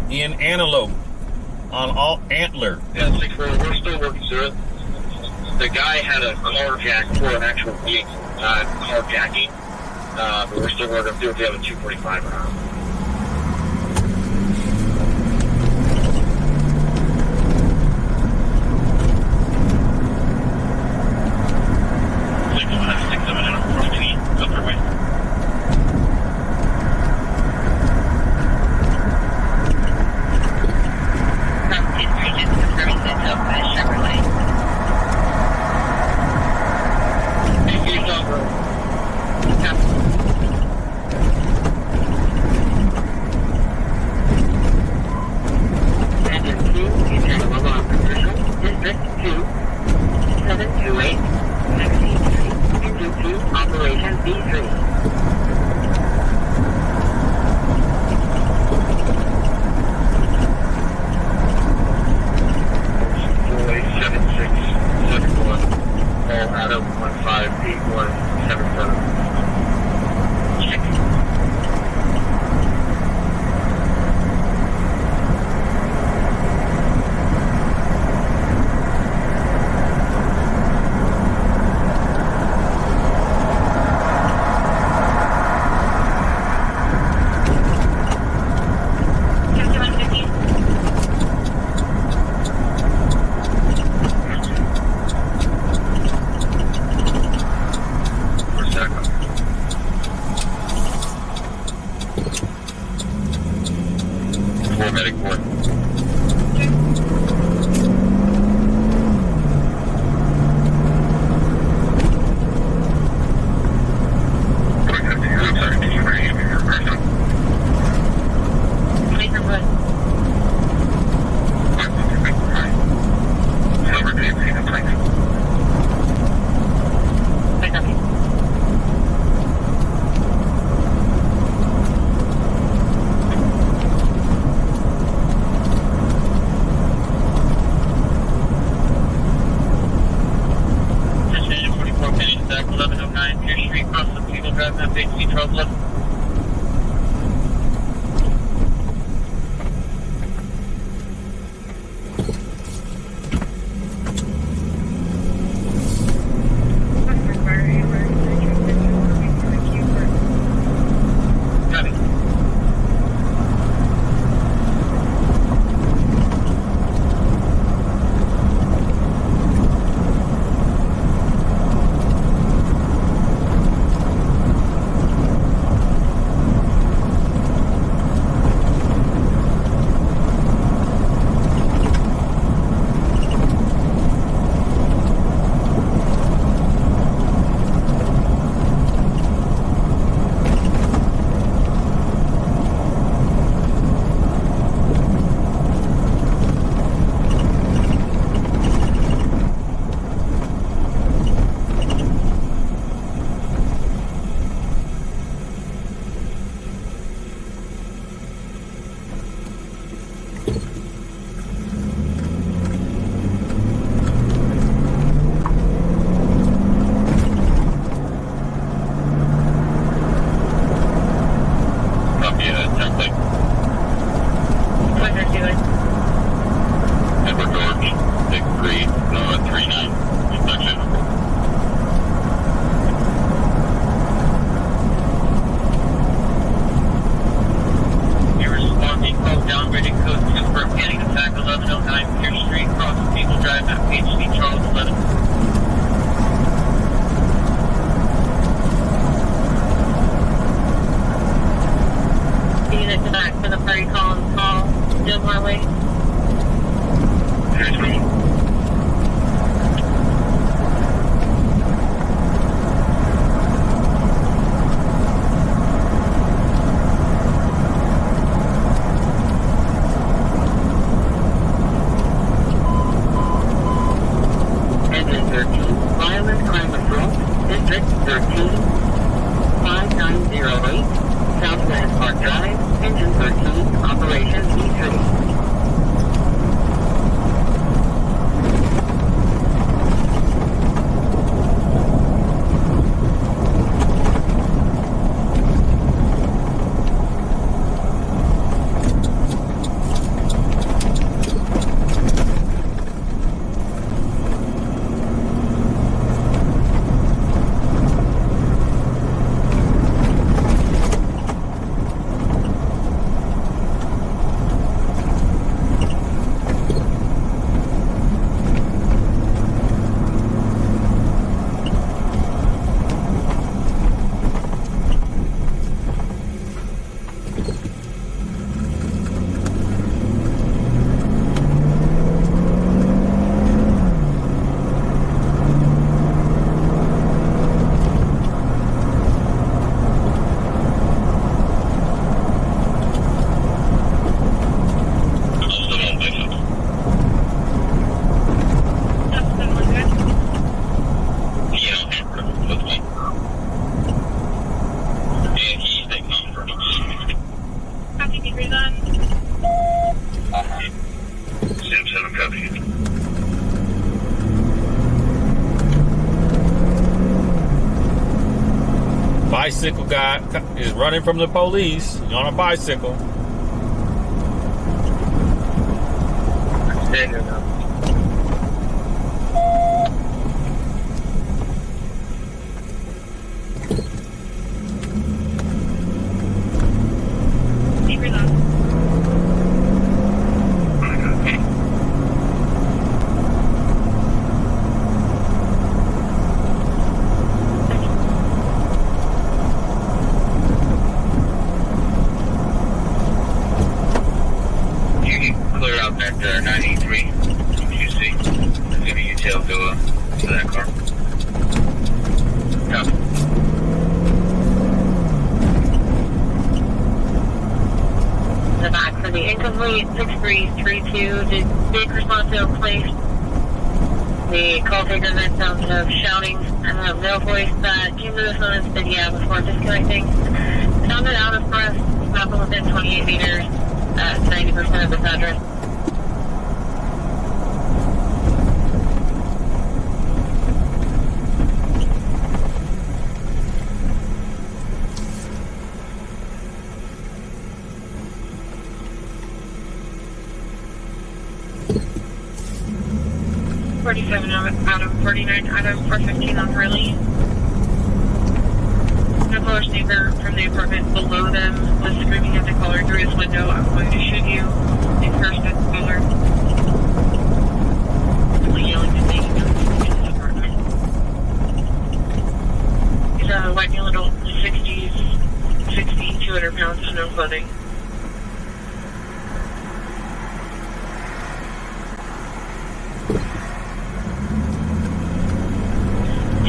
in Antelope on Antler. Yeah, 6-4, we're still working through it. The guy had a carjack for an actual vehicle, carjacking, but we're still working through it. We have a 245 around. 4, medic 4. Bicycle guy is running from the police on a bicycle. Stand here now. There 983 QC. There's gonna be a tail go to that car. Copy. The back for the incomplete 6332. Did big response to a place? The call taker then sounds of shouting and male voice that came to the phone and said, yeah, before disconnecting. Sounded out of breath, stopping within 28 meters at 90% of this address. Out of 49, item 415 on Hurley. The caller's neighbor from the apartment below them was screaming at the caller through his window, I'm going to shoot you. They cursed at the caller. Yelling to take him in his apartment. He's a white male adult, 60s, 60, 200 pounds, no clothing.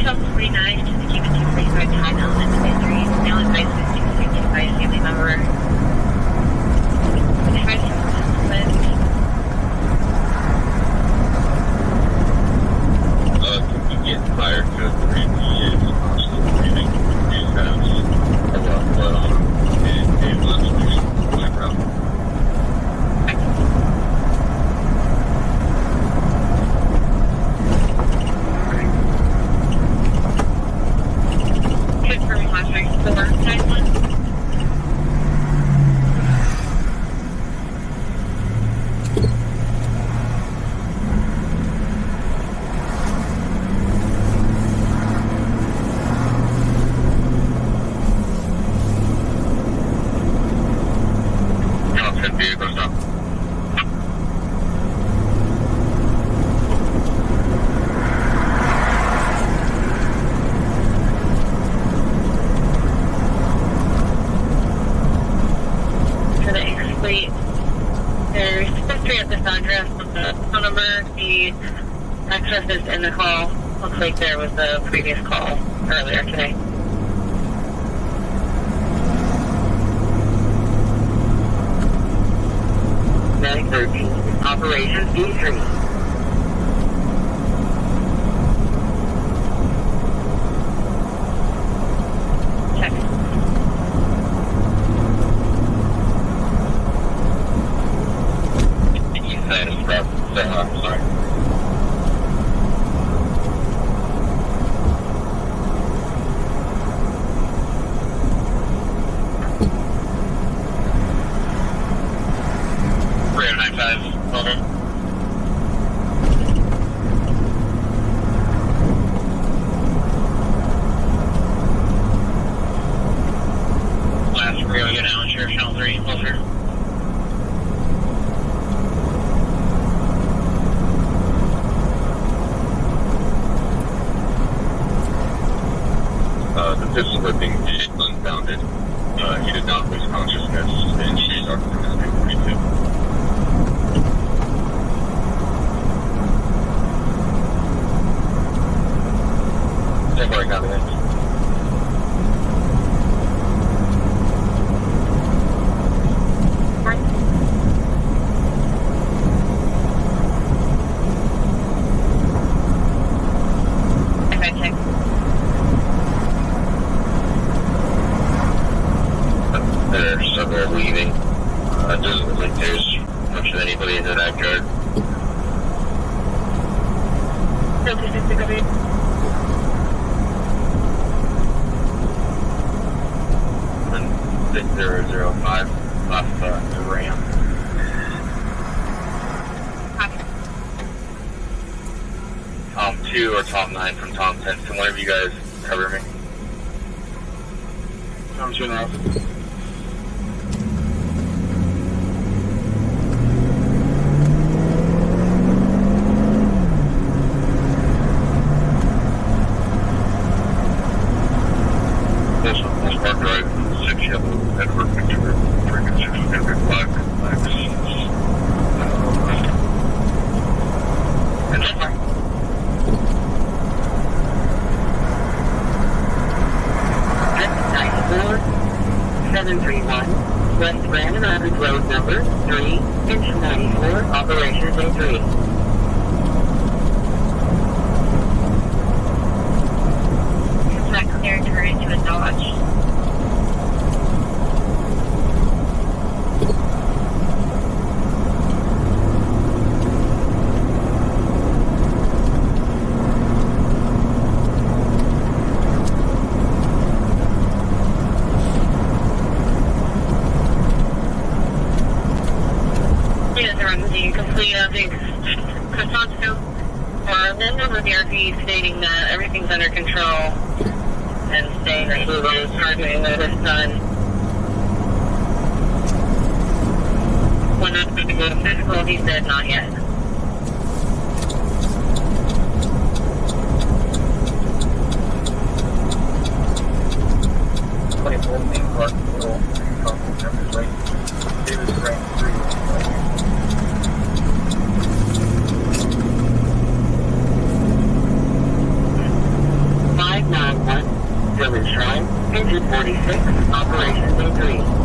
Top 49, just to keep it 245 time element to entry. Male advice is 262 by a family member. Advice from the husband. Can we get fire code 3 PAs still breathing? These guys a lot of blood on them. And ambulance pushing back out. Confirming last night's 491. Top 10 vehicles now. For the incomplete, there's history at this address with the phone number. The access is in the call. Looks like there was a previous call earlier today. Medic 13, Operation D3. Check. East side of Scrub. Sorry. Over. Last Rio, get out, Sheriff Channel 3, closer. The pistol whipping is unfounded. He did not lose consciousness in Street Document 42. Temporary confidence. There's several leaving. It doesn't look like there's much of anybody in the backyard. 6005 off the ramp. Tom 2 or Tom 9 from Tom 10. Can one of you guys cover me? Tom 2 now. 731, West Brandon Rapids Road number 3, engine 94, operations A3. Is that clear to turn into a Dodge? Stating that everything's under control and saying that he was arguing with his son. When asked to go to physical, he said not yet. Village Shrine, engine 46, operations A3.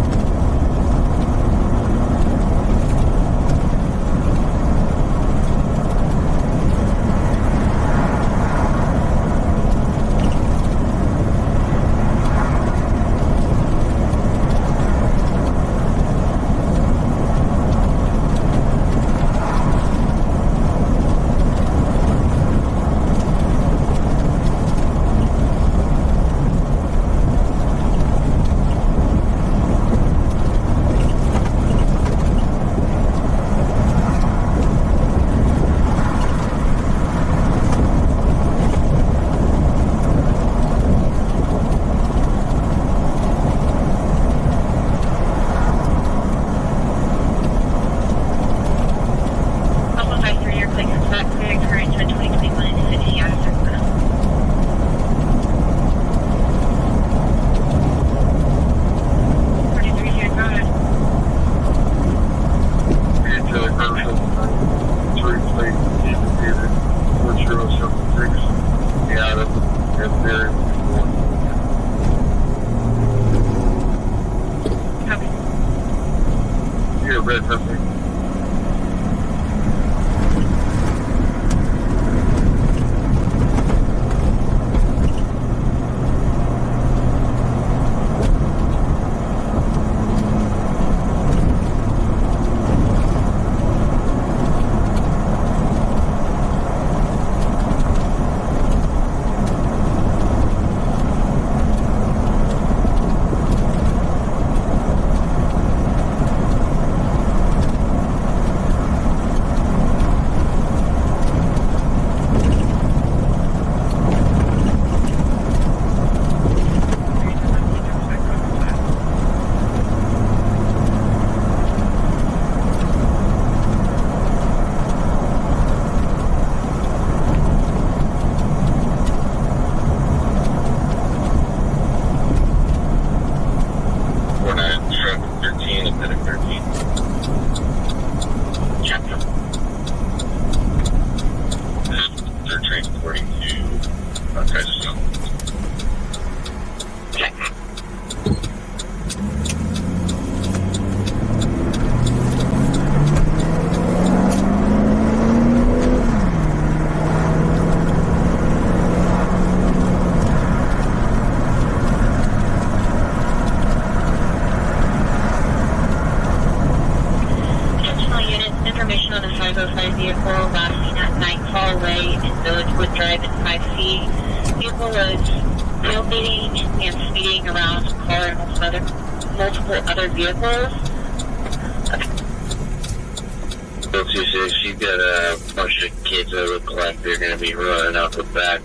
She got a bunch of kids that look like they're going to be running out the back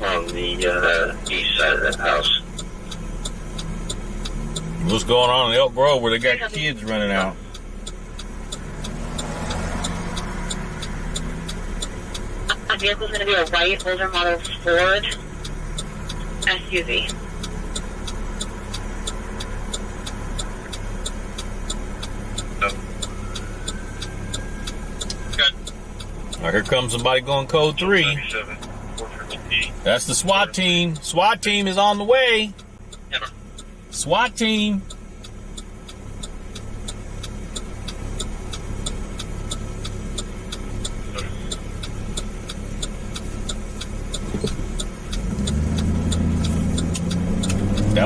on the east side of that house. What's going on in Elk Grove where they got kids running out? The vehicle's going to be a white older model Ford SUV. Here comes somebody going code 3. That's the SWAT team. SWAT team is on the way. SWAT team.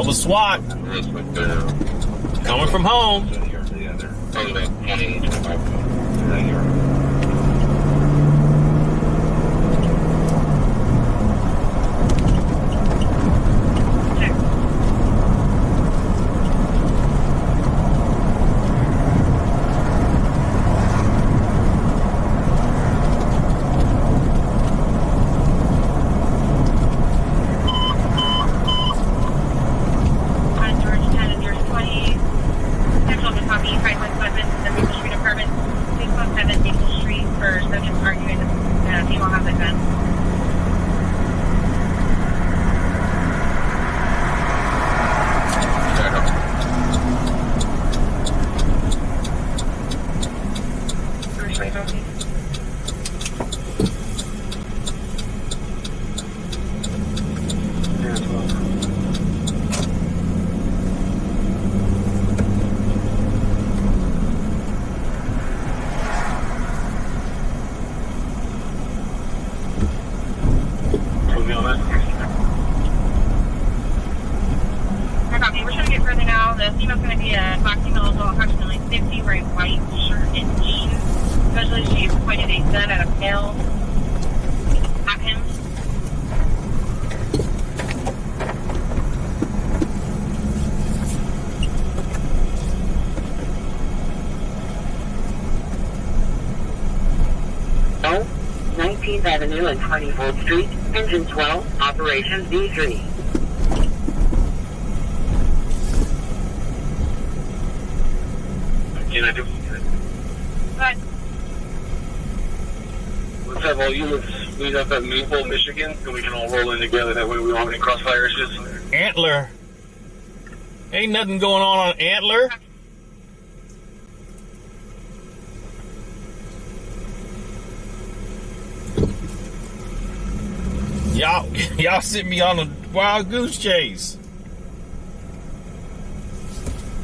That was SWAT. Coming from home. Avenue and 24th Street, Engine 12, Operation D3. Can I do? What? Let's have all units meet up at Maple, Michigan, and we can all roll in together. That way we don't have any crossfire issues. Antler. Ain't nothing going on Antler. Y'all sent me on a wild goose chase.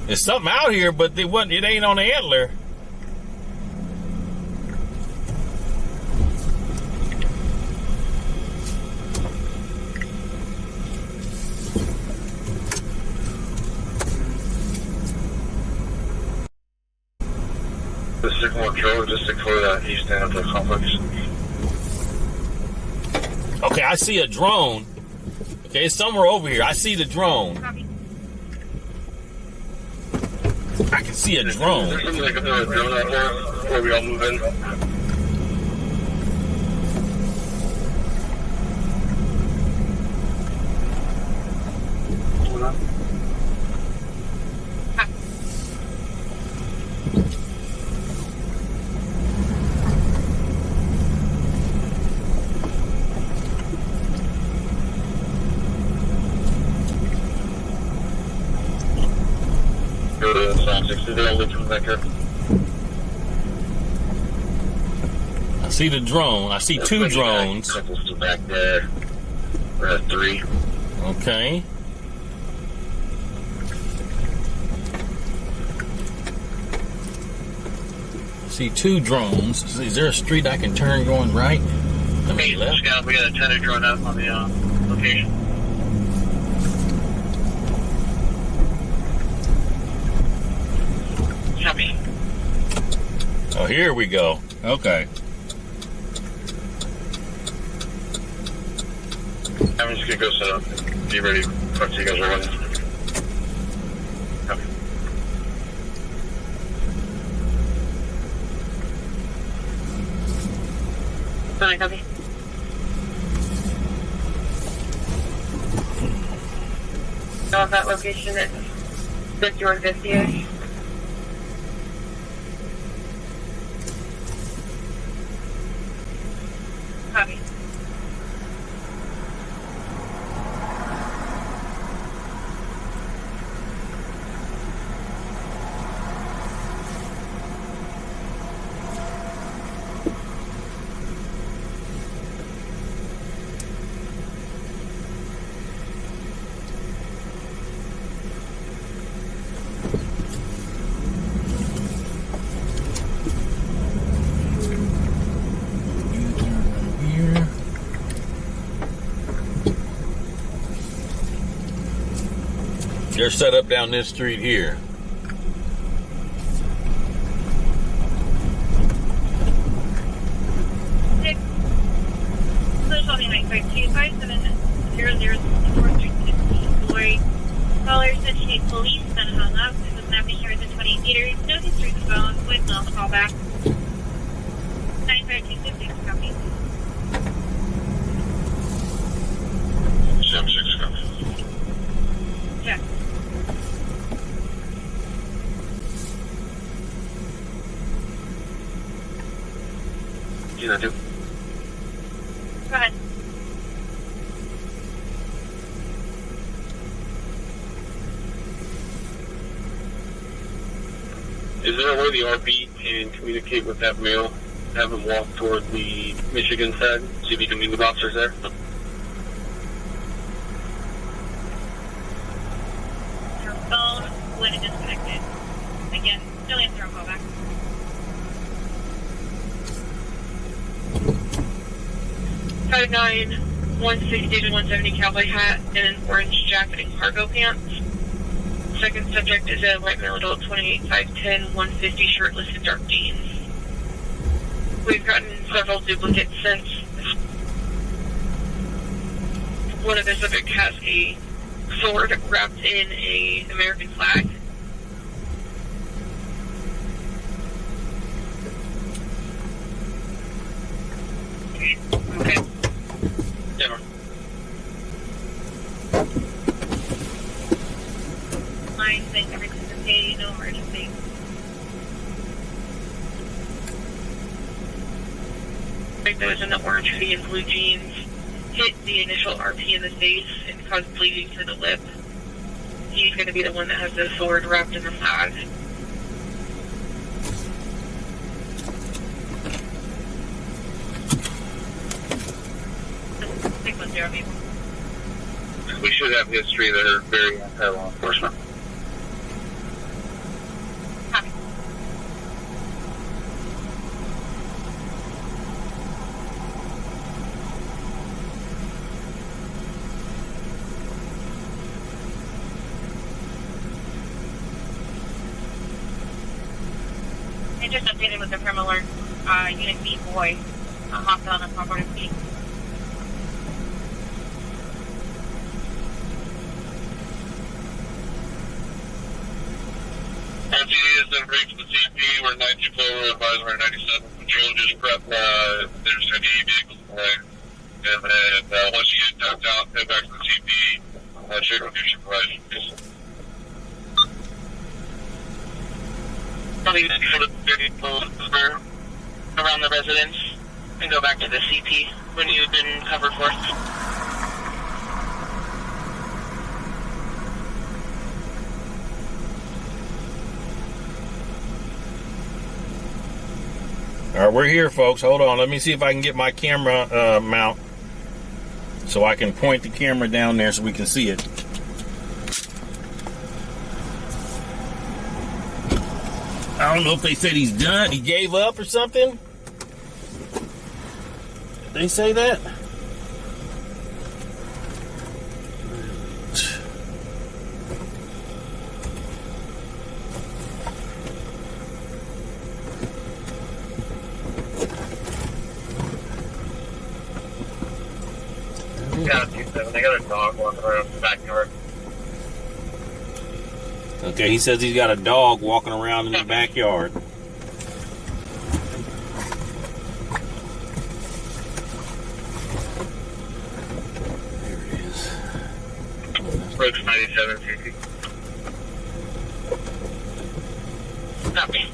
There's something out here, but it ain't on the Antler. The Sycamore Trail, just for the east end of the complex. Okay, I see a drone. Okay, it's somewhere over here. I see the drone. Copy. I can see a drone. There's something like a drone out there before we all move in. Hold on. Go to Psalm 60, they'll look from back here. I see the drone. I see two drones. Couples still back there. We're at 3. Okay. I see two drones. Is there a street I can turn going right? I mean left. Scout, we got a tender drone out on the location. Copy. Oh, here we go. Okay. I'm just gonna go set up. Be ready. Talk to you guys are running. Copy. Sorry, copy. Know that location at 5150-ish. Copy. They're set up down this street here. Caller said she needs police, then hung up. It was not here within 28 meters. No history of the phone. Voicemail call back. 95266 copy. 76 copy. Check. You know, do. Go ahead. Is there a way the RP can communicate with that male, have him walk toward the Michigan side, see if he can meet with officers there? Your phone when it is connected. Again, still answer a call back. Code 9, 160 to 170 cowboy hat and an orange jacket and cargo pants. Second subject is a white male adult, 28, 5'10", 150, shirtless and dark jeans. We've gotten several duplicates since. One of the subjects has a sword wrapped in a American flag. Okay. Never. Line saying everything's okay, no emergency. That was in the orange hoodie and blue jeans, hit the initial RP in the face and caused bleeding to the lip. He's going to be the one that has the sword wrapped in the flag. We should have history that are very anti-law enforcement. I just updated with the prim alert. Unit B boy hopped on a property speed. RTA has been briefed to the CP. We're 94, we're advising we're 97. Patrol just prep, there's any vehicles behind. And then once you get ducked out, head back to the CP. Check with your supervisor, please. I'll leave it for the vehicles around the residence and go back to the CP when you've been covered for. All right, we're here, folks. Hold on. Let me see if I can get my camera mount so I can point the camera down there so we can see it. I don't know if they said he's done. He gave up or something. Did they say that? Yeah, 2-7. They got a dog walking around the backyard. Okay, he says he's got a dog walking around in the backyard. There it is. Approach 97, CP. Copy.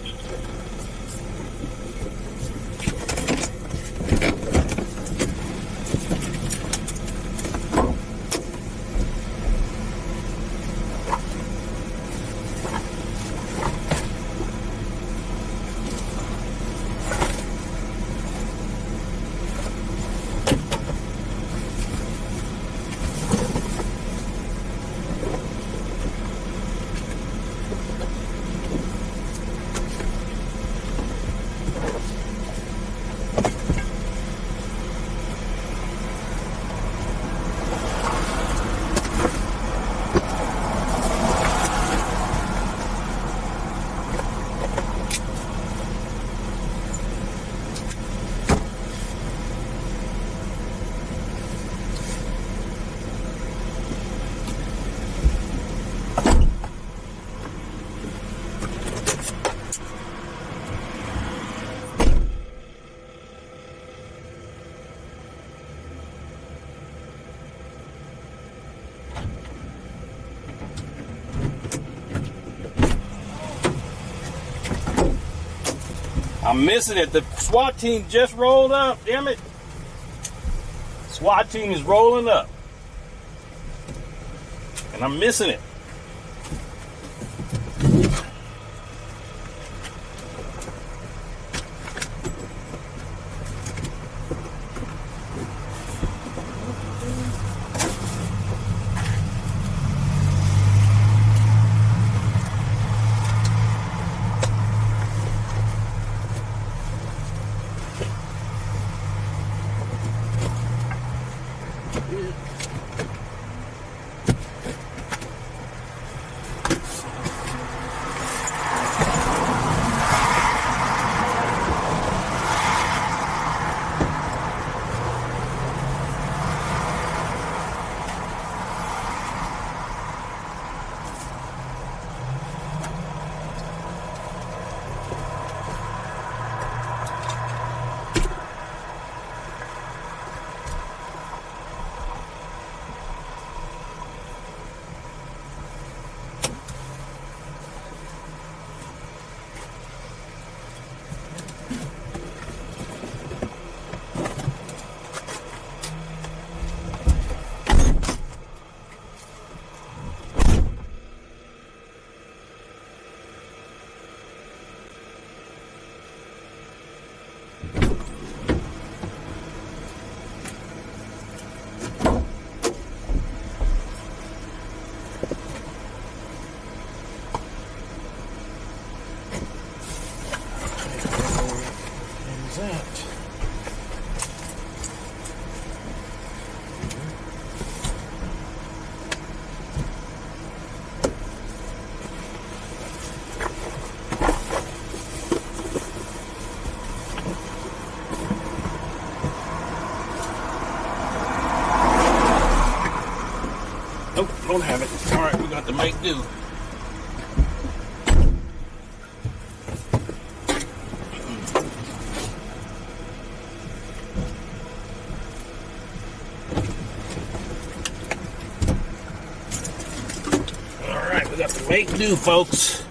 I'm missing it. The SWAT team just rolled up. Damn it. SWAT team is rolling up. And I'm missing it. Nope, don't have it. All right, we got to make do. All right, we got to make do, folks.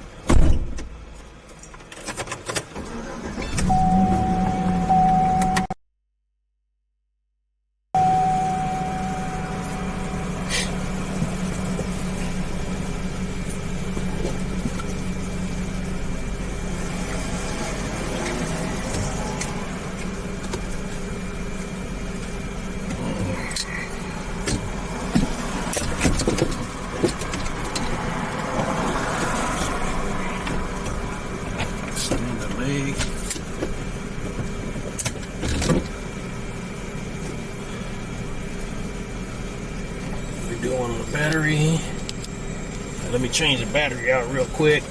Redoing the battery. Let me change the battery out real quick.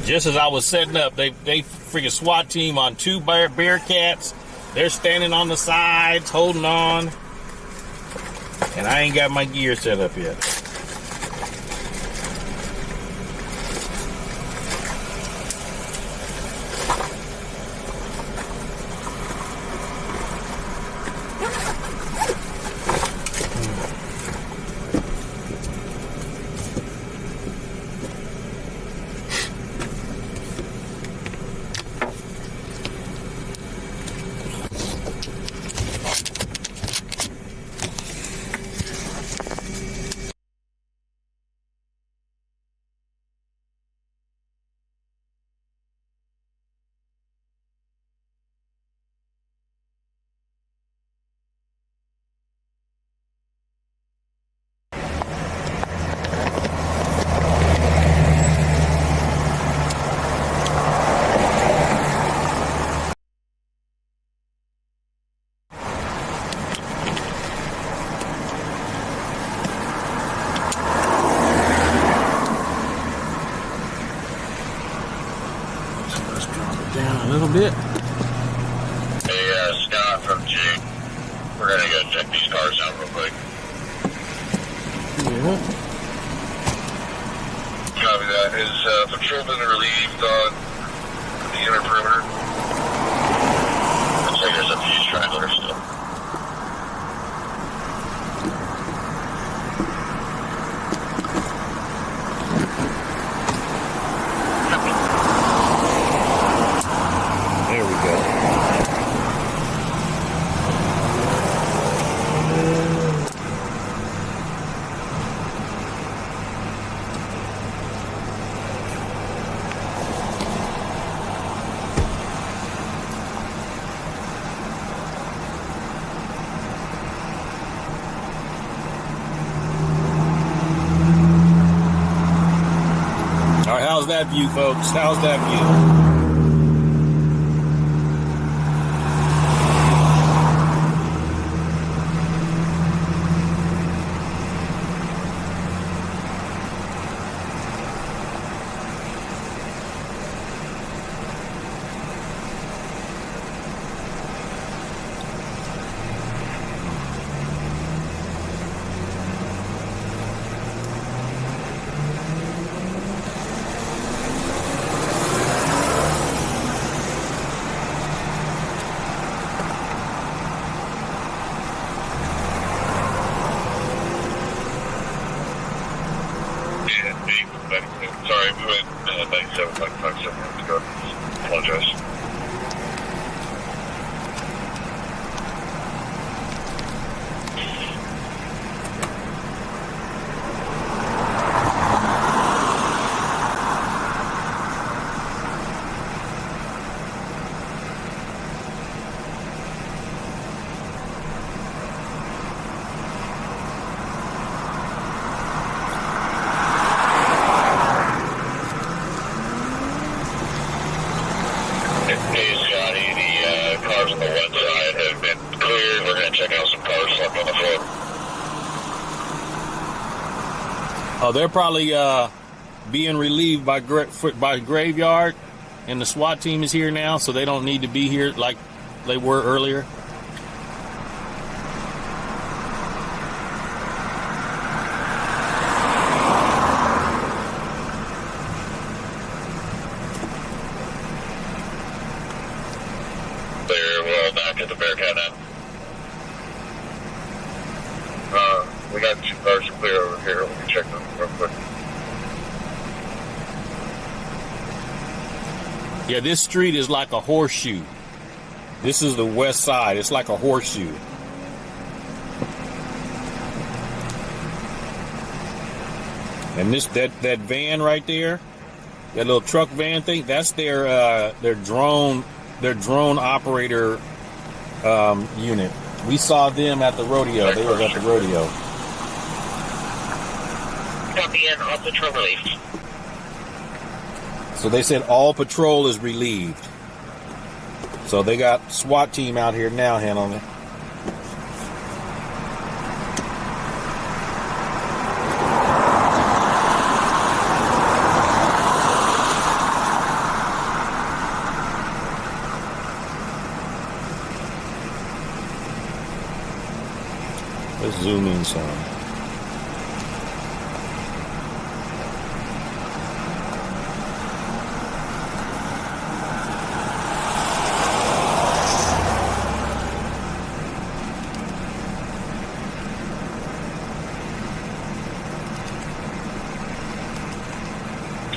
Just as I was setting up, they freaking SWAT team on two Bearcats. They're standing on the sides, holding on. And I ain't got my gear set up yet. Down a little bit. Hey, Scott from G. We're gonna go check these cars out real quick. Yeah. Copy that. Is patrol been relieved on the inner perimeter? Looks like there's a few stragglers still. There we go. All right, how's that view, folks? How's that view? Sorry, we went 97, 5 minutes ago. Apologize. Hey, Scotty, the cars on the one side have been cleared. We're going to check out some cars left on the floor. Oh, they're probably being relieved by Graveyard, and the SWAT team is here now, so they don't need to be here like they were earlier. They're well back at the Barricaded now. We got 2 cars clear over here. Let me check them real quick. Yeah, this street is like a horseshoe. This is the west side. It's like a horseshoe. And that van right there, that little truck van thing, that's their drone operator unit. We saw them at the rodeo. They were at the rodeo. Copy in, all patrol relieved. So they said all patrol is relieved. So they got SWAT team out here now handling it. Let's zoom in some.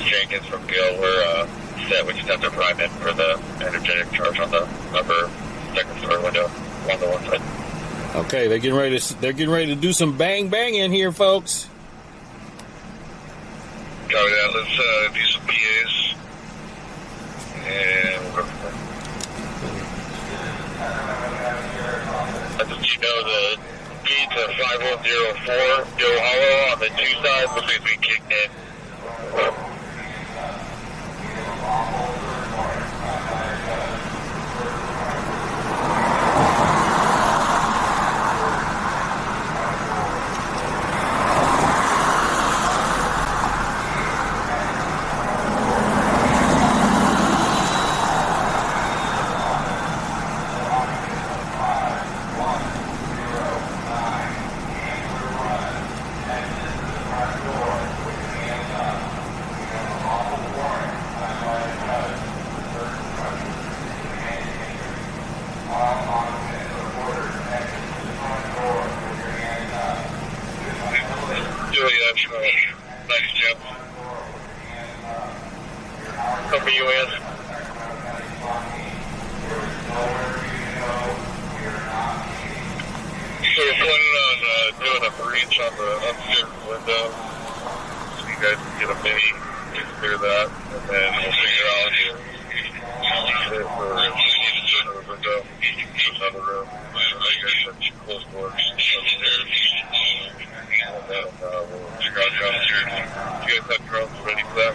Jenkins from Gill, we're set. We just have to prime in for the energetic charge on the upper second floor window along the one side. Okay, they're getting ready to do some bang bang in here, folks. Copy that. Let's do some PAs. And we'll go from there. Let you know the gate to 5104 Joe Hollow on the 2 side looks like we kicked in. Copy US. So we're planning on doing a breach on the upstairs window, so you guys can get a mini to clear that, and then we'll figure out if we're another window, another room. I guess that's close doors upstairs, and then we'll figure out downstairs. You guys have drones ready for that?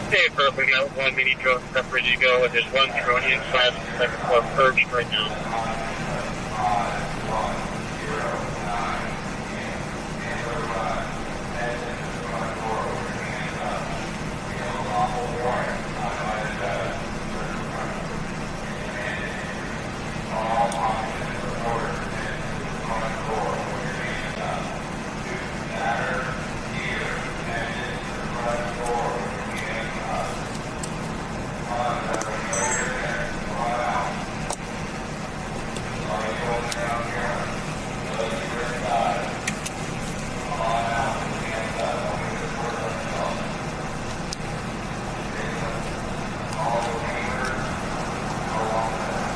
Okay, perfect. Now one mini drone stuff ready to go, and there's one drone inside the second floor perched right now.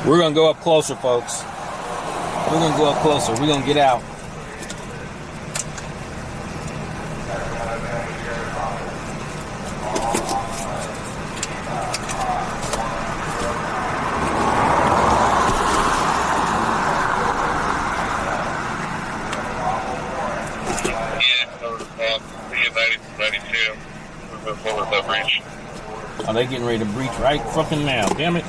We're going to go up closer, folks. We're going to go up closer. We're going to get out. Oh, they getting ready to breach right fucking now. Damn it.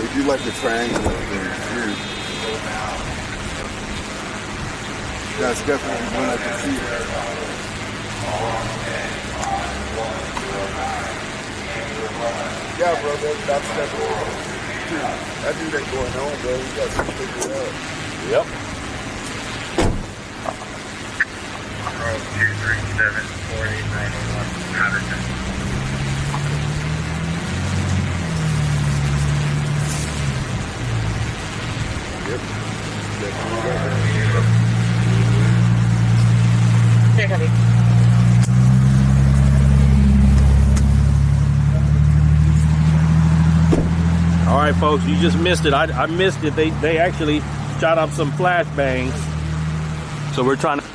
They do like the triangle up there. Weird. That's definitely one I can see. Yeah, bro, that's definitely. Dude, that dude ain't going home, bro. We got to figure it out. Yep. 237-4891 Patterson. Yep. There, Copy. All right, folks, you just missed it. I missed it. They actually shot up some flashbangs. So we're trying to.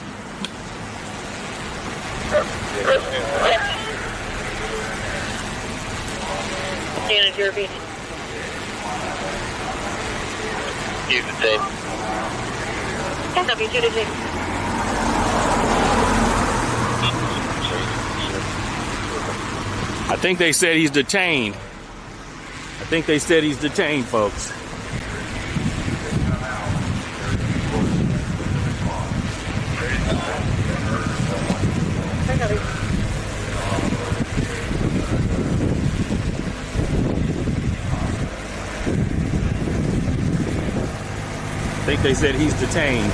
Unit, you're repeating. Use the tape. Copy, 2 to 6. I think they said he's detained. I think they said he's detained, folks. I think they said he's detained.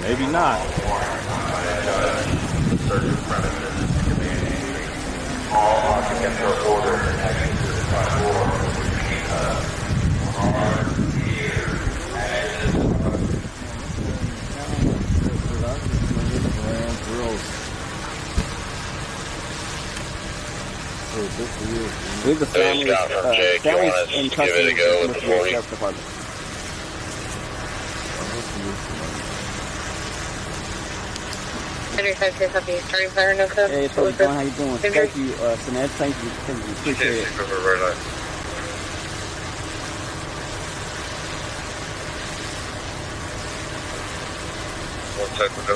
Maybe not. All occupants are ordered and action to the front door. I believe the family's in custody with the Sheriff's Department. Copy. Starting fire, no code. Hey, it's John. How you doing? Thank you, Sined. Thank you. Appreciate it. One second, go.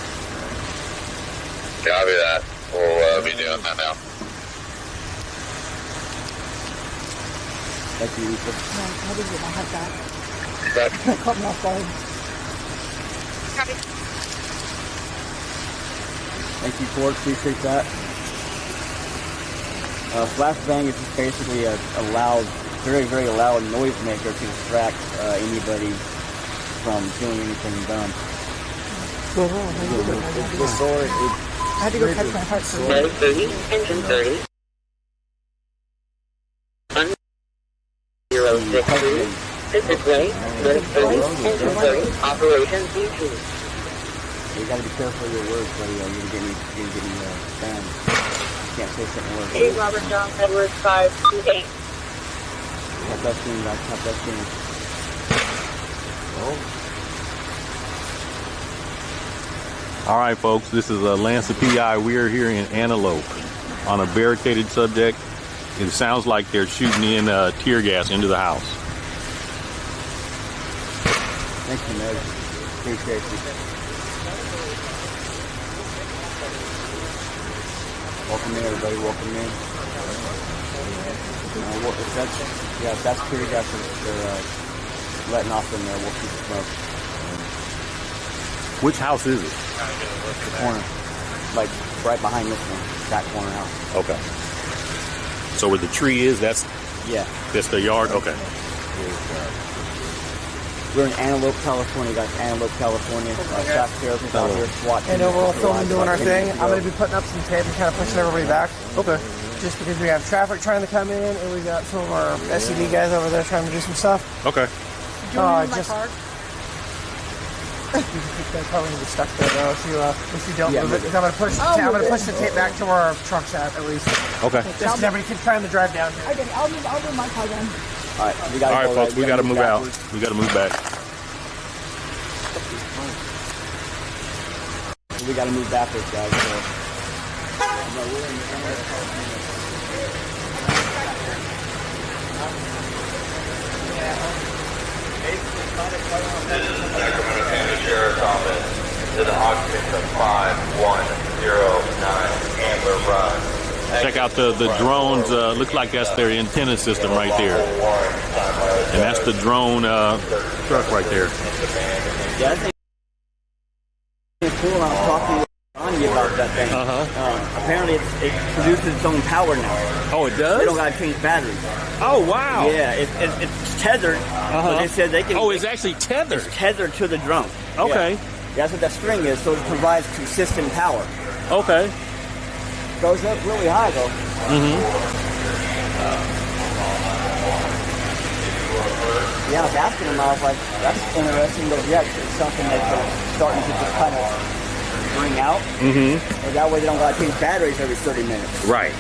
Copy that. We'll be doing that now. Thank you, Lisa. How did you get my head back? That Caught me off guard. Copy. Thank you, Ford. Appreciate that. Flashbang is just basically a loud, very, very loud noise maker to distract anybody from doing anything dumb. The sword, I had to go catch my heart for Medic 30, engine 30. 1-063. Pacific Way, Medic 30, engine 30, Operation D2. You gotta be careful of your words, buddy. You're gonna get me banned. You can't say certain words. 8 Robert John Edwards 528. Tap that screen, guys. Tap that screen. All right, folks, this is LanceThePI. We are here in Antelope on a barricaded subject. It sounds like they're shooting in tear gas into the house. Thank you, Meg. Appreciate you. Welcome in, everybody. Welcome in. If that's tear gas they're letting off in there, we'll keep the smoke. Which house is it? The corner. Like, right behind this one. That corner house. Okay. So where the tree is, that's the yard? Okay. We're in Antelope, California, guys. Antelope, California. Shop Sheriff out here, SWAT. And we're all filming, doing our thing. I'm going to be putting up some tape and kind of pushing everybody back. Okay. Just because we have traffic trying to come in, and we got some of our SED guys over there trying to do some stuff. Okay. Do you want my card? They're probably going to be stuck there, though, if you don't move it. I'm going to push the tape back to where our truck's at least. Okay. Just so everybody can try to drive down here. I get it. I'll move my car then. All right, Folks, we got to move out. We got to move back. We got to move backwards, guys. So. This is Sacramento. Check out the drones. Looks like that's their antenna system right there. And that's the drone truck right there. Yeah, I think it's cool. I was talking to you about that thing. Apparently it produces its own power now. Oh, it does? They don't got to change batteries. Oh, wow. Yeah, it's tethered. But they said they can... Oh, it's actually tethered? It's tethered to the drone. Okay. Yeah. That's what that string is, so it provides consistent power. Okay. Goes up really high, though. Yeah, I was asking him, I was like, that's interesting, but yeah, it's something that they're starting to just kind of bring out. Or that way they don't got to change batteries every 30 minutes. Right.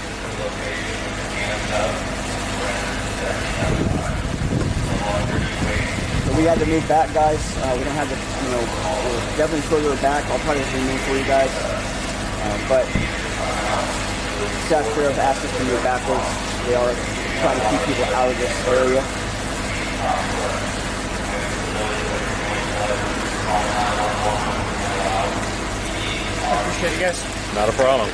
So we had to move back, guys. We don't have to, we're definitely further back. I'll try to zoom in for you guys. But staff sheriff asked us to move backwards. They are trying to keep people out of this area. Appreciate you guys. Not a problem.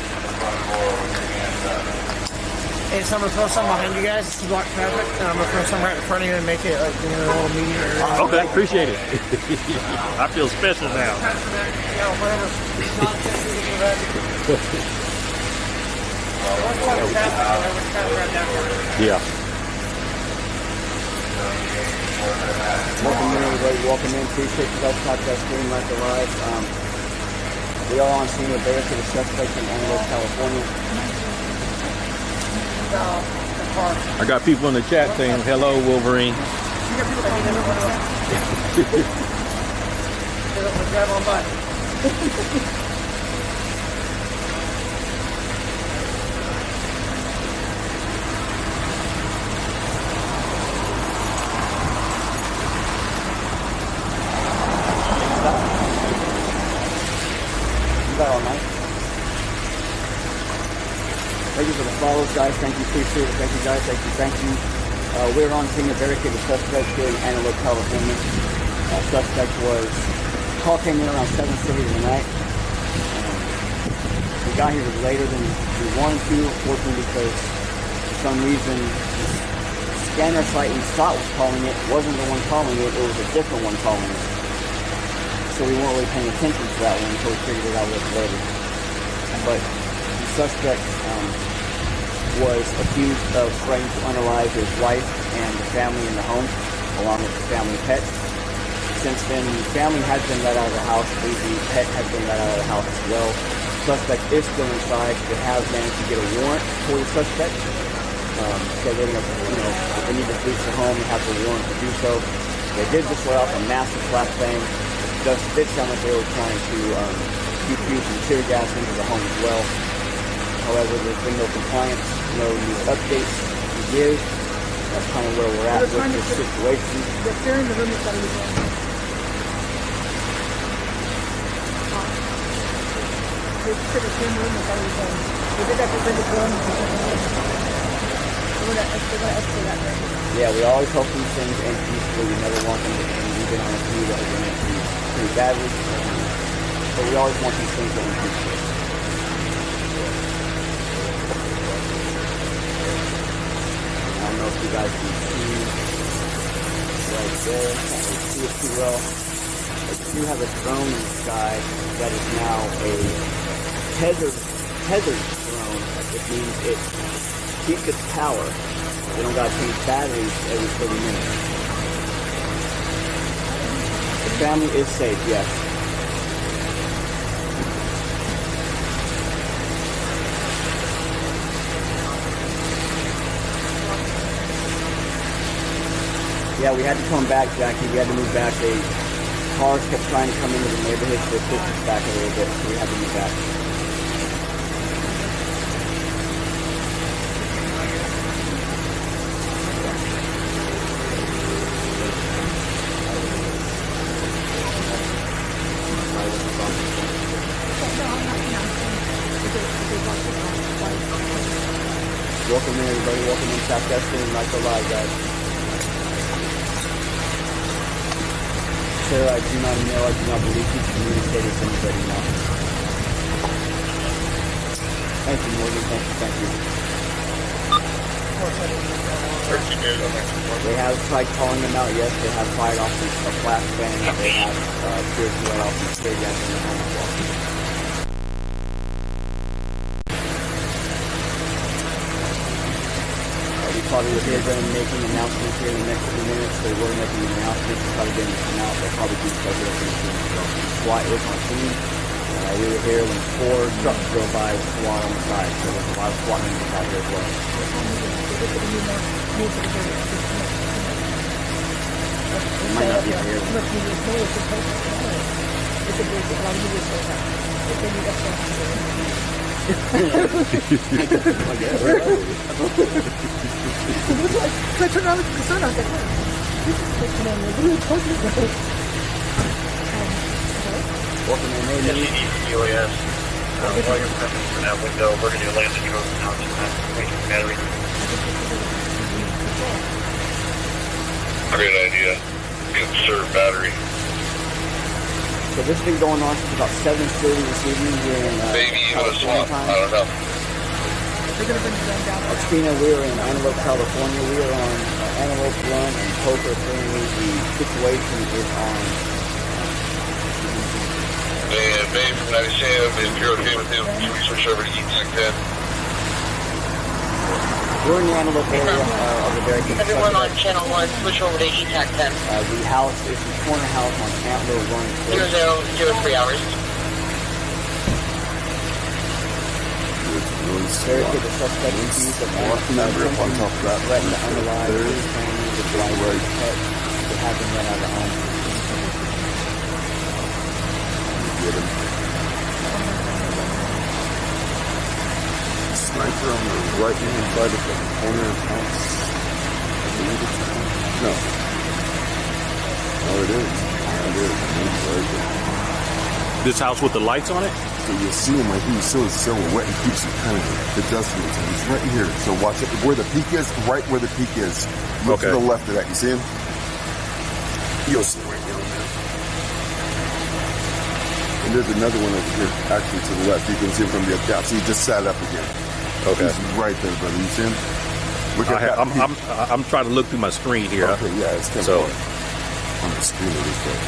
Hey, so I'm gonna throw something behind you guys to block traffic, and I'm gonna throw something right in front of you and make it like a little median area. Okay, appreciate it. I feel special now. Yeah. Welcome in, everybody. Welcome in. Appreciate you guys podcast stream like the live. We are on scene with Barricaded suspects in Manor, California. I got people in the chat saying, hello, Wolverine. Grab on by. All night. Thank you for the follows, guys. Thank you, appreciate it. Thank you, guys. Thank you. We're on scene of Barricaded suspect here in Manor, California. Suspect was call came in around 7:30 in the night. We got here later than we wanted to, unfortunately, because for some reason the scanner site we thought was calling it wasn't the one calling it. It was a different one calling it. So we weren't really paying attention to that one until we figured it out a little later. But the suspect was accused of trying to unalive his wife and the family in the home, along with the family pet. Since then, the family has been let out of the house. The pet has been let out of the house as well. The suspect is still inside. They have managed to get a warrant for the suspect. So they're going to, if they need to breach the home, they have the warrant to do so. They did just let off a massive flashbang. It did sound like they were trying to defuse some tear gas into the home as well. However, there's been no compliance, no new updates to give. That's kind of where we're at with this situation. They're clearing the room that's already been. They said the same room that's already been. They did that to bring the room. They're going to escalate that thing. Yeah, we always hope these things end peacefully. We never want them to end. We've been on a few that are going to end pretty badly. But we always want these things to end peacefully. I don't know if you guys can see right there. Can't really see it too well. But you do have a drone in the sky that is now a tethered drone, which means it keeps its power. They don't got to change batteries every 30 minutes. The family is safe, yes. Yeah, we had to come back, Jackie. We had to move back. Cars kept trying to come into the neighborhood, so they pushed us back a little bit, so we had to move back. Welcome in, everybody. Welcome in South Destin. Like the live, guys. Sir, I do not know. I do not believe you communicated with anybody now. Thank you, Morgan. Thank you. They have tried calling them out, yes. They have fired off a flashbang. They have appeared to let off some tear gas in the home as well. We probably will hear them making announcements here in the next few minutes. They were making announcements. They're probably going to come out. They'll probably do stuff here pretty soon as well. SWAT is on scene. We were here when 4 trucks drove by with SWAT on the side, so there's a lot of SWAT members out here as well. It might not be here. So I turned around with the sun. I was like, this is what are you talking about? Welcome in, Yes, you need UAS. While you're prepping for that window, we're going to land the drone now to make the battery. Great idea. Conserve battery. So this has been going on since about 7:30 this evening here in Maybe even a California swap. time. I don't know. They're going to bring the gun down. Christina, we are in Antelope, California. We are on Antelope Run and Poker. Apparently the situation is on. And Babe from 97, if you're okay with him, can we switch over to E-Tech 10? We're in the Antelope area of the Barricaded. Everyone on channel 1, switch over to ETAC 10. The house is the corner house on Antelope Run. 0003 hours. Barricaded suspect accused of on top of that. threatened to unalive his family with live pet to have them run out of the home. Sniper on the right hand side of the corner of the house. No. Oh, it is. This house with the lights on it? So you'll see him like he's so silhouette and keeps it kind of adjusting it. He's right here. So watch it. Where the peak is, right where the peak is. Look to the left of that. You see him? You'll see him right down there. And there's another one over here, actually to the left. You can see him from the up. See, he just sat up again. Okay. He's right there, brother. You see him? Look at that. I'm trying to look through my screen here. Okay, yeah, it's kind of on the screen of this way.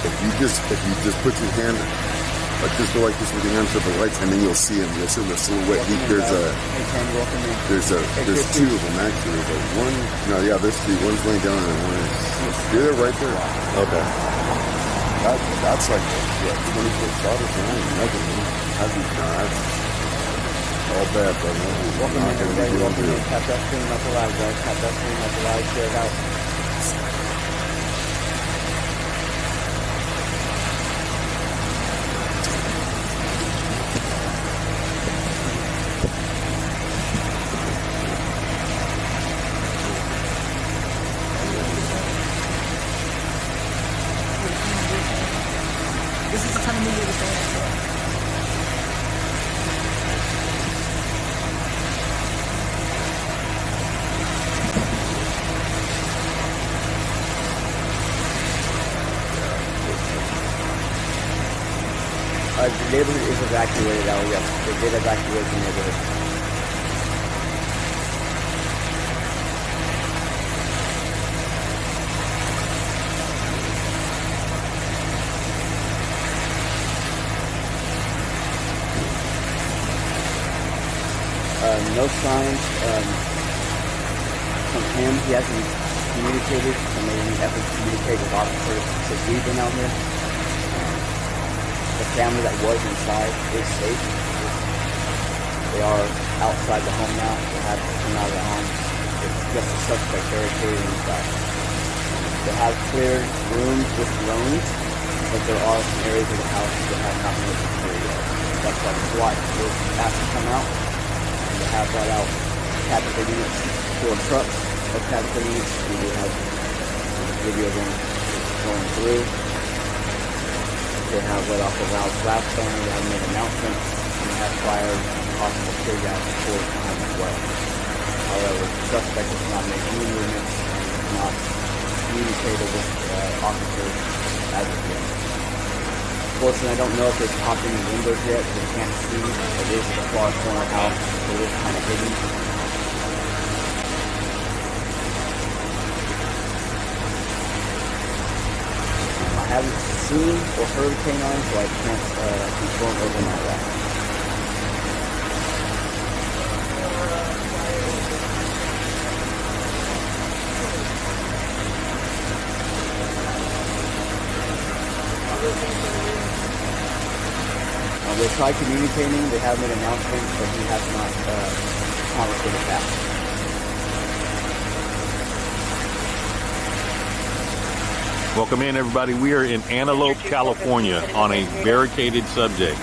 If you just put your hand, like just go like this with your hands to the lights, and then you'll see him. You'll see the silhouette. There's two of them actually. But one, no, yeah, there's two. One's laying down, and one is. You're there, right there. Okay. That's like 20-foot shot or something. That's all bad, brother. Welcome in, everybody. Welcome in. Tap that screen, not the live, guys. Tap that screen, not the live. Share it out. This is the time of year to say The neighborhood is evacuated out, yes. They did evacuate the neighborhood. No signs from him. He hasn't communicated and made any effort to communicate with officers since we've been out here. The family that was inside is safe. They are outside the home now. They have to come out of the home. It's just a suspect barricaded inside. They have cleared rooms with drones, but there are some areas of the house that have not been cleared yet. That's why the SWAT was asked to come out. They have brought out tactical units, 4 trucks of tactical units. We do have a video of them going through. They have let off a loud flashbang. They have made announcements. And they have fired possible tear gas before time as well. However, the suspect has not made any movements and has not communicated with officers as of yet. Unfortunately, I don't know if they've popped any windows yet, because I can't see. It is a far corner house, so it is kind of hidden. I haven't seen or heard canines, so I can't confirm or deny that. They tried communicating, they have made announcements, but he has not communicated back. Welcome in, everybody. We are in Antelope, California on a barricaded subject.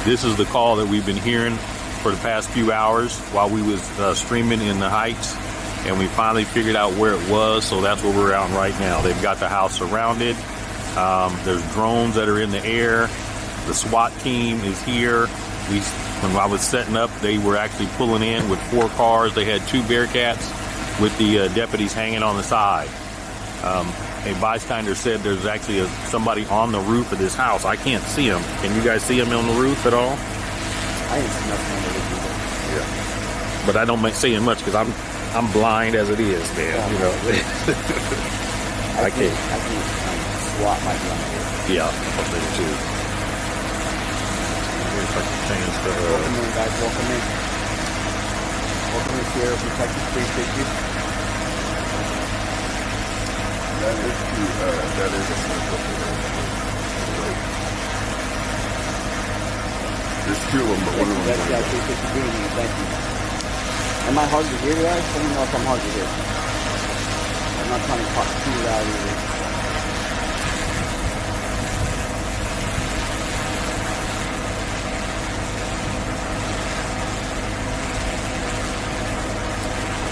This is the call that we've been hearing for the past few hours while we was streaming in the Heights, and we finally figured out where it was, so that's where we're out right now. They've got the house surrounded. There's drones that are in the air. The SWAT team is here. When I was setting up, they were actually pulling in with 4 cars. They had 2 Bearcats with the deputies hanging on the side. A bystander said there's actually somebody on the roof of this house. I can't see him. Can you guys see him on the roof at all? I didn't see nothing on the roof either. Yeah. But I don't see him much because I'm blind as it is, man. Yeah. You know. I can't. I think SWAT might be on the roof. Yeah, I think too. Here's like a chance to. Welcome in, guys. Welcome in. Welcome in, Sierra Protective. Appreciate you. That is a circle. There's 2 of them, but one of them is I appreciate you being here. Thank you. Am I hard to hear, guys? Let me know if I'm hard to hear. I'm not trying to talk too loud either.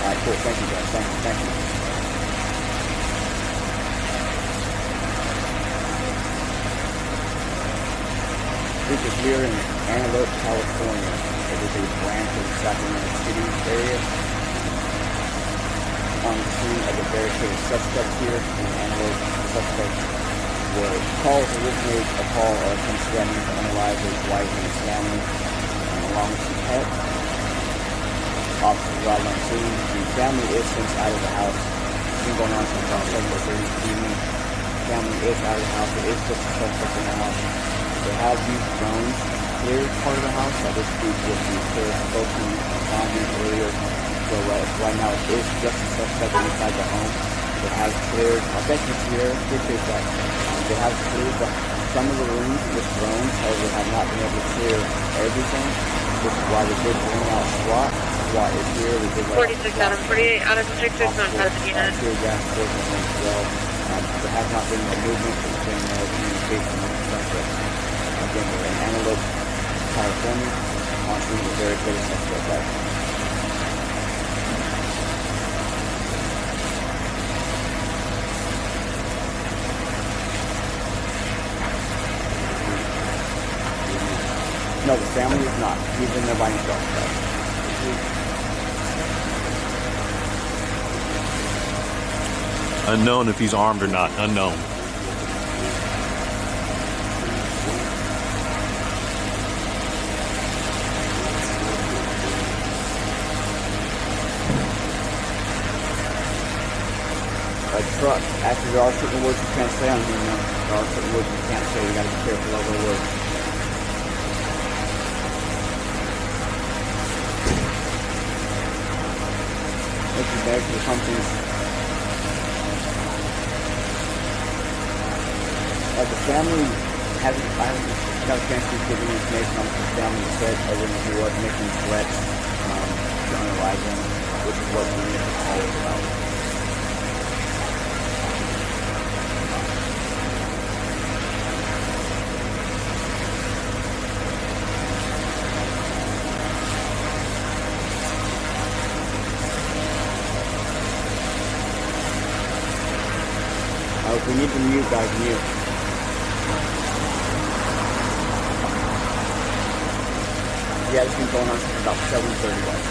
Alright, cool. Thank you, guys. Thank you. This is here in Antelope, California. It is a branch of the Sacramento City area. On the scene of the barricaded suspects here in Antelope, the suspects were calls originated a call of him standing to analyze his wife and his family, along with some pets. Officers arrived on scene. The family is since out of the house. It's been going on since around 7:30 evening. The family is out of the house. It is just a suspect in the house. They have used drones to clear part of the house. I just speak with the clear spoken zombies earlier. So right now it is just a suspect inside the home. They have cleared, thank you, Sierra, appreciate that. They have cleared some of the rooms with drones, however, have not been able to clear everything. This is why they did bring out SWAT. SWAT is here. We did 46 out of 48 out of 66 on Pasadena. Gas station as well. There has not been no movement. There's been no communication with the suspect. Again, we're in Antelope, California, on scene with very clear suspect back. No, the family is not. He's in there by himself. Unknown if he's armed or not. Unknown. Truck. Actually, there are certain words you can't say on here now. There are certain words you can't say. You gotta be careful of the words. Thank you, Meg, for something. The family I haven't got a chance to give any information on what the family said other than he was making threats to unalive him, which is what the call was about. We need to mute, guys, mute. Yeah, it's been going on since about 7:30, guys.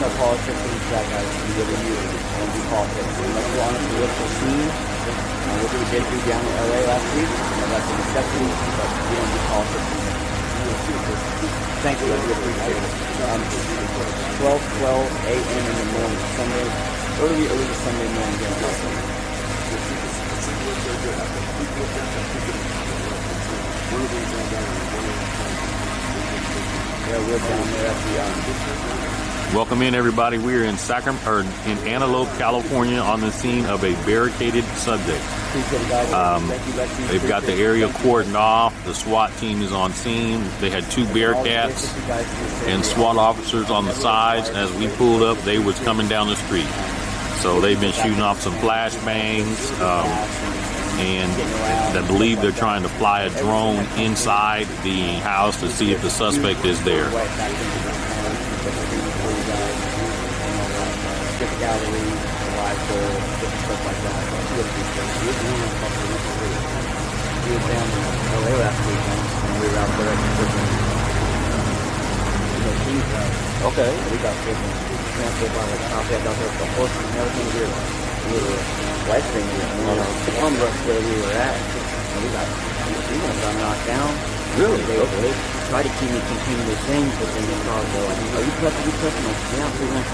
no politics in that, guys. We really use it. Don't do politics. Let's go on to the political scene. What we did do down in LA last week, that's a necessity, but we don't do politics in here. Thank you, we appreciate it. 12:12 a.m. in the morning, Sunday, early Sunday morning. Yeah, we're down there at the Welcome in, everybody. We are in Sacramento, or in Antelope, California, on the scene of a barricaded subject. They've got the area cordoned off. The SWAT team is on scene. They had 2 Bearcats and SWAT officers on the sides. As we pulled up, they was coming down the street. So they've been shooting off some flashbangs, and I believe they're trying to fly a drone inside the house to see if the suspect is there. Okay, we got transport by the top out there with the horses and everything. We were live streaming on where we were at. And we got knocked down. Really? They tried to keep me continue the thing, but then they thought, are you pressing? Like, yeah, I'm pretty much.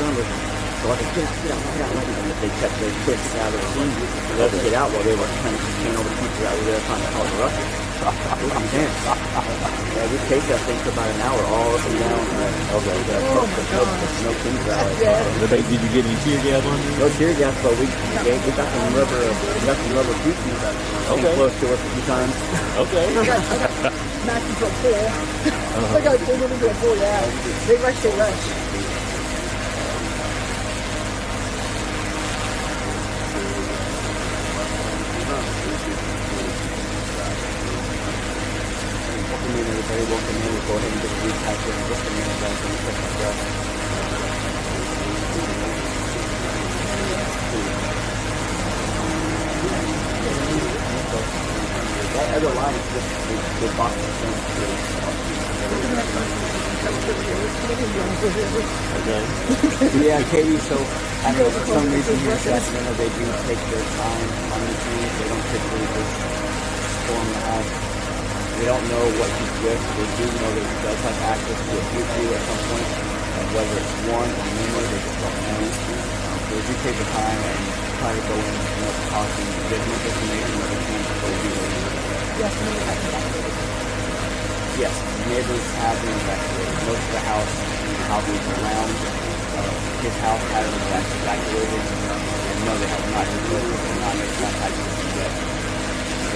So I said, get out. And they kept their kids out of the scene. They let them get out while they were trying to contain all the people that were there trying to cause a ruckus. It was intense. Yeah, we chased that thing for about an hour, all up and down. No Kings Valley. Did you get any tear gas on you? No tear gas, but we got some rubber pieces that came close to us a few times. Okay. I got knocked into a pole. I got pulled into a pole, yeah. They rush. Welcome in. We'll go ahead and just recap this in just a minute, guys. Let me check my breath. That other line is just the box of things. Yeah, Katie, so for some reason here in Sacramento, they do take their time on these things. They don't typically just storm the house. We don't know what he's with. They do know that he does have access to a few at some point, whether it's one or many, they just don't know. So we do take the time and try to go in and talking, get as much information as we can before we do it. Yes, the neighbors have been evacuated. Most of the houses around his house have been evacuated. And no, they have not been closed. They have not made contact with him yet.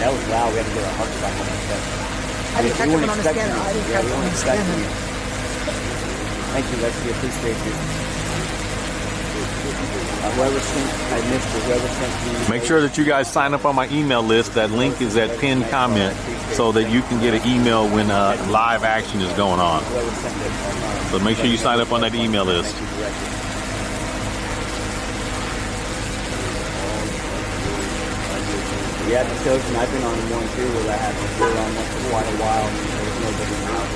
That was loud. We had to get our hearts back on the step. I didn't catch him on the scanner. Thank you, Lexi. Appreciate you. Whoever sent, I missed it. Whoever sent me. Make sure that you guys sign up on my email list. That link is at pinned comment so that you can get an email when live action is going on. So make sure you sign up on that email list. Yeah, the Chosen, I've been on one too where that happened. We were on one for quite a while and there's nobody now.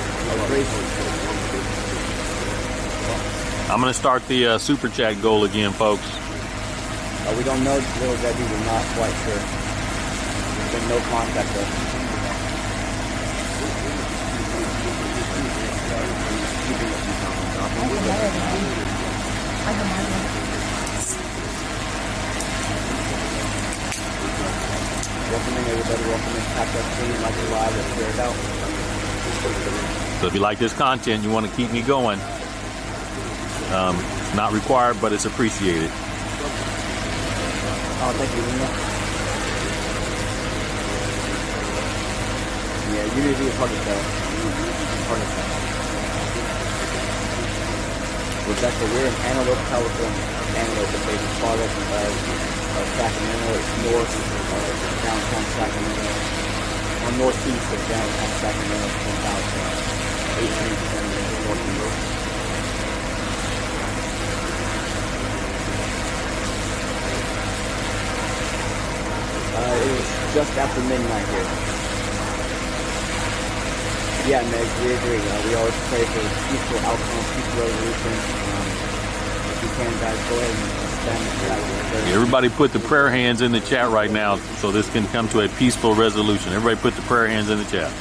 I'm going to start the super chat goal again, folks. We don't know, little Debbie, we're not quite sure. There's been no contact though. Welcome in, everybody. Welcome in. Tap that screen, like it live, let's share it out. So if you like this content, you want to keep me going. Not required, but it's appreciated. Oh, thank you, Lena. Yeah, Unity is hard to tell. Rebecca, we're in Antelope, California. Antelope is a product of Sacramento. It's north of downtown Sacramento. On northeast of downtown Sacramento, it's about 18 minutes northeast. It was just after midnight here. Yeah, Meg, we agree. We always pray for peaceful outcome, peaceful resolution. can, guys, go ahead and stand up. Everybody put the prayer hands in the chat right now so this can come to a peaceful resolution. Everybody put the prayer hands in the chat.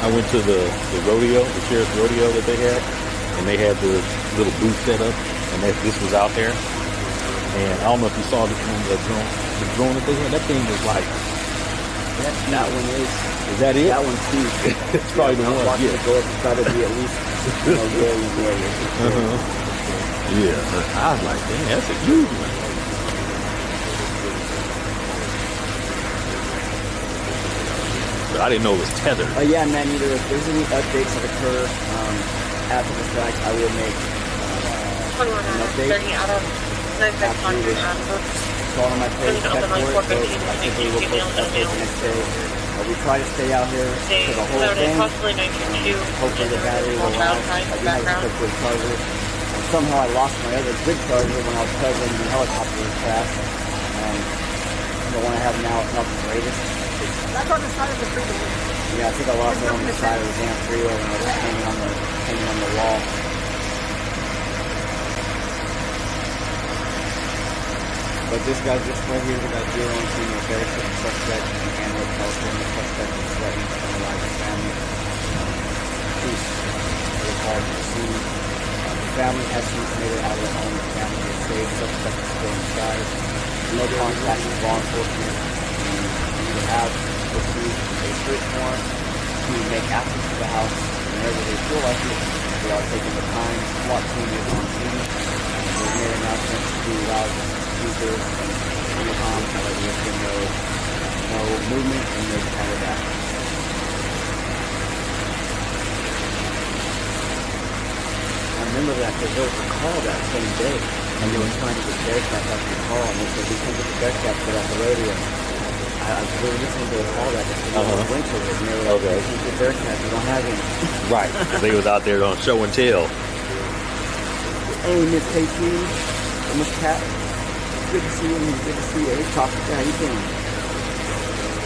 I went to the rodeo, the sheriff's rodeo that they had, and they had the little booth set up, and this was out there. And I don't know if you saw the drone that they had. That thing was like, that one is that it? That one's huge. It's probably the one. Yeah. The door to try to be at least, Yeah, I was like, dang, that's a huge one. But I didn't know it was tethered. Yeah, man, either if there's any updates that occur after the fact, I will make an update. Absolutely. So on my page, check for it, so I think we will post updates the next day. We try to stay out here for the whole thing. Hopefully the battery will last. I do have a quick charger. Somehow I lost my other good charger when I was covering the helicopter crash. The one I have now is not the greatest. That's on the side of the freeway. Yeah, I think I lost it on the side of the damn freeway when I was hanging on the wall. But this guy just right here, we got zero on scene of Barricaded suspect in Manor, California. The suspect is threatening to unalive his family. Police were called to the scene. The family has since made it out of the home. The family is safe. Suspect is still inside. No contact with law enforcement. We have received a search warrant to make access to the house whenever they feel like it. They are taking the time. SWAT team is on scene. They've made announcements to loud speakers and intercom so that there's been no movement and no kind of action. I remember that because there was a call that same day and they were trying to get Bearcats after the call and they said we can't get the Bearcats put out the rodeo. I was really listening to a call that they went to it and they were like, we can't get Bearcats, we don't have any. Right, they was out there on show and tell. Hey, Miss KT, Miss Cat. Good to see you. Good to see you. Hey, Chocolate. How you doing?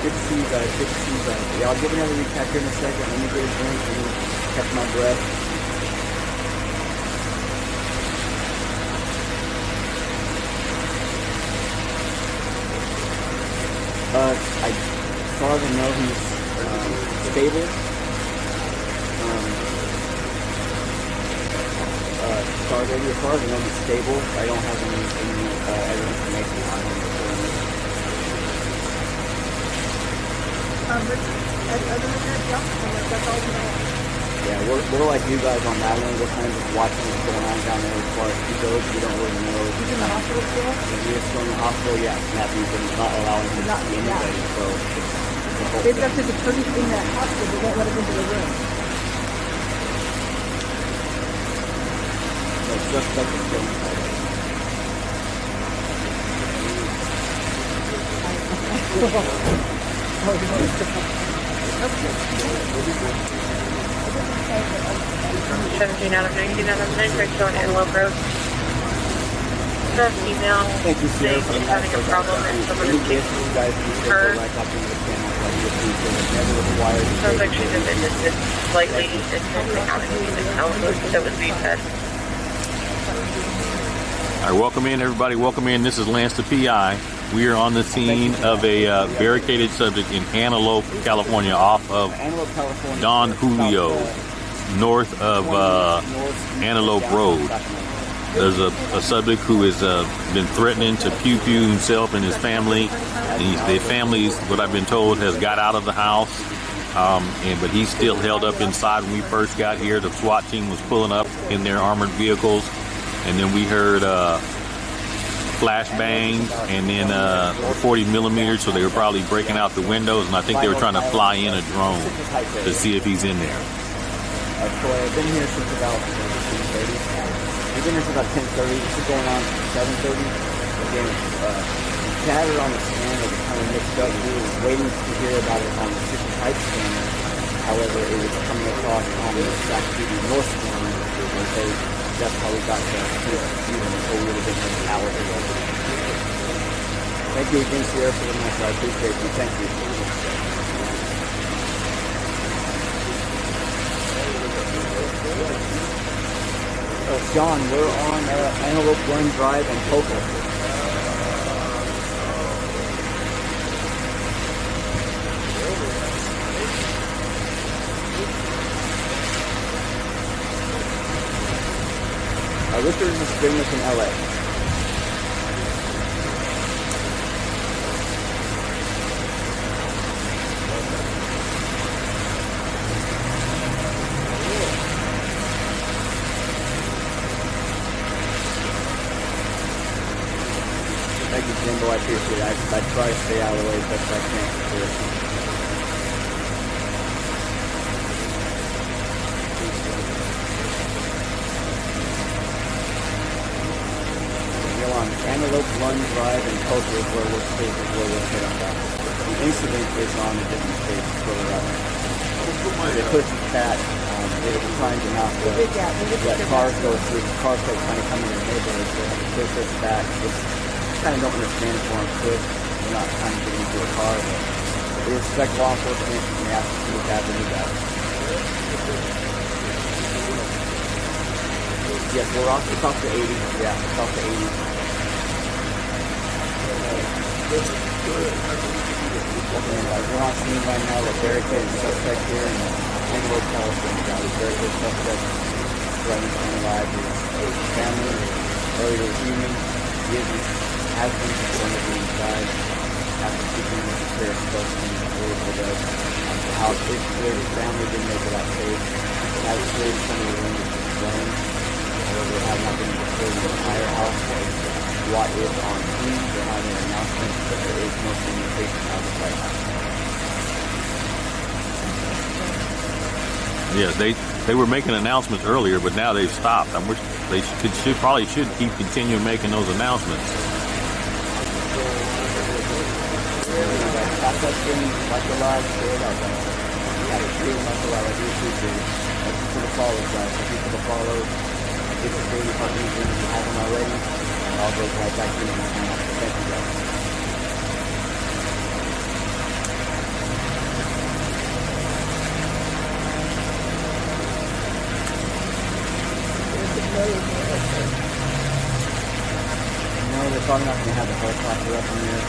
Good to see you guys. Good to see you guys. Yeah, I'll give another recap here in a second. Let me get a drink and catch my breath. As far as I know, he's stable. As far as I know, he's stable. I don't have any other information on him. Yeah, we're like you guys on that one. We're kind of just watching what's going on down there as far as he goes. We don't really know. He's in the hospital still? He is still in the hospital, yeah. Matthew's been not allowing him to see anybody, so they've got his attorney in that hospital. They won't let him into the room. Just like the film. $17 out of $19 out of $9 on Antelope Road. The female Thank you, Sierra, is having a problem and someone is taking her. Sounds like she's offended slightly and something happening in the house that was being said. All right, welcome in, everybody. Welcome in. This is LanceThePI. We are on the scene of a barricaded subject in Antelope, California, off of Don Julio, north of Antelope Road. There's a subject who has been threatening to pew-pew himself and his family. And the family, what I've been told, has got out of the house. But he's still held up inside. When we first got here, the SWAT team was pulling up in their armored vehicles. And then we heard flashbangs and then 40 millimeters, so they were probably breaking out the windows, and I think they were trying to fly in a drone to see if he's in there. So I've been here since about 10:30. We've been here since about 10:30. This is going on 7:30. Again, we chatted on the scanner, it was kind of mixed up. We were waiting to hear about it on the City Type scanner. However, it was coming across on the Sacramento North scanner. So that's how we got to even a little bit more power. Thank you again, Sierra, for the message. I appreciate you. Thank you. John, we're on Antelope Run Drive and Poker. Richard is bringing us in LA. Thank you, Jimbo. I appreciate it. I try to stay out of the way as best I can. Antelope Run Drive and Poker is where we're hit on that. The incident is on a different stage further up. They pushed the cat. They were trying to not let cars go through. The cars kept kind of coming in the neighborhood, so they had to push us back. Just kind of don't understand it for them. We're not trying to get into a car, but we respect law enforcement and they ask us to look after you guys. Yes, we're off to 80. Yeah, it's off to 80. We're on scene right now with Barricaded suspect here in Antelope, California. The Barricaded suspect running from the live. His family earlier this evening has been confirmed to be inside after speaking with the sheriff's spokesman earlier today. The house is clear. His family didn't make it out safe. Has cleared some of the windows to drones. However, they have not been able to clear the entire house. SWAT is on scene. They're having an announcement, but there is no communication out of right now. Yes, they were making announcements earlier, but now they've stopped. I wish they should keep continuing making those announcements. Tap that screen, like the live, share it out, guys. Yeah, share it, like the live. I do appreciate it. Thank you for the follows, guys. Thank you for the follows. Get your daily partners in if you haven't already. I'll go right back to you. Thank you, guys. No, they're probably not going to have the helicopter up in there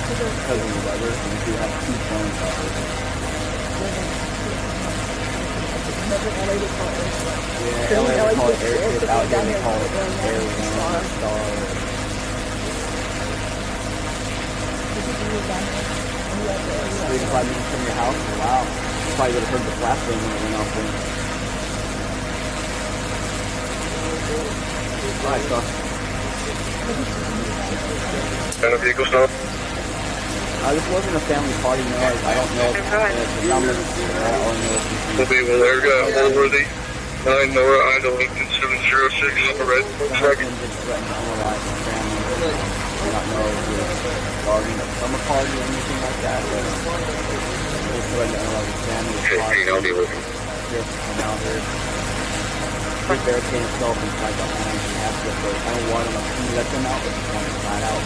because of the weather, and we do have 2 drones out there. Yeah, LA they call it air, out here they call it Air 1 Star. 3 to 5 minutes from your house? Wow. You probably would have heard the flashbang when it went off there. Alright, so. And a vehicle stop? This wasn't a family party, no. I don't know if the numbers or no. Will be Valerga, Allworthy, 9 Nora, Ida, Lincoln, 706, on the red. Second. I don't know if it's regarding a summer party or anything like that, but just letting you know the family is partying. I'll be with you. Just come out here. Big barricade itself inside the home and have to go. I don't want them to let them out, but just want to find out.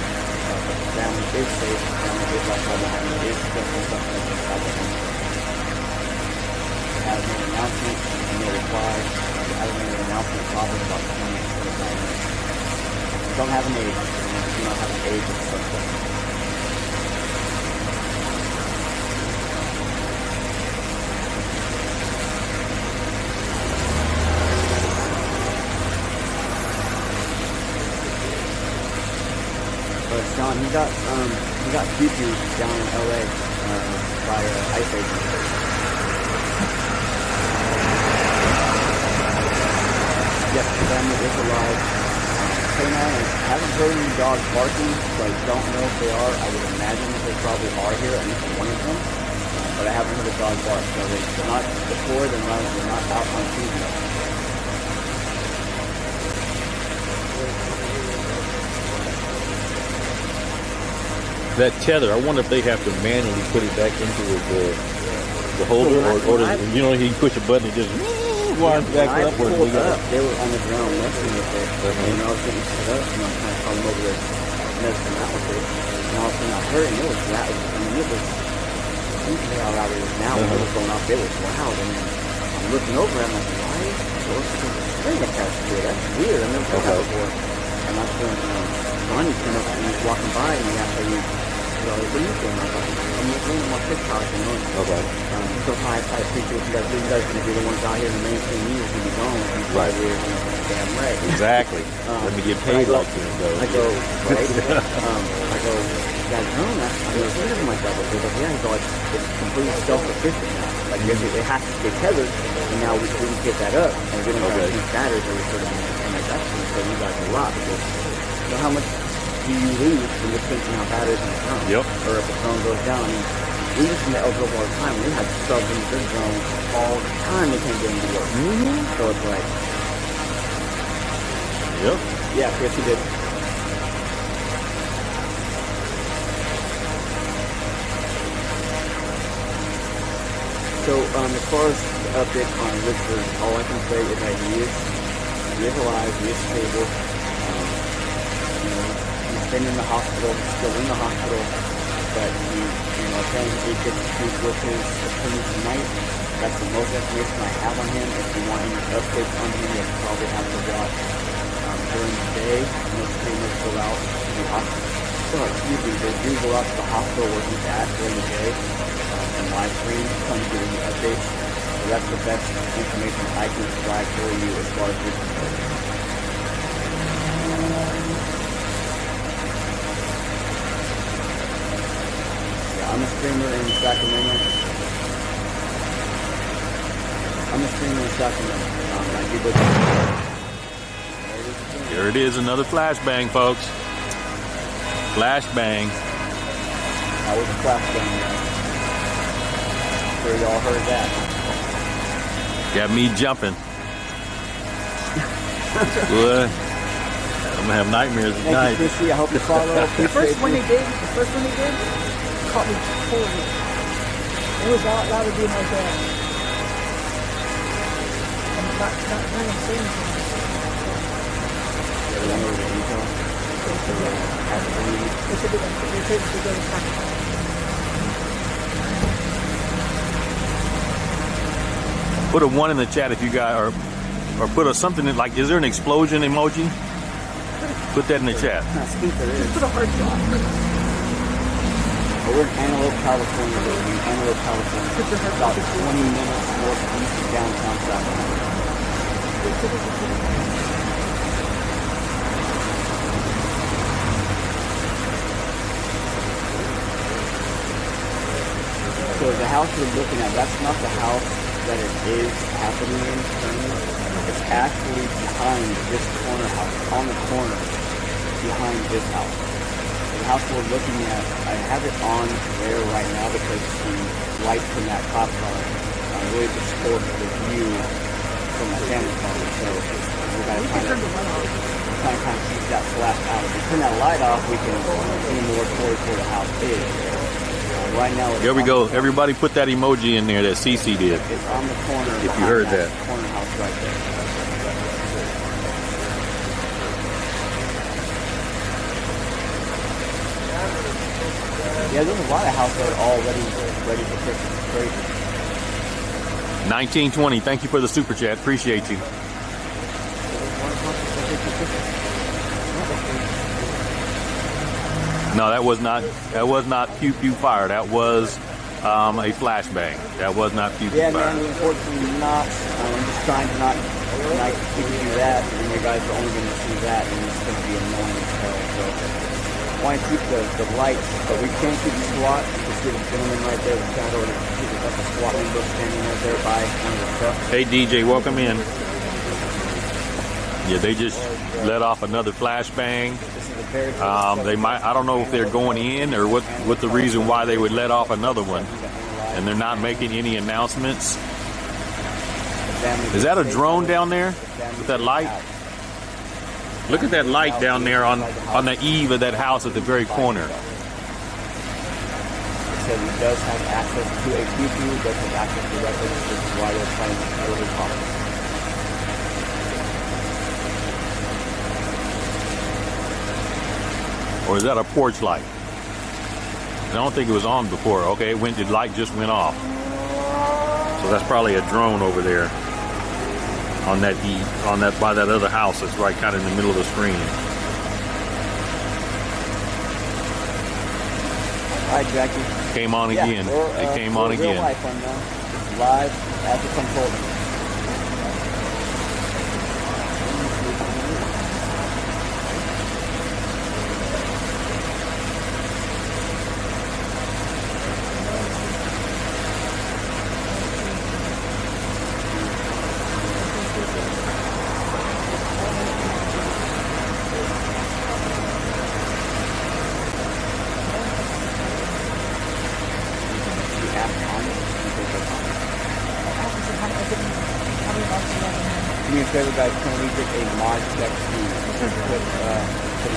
But the family is safe, the family is outside the home, it is definitely something that's inside the home. It has no announcement, no reply. It has no announcement, probably about 20-25 minutes. Don't have an age. Do not have an age of the suspect. But Sean, he got Q2 down in LA by ICE agent. Yes, the family is alive. K9. I haven't heard any dogs barking, so I don't know if they are. I would imagine that they probably are here, at least one of them. But I haven't heard a dog bark, so they're not deployed, they're not out on season. That tether, I wonder if they have to manually put it back into the holder, or you know, he push a button and just winds back up. They were on the ground messing with it, and I was getting set up, and I was kind of calling over there, messing out with it, and all of a sudden I heard, and it was loud. I mean, it was, how loud it is now, when it was going off, it was loud, and then I'm looking over, and I'm like, why is there a string attached to it? That's weird, I've never heard that before. And that's when Bonnie came up and he was walking by, and he asked me, what are you doing? I was like, I'm looking at my TikTok, you know. Okay. So I appreciate what you guys do. You guys are going to be the ones out here in the mainstream news going to be gone with these 5 years, you know, damn right. Exactly. Let me get paid like this, though. I go, right? I go, you guys know that? I go, it isn't like that. But they're like, yeah, he's like, it's completely self-sufficient now. Like, it has to stay tethered, and now we can get that up, and we don't have any batteries or sort of, and like, that's going to save you guys a lot, because you know how much do you lose when you're thinking how bad it is in the phone? Yep. Or if the phone goes down. I mean, we used to all the time. We had subs in the zone all the time. They can't get into work. So it's like, yep. Yeah, Chris, you did. So as far as the update on Richard, all I can say is that he is alive, he is stable. He's been in the hospital, he's still in the hospital, but he, apparently he did get to speak with his attorney tonight. That's the most information I have on him. If you want any updates on him, you'll probably have to watch during the day. Most streamers go out to the hospital. They do go out to the hospital where he's at during the day and live stream, come give you updates. So that's the best information I can provide for you as far as this is concerned. I'm a streamer in Sacramento. I do book. There it is, another flashbang, folks. Flashbang. That was a flashbang, guys. I'm sure y'all heard that. Got me jumping. What? I'm gonna have nightmares at night. Thank you, Chrissy. I hope you follow. The first one they did caught me pulling it. It was out loud of being like that. I'm not saying anything. Put a 1 in the chat if you got, or put a something in, like, is there an explosion emoji? Put that in the chat. I think there is. Just put a heart drop. We're in Antelope, California. About 20 minutes northeast of downtown Sacramento. So the house you're looking at, that's not the house that it is happening in currently. It's actually behind this corner house, on the corner behind this house. The house we're looking at, I have it on there right now because the light from that cop car really distorts the view from the camera phone. So we gotta kind of keep that flash out. If we turn that light off, we can see more towards where the house is. Right now, there we go. Everybody put that emoji in there that CC did. It's on the corner. If you heard that. Corner house right there. Yeah, there's a lot of houses that are all ready for Christmas. It's crazy. 1920. Thank you for the super chat. Appreciate you. No, that was not pew pew fire. That was a flashbang. That was not pew pew fire. Yeah, man, unfortunately not. I'm just trying to not keep you that, and you guys are only going to see that, and it's going to be annoying as hell. So I want to keep the lights, but we can't keep the SWAT. You can see the gentleman right there, the shadow, that's a SWAT member standing right there by one of the trucks. Hey DJ, welcome in. Yeah, they just let off another flashbang. They might, I don't know if they're going in or what the reason why they would let off another one. And they're not making any announcements. Is that a drone down there with that light? Look at that light down there on the eave of that house at the very corner. It said he does have access to a CPU, does have access to records, which is why they're trying to kill his father. Or is that a porch light? I don't think it was on before. Okay, the light just went off. So that's probably a drone over there on that by that other house that's right kind of in the middle of the screen. All right, Jackie. Came on again. It came on again. Real life on now. It's live as it's unfolding. Me and Trevor guys, can we get a mod check to put a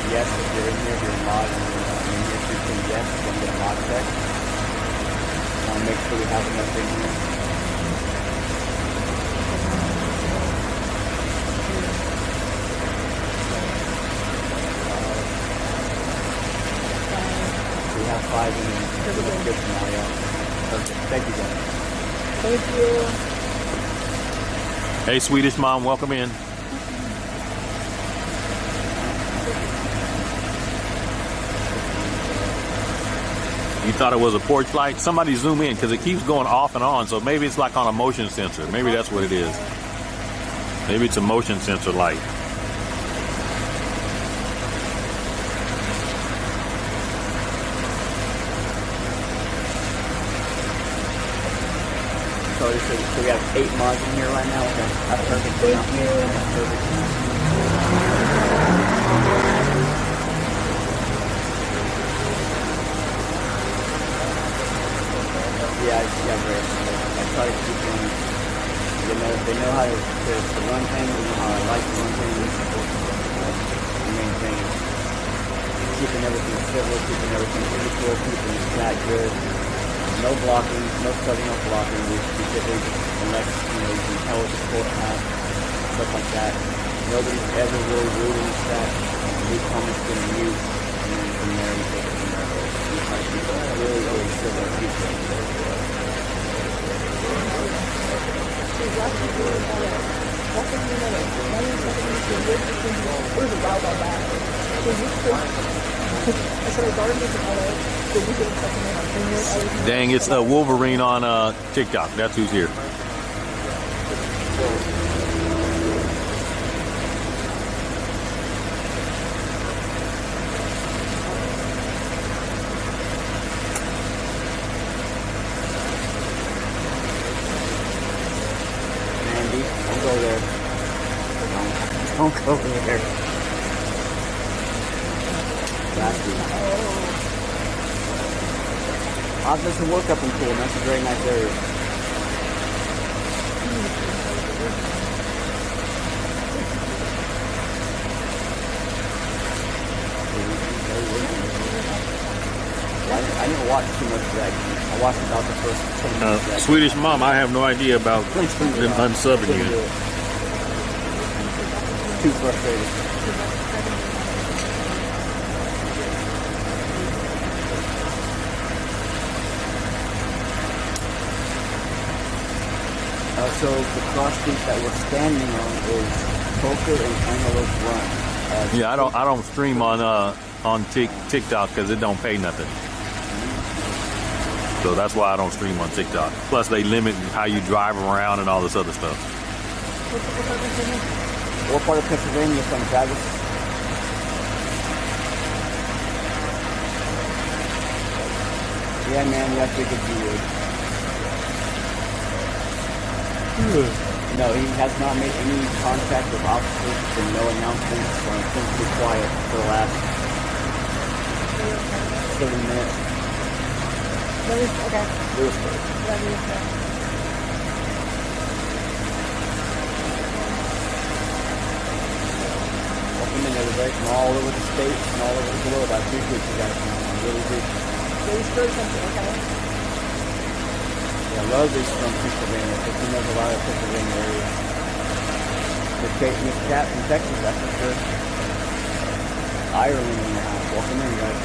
yes if you're in here, if you're a mod, and if you put yes, then get a mod check. I want to make sure we have enough in here. We have 5 in here. That's good for now, yeah. Perfect. Thank you, guys. Thank you. Hey, Swedish Mom, welcome in. You thought it was a porch light? Somebody zoom in because it keeps going off and on, so maybe it's like on a motion sensor. Maybe that's what it is. Maybe it's a motion sensor light. So we have 8 mods in here right now. Okay. That's perfect. Thank you. That's perfect. Yeah, great. I try to keep them. They know how to run things. They know how I like to run things. The main thing is keeping everything civil, keeping everything equal, keeping it that good. No blocking, no studying up blocking, specifically, unless, you can tell it's a courthouse, stuff like that. Nobody's ever really rude in the staff. We comments getting used, and then from there we take it from there. We try to keep it really civil people. Dang, it's Wolverine on TikTok. That's who's here. Andy, don't go there. Don't go there. I've done some work up in Cool, and that's a very nice area. I didn't watch too much of that. I watched about the first 10 minutes of that. Swedish Mom, I have no idea about them unsubbing you. Too frustrated. So the cross street that we're standing on is Poker and Antelope Run. Yeah, I don't stream on TikTok because it don't pay nothing. So that's why I don't stream on TikTok. Plus they limit how you drive around and all this other stuff. What part of Pennsylvania is from, Travis? Yeah, man, you have to get weird. No, he has not made any contact with officers. There's been no announcements. Things have been quiet for the last 30 minutes. Okay. Lewisburg. Yeah, Lewisburg. Welcome in, everybody, from all over the state and all over the globe. I appreciate you guys. I really do. Lewisburg, something, okay. Yeah, Love is from Pennsylvania, because he knows a lot of Pennsylvania areas. Miss Cat from Texas, that's for sure. Ireland in the house. Welcome in, guys.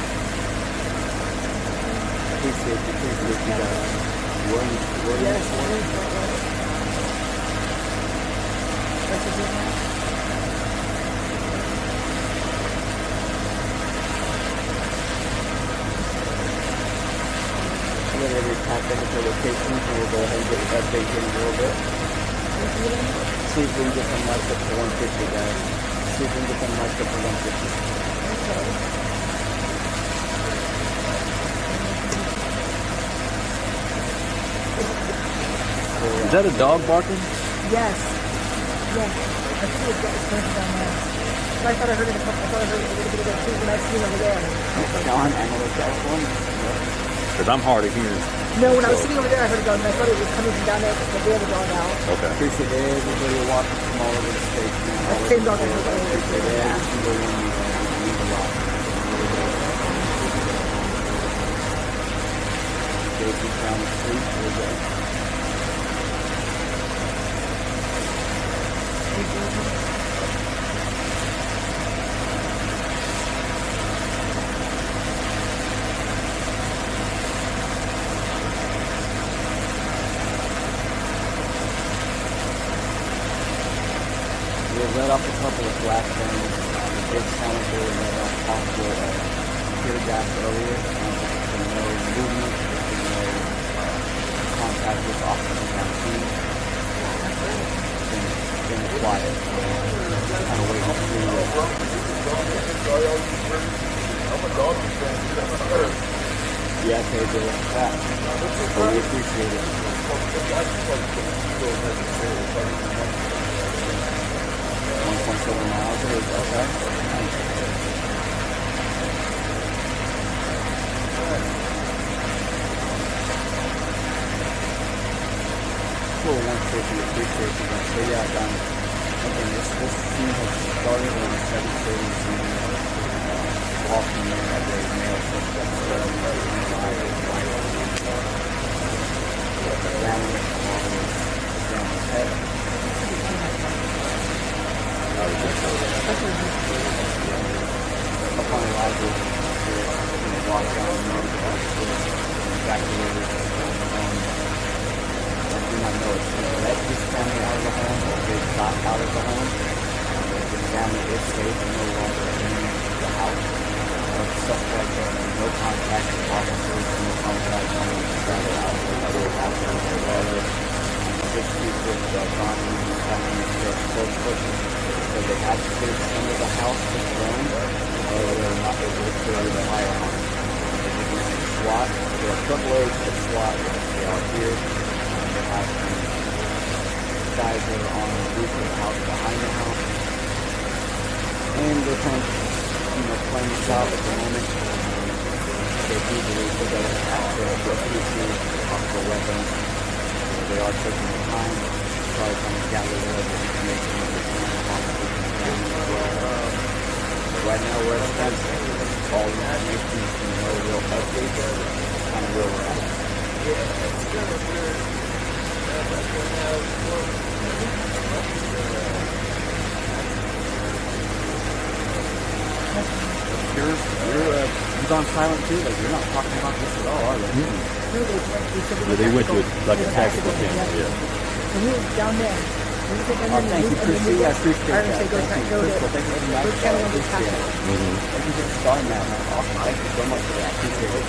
Appreciate you guys. Yes, that's a good one. Whenever you tap into the locations, and we'll go ahead and get the update here in a little bit. See if we can get them mic'd up to 150, guys. See if we can get them mic'd up to 150. Is that a dog barking? Yes. Yes. I think it's going down there. I thought I heard it a little bit ago too when I seen over there. John, Amarillo, California. Because I'm hard of hearing. No, when I was sitting over there, I heard it going, and I thought it was coming from down there, but they have a dog now. Okay. Appreciate everybody watching from all over the state. That's the same dog I heard earlier. Appreciate every single one of you guys. It means a lot. Casey's down the street. We're good. Let off a couple of flashbangs. The big sound there and let off possible tear gas earlier. There's been no movement. There's been no contact with officers on scene. It's been quiet. Kind of waiting to see yeah, okay, Bill. So we appreciate it. 1.7 miles, okay? Cool, 150, appreciate you guys. So yeah, again, this scene has started on 7:30 scene. Walking in at the male suspect upon arrival, walk down the road, evacuated. I do not know if they let this family out of the home or they got out of the home. The family is safe and no longer in the house. Suspect no contact with officers, no contact with travel out or other officers or whatever. This week with Bonnie and family is their close person. So they had to clear some of the house with drones, or they were not able to clear the firearm. They did use SWAT. There are truckloads of SWAT. They are here. They have some guys that are on the roof of the house behind the house. And they're kind of, playing this out at the moment. They do believe that they have access to PCs, possible weapons. They are taking their time. Try to gather whatever information they can possibly contain as well. But right now we're at a standstill. All the information is no real updates. Kind of where we're at. You've gone silent too? Like, you're not talking about this at all, are you? Yeah, they went to it like a tactical thing, yeah. And we were down there. Thank you, Christy. I appreciate that. Thank you, Crystal. Thank you for that. I appreciate it. Thank you for starting that. That's awesome. Thank you so much for that. I appreciate it.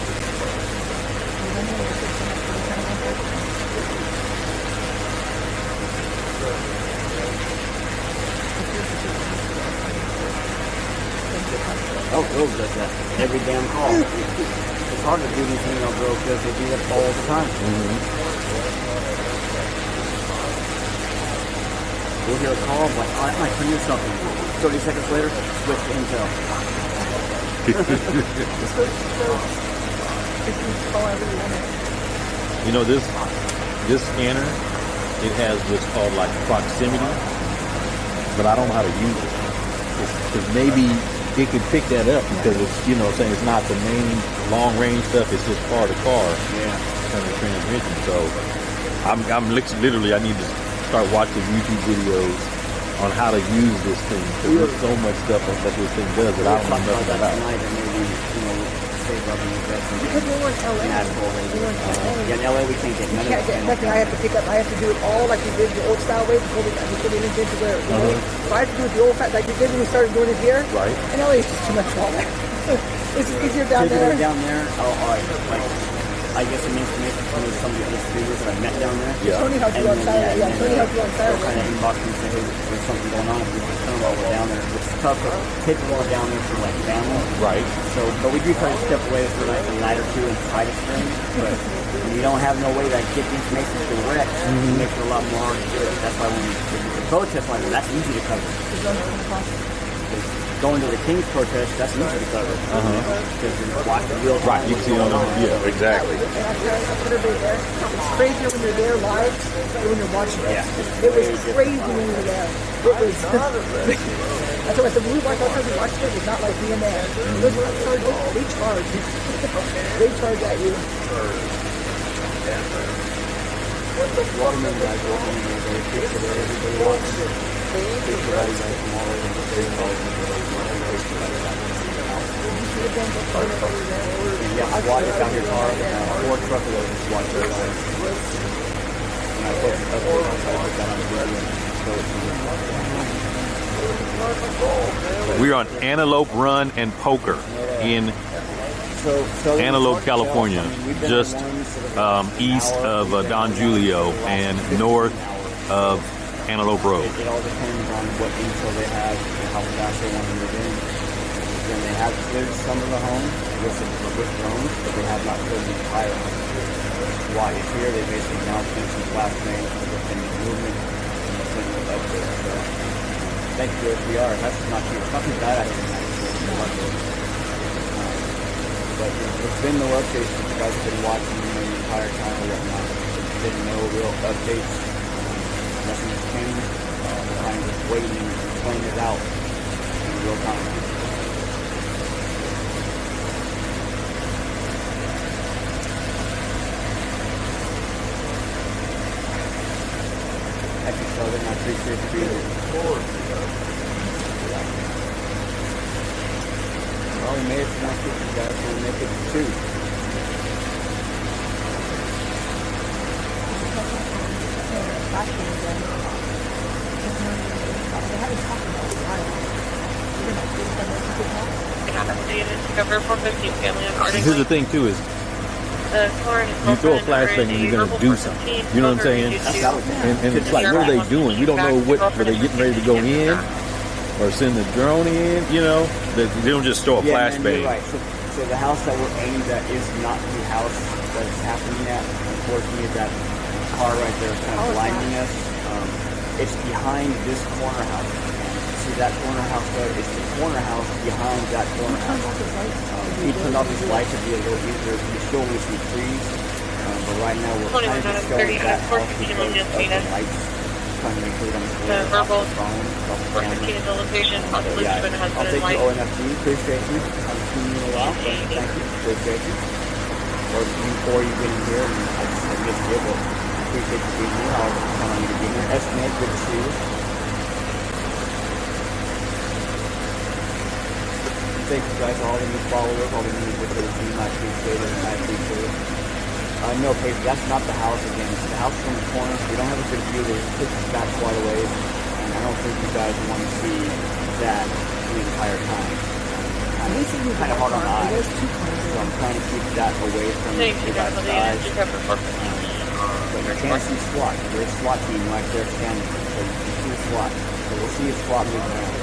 Oh, Bill does that every damn call. It's hard to do these email girls because they do that all the time. We'll hear a call, but I might turn you something. 30 seconds later, switch to intel. You know, this scanner, it has what's called like proximity, but I don't know how to use it. Because maybe it could pick that up because it's, you know, saying it's not the main long range stuff, it's just car to car kind of transmission. So I'm literally, I need to start watching YouTube videos on how to use this thing, because there's so much stuff that this thing does that I don't know nothing about. Because we were in LA. Yeah, in LA we can't get none of that. Nothing. I have to pick up. I have to do it all like we did the old style way before we went into where. So I have to do it the old fat like we did when we started doing it here. Right. And LA is just too much fun. It's easier down there. Down there, I guess it means to me from some of the other speakers that I met down there. Yeah. Tony helped you on Saturday. Yeah, Tony helped you on Saturday. Kind of inbox me and say, hey, there's something going on. We just kind of while we're down there. It's tough to take the while down there for like family. Right. So, but we do try to step away for like a night or two and try to stream. But when you don't have no way to get the information direct, it makes it a lot more hard to do it. That's why when the protest like that, that's easy to cover. Going to the King's protest, that's easy to cover. Because you watch the real time. Right, you can see on them. Yeah, exactly. And I put everybody there. It's crazier when you're there live than when you're watching it. Yeah. It was crazy when you were there. It was. That's what I said. When we watched it, it was not like being there. Those were they charge. They charge at you. Welcome in, guys. Welcome in. Very appreciate it. Everybody watching it. Yeah, SWAT is out here, car. 4 truckloads of SWAT guys. And I put some other outside that on video. We're on Antelope Run and Poker in Antelope, California, just east of Don Julio and north of Antelope Road. It all depends on what intel they have and how fast they want to move in. Then they have cleared some of the homes with drones, but they have not cleared the entire home. SWAT is here. They basically now sent some flashbangs within the movement and the technical updates. So, thank you, SBR. That's not too bad. I think but there's been no updates. You guys have been watching the entire time or whatnot. There's been no real updates. Nothing has changed. We're kind of just waiting and playing it out in real time. Thank you, Southern. I appreciate you being here. Well, we made it to 150, guys. We'll make it to 2. Here's the thing too is you throw a flashbang and you're gonna do something. You know what I'm saying? And it's like, what are they doing? We don't know what are they getting ready to go in or send the drone in. You know, they don't just throw a flashbang. Right. So the house that we're aimed at is not the house that it's happening at. Unfortunately, that car right there is kind of blinding us. It's behind this corner house. See that corner house there? It's the corner house behind that corner house. He turned off his lights to be a little easier. He's showing me some trees. But right now we're kind of just showing that house because of the lights. Trying to make sure that I'm clear off the phone. The location of the I'll take your ONFD. Appreciate you. I'm seeing you a lot. Thank you. Appreciate you. Or before you get in here, and I just missed it, but appreciate you being here. I'll count on you to be here. Estimate, good to see you. Thank you guys, all the new followers, all the new members of the team. I appreciate it. I appreciate it. No, Paige, that's not the house again. The house is on the corner. We don't have a good view. There's pictures back quite a ways. And I don't think you guys want to see that the entire time. Kind of hard on the eyes. So I'm trying to keep that away from you guys' eyes. But you can see SWAT. There's a SWAT team right there standing. So you can see SWAT. So we'll see a SWAT moving around.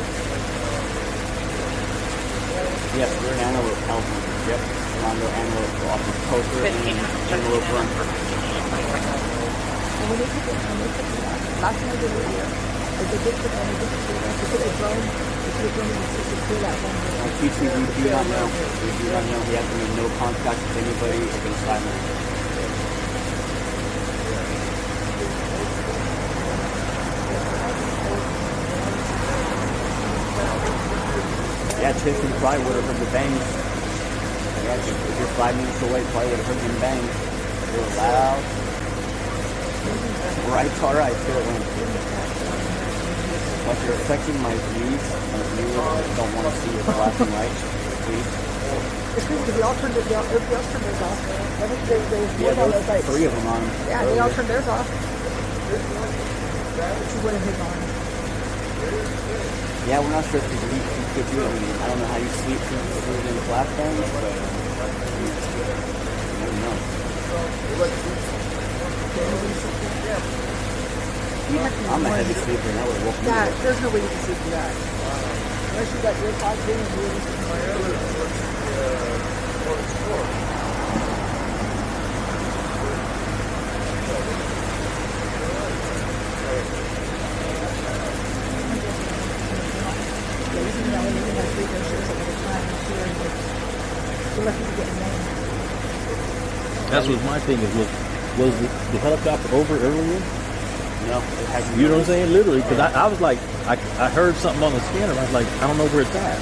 Yes, we're in Antelope, California. Yep. Orlando, Antelope, off of Poker and Antelope Run. Last time I did it here, If they did put on a drone, they could have been to clear that one. TC, we do not know. We do not know. He has to make no contact with anybody against silence. Yeah, Tiffany probably would have heard the bangs. Yeah, if you're 5 minutes away, probably would have heard them bangs. They were loud. Right, alright, chill in. But you're affecting my views. My viewers don't want to see your flashing lights, please. It's good because they all turned theirs off. I think yeah, there's 3 of them on. Yeah, they all turned theirs off. Which you wouldn't hit on. Yeah, we're not sure if he could do it. I mean, I don't know how you sleep through the flashbangs, but I don't know. I'm a heavy sleeper and I would have woken me up. There's no way you can sleep through that. Unless you got your pods in and you're That's what my thing is. Was the helicopter over earlier? No, it hasn't. You know what I'm saying? Literally, because I was like, I heard something on the scanner. I was like, I don't know where it's at.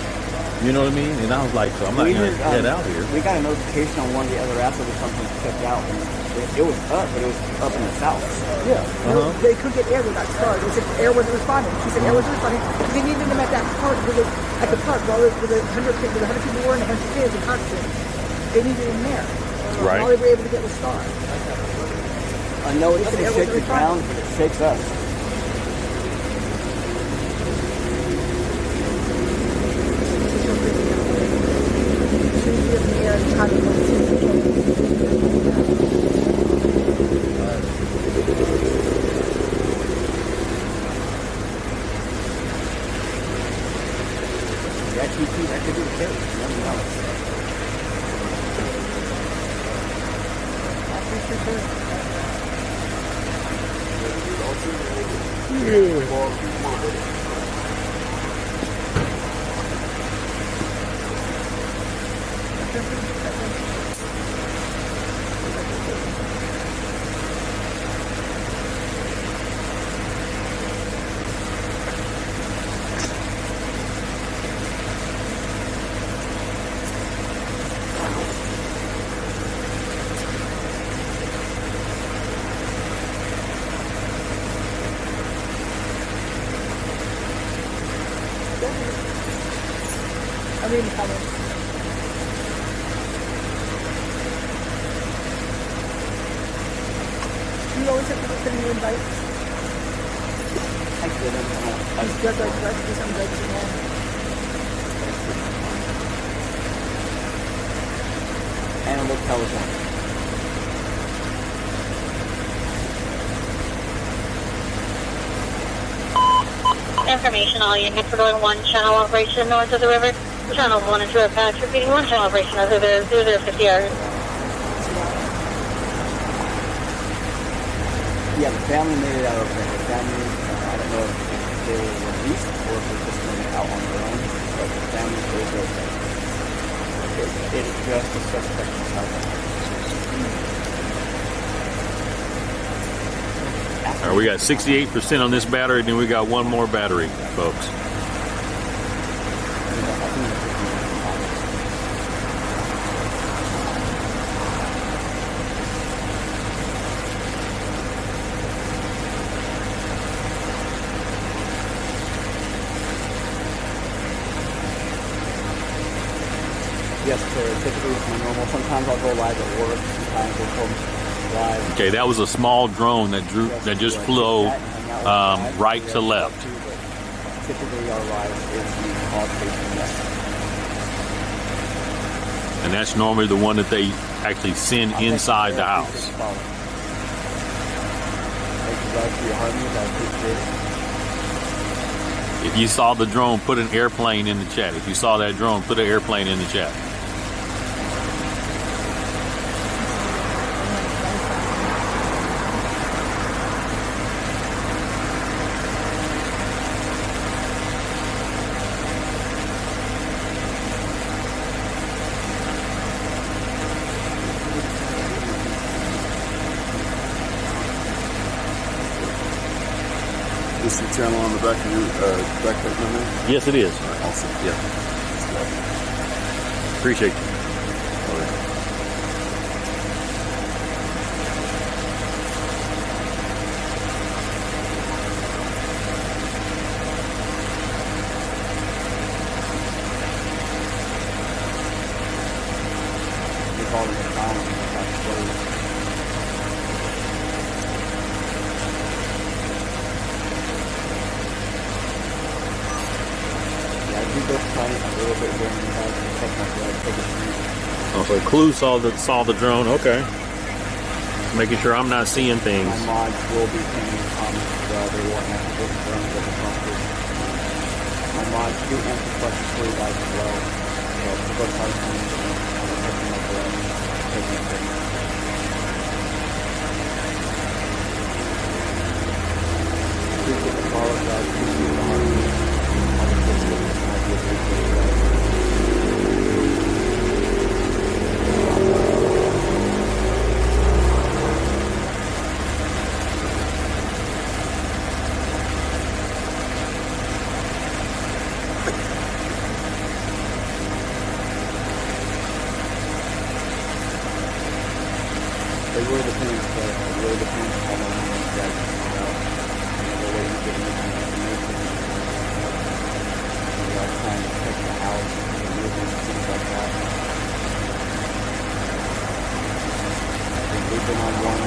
You know what I mean? And I was like, so I'm not going to head out here. We got a notification on one of the other apps that something checked out. And it was up, but it was up in the south. Yeah. They couldn't get air with that start. They said air wasn't responding. She said air wasn't responding. They needed them at that park, at the park, while with 100 people were and 100 kids in constant. They needed them there. Right. All they were able to get was star. I know it's going to shake the ground, but it shakes us. That could be the case. Nothing else. I'm reading the comments. Do you always have to send you invites? I didn't. Just like the rest of some invites you have. And look telephone. Information, all units are going 1 channel operation north of the river. Channels 1 and 2 are patched. Repeating 1 channel operation north of the 0050 hours. Yeah, the family made it out okay. The family, I don't know if they were released or if they just went out on their own, but the family is okay. It's just a suspect in South Africa. All right, we got 68% on this battery, and then we got one more battery, folks. Yes, sir. Typically it's my normal. Sometimes I'll go live at work. Sometimes we'll come live. Okay, that was a small drone that just flew right to left. Typically our live is the call station left. And that's normally the one that they actually send inside the house. Thank you guys for your harmonies. I appreciate it. If you saw the drone, put an airplane in the chat. If you saw that drone, put an airplane in the chat. this your channel on the back of your backpack number? Yes, it is. All right, awesome. Yeah. Appreciate you. All right. They called it a column. That's closed. Yeah, I do go tight a little bit during the night to check my blood, take a screen. Oh, so Clue saw the drone. Okay. Making sure I'm not seeing things. My mods will be paying comments as well. They won't have to put drones at the front door. My mods do answer questions for you guys as well. So if you go try to find them, I'm checking my blood, taking a screen. Appreciate the follow, guys. Appreciate the heartbeat. All the good stuff is nice. Appreciate it, guys. It really depends, but it really depends on how long you guys find out. The way you get information. You guys trying to check the house, the movement, things like that. I think we've been on one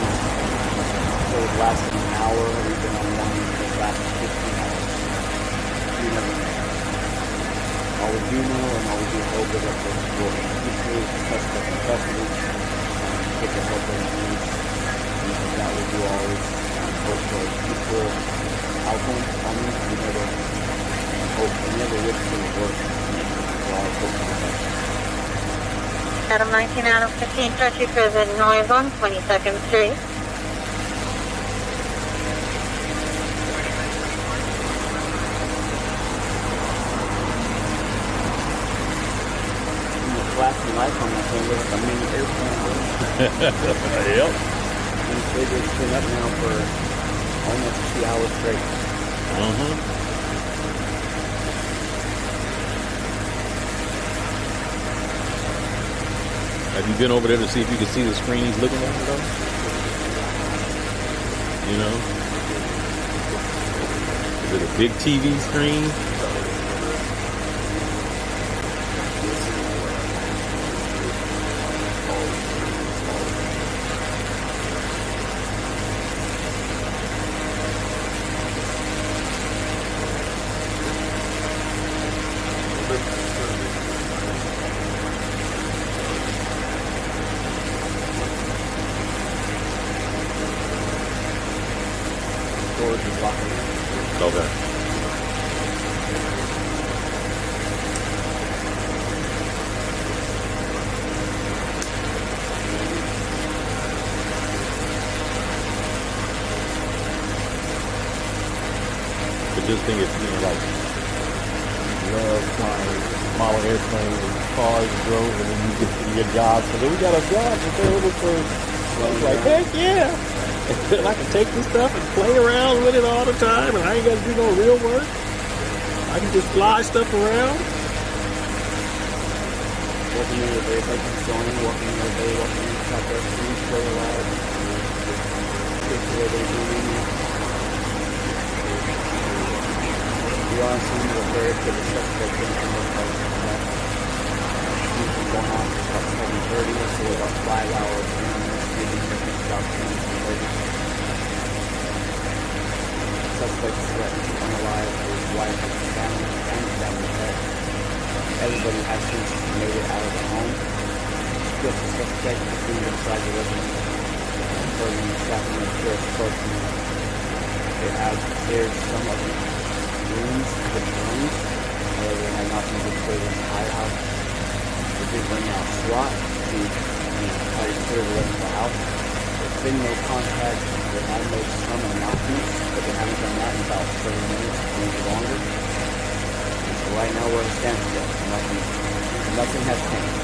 for the last an hour. We've been on one for the last 15 hours. You never know. All we do know and all we do hope is that we'll keep the suspect in custody. Get the help they need, and that we do always hope for equal outcome. I mean, we never wish for the worst. We always hope for the best. Adam 19 out of 15, traffic present noise on 22nd Street. Flashing lights on that thing looks like a mini airplane. Yep. And it's been up now for almost 2 hours straight. Have you been over there to see if you can see the screen he's looking at, though? You know? Is it a big TV screen? Doors is locked. Okay. But just think if, you know, like, love flying model airplanes and cars drove, and then you get to your job. So then we got a job available for, I was like, heck yeah. And I can take this stuff and play around with it all the time, and I ain't got to do no real work. I can just fly stuff around. Walking in the day, like he's going, walking in the day, walking in the shop, everything's still alive. Get to where they're doing it. We are on scene with very good suspect in the place. He's been going on for about 7:30, so about 5 hours. Maybe about 10:30. Suspects threatened to unalive his wife and family and family pet. Everybody has since made it out of the home. Just the suspect is being inside the residence. According to Sacramento Sheriff's spokesman, they have cleared some of the rooms with drones. However, they have not been able to clear the entire house. They did bring out SWAT to try to clear the rest of the house. There's been no contact. They have made some announcements, but they haven't done that in about 30 minutes, maybe longer. So right now we're at a standstill. Nothing has changed.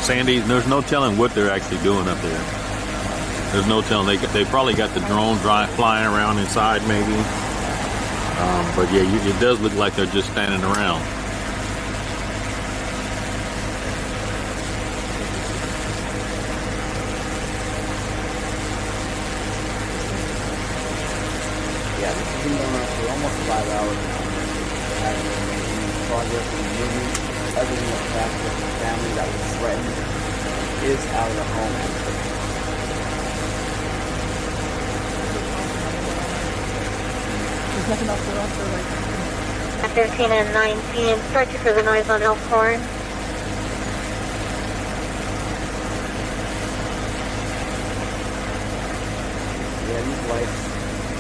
Sandy, there's no telling what they're actually doing up there. There's no telling. They probably got the drone flying around inside, maybe. But yeah, it does look like they're just standing around. Yeah, this has been going on for almost 5 hours now. There hasn't been any progress in the movement, other than the fact that the family that was threatened is out of the home. There's nothing else for us, or like... At 13 and 19, search for the noise on Elkhorn. Yeah, these lights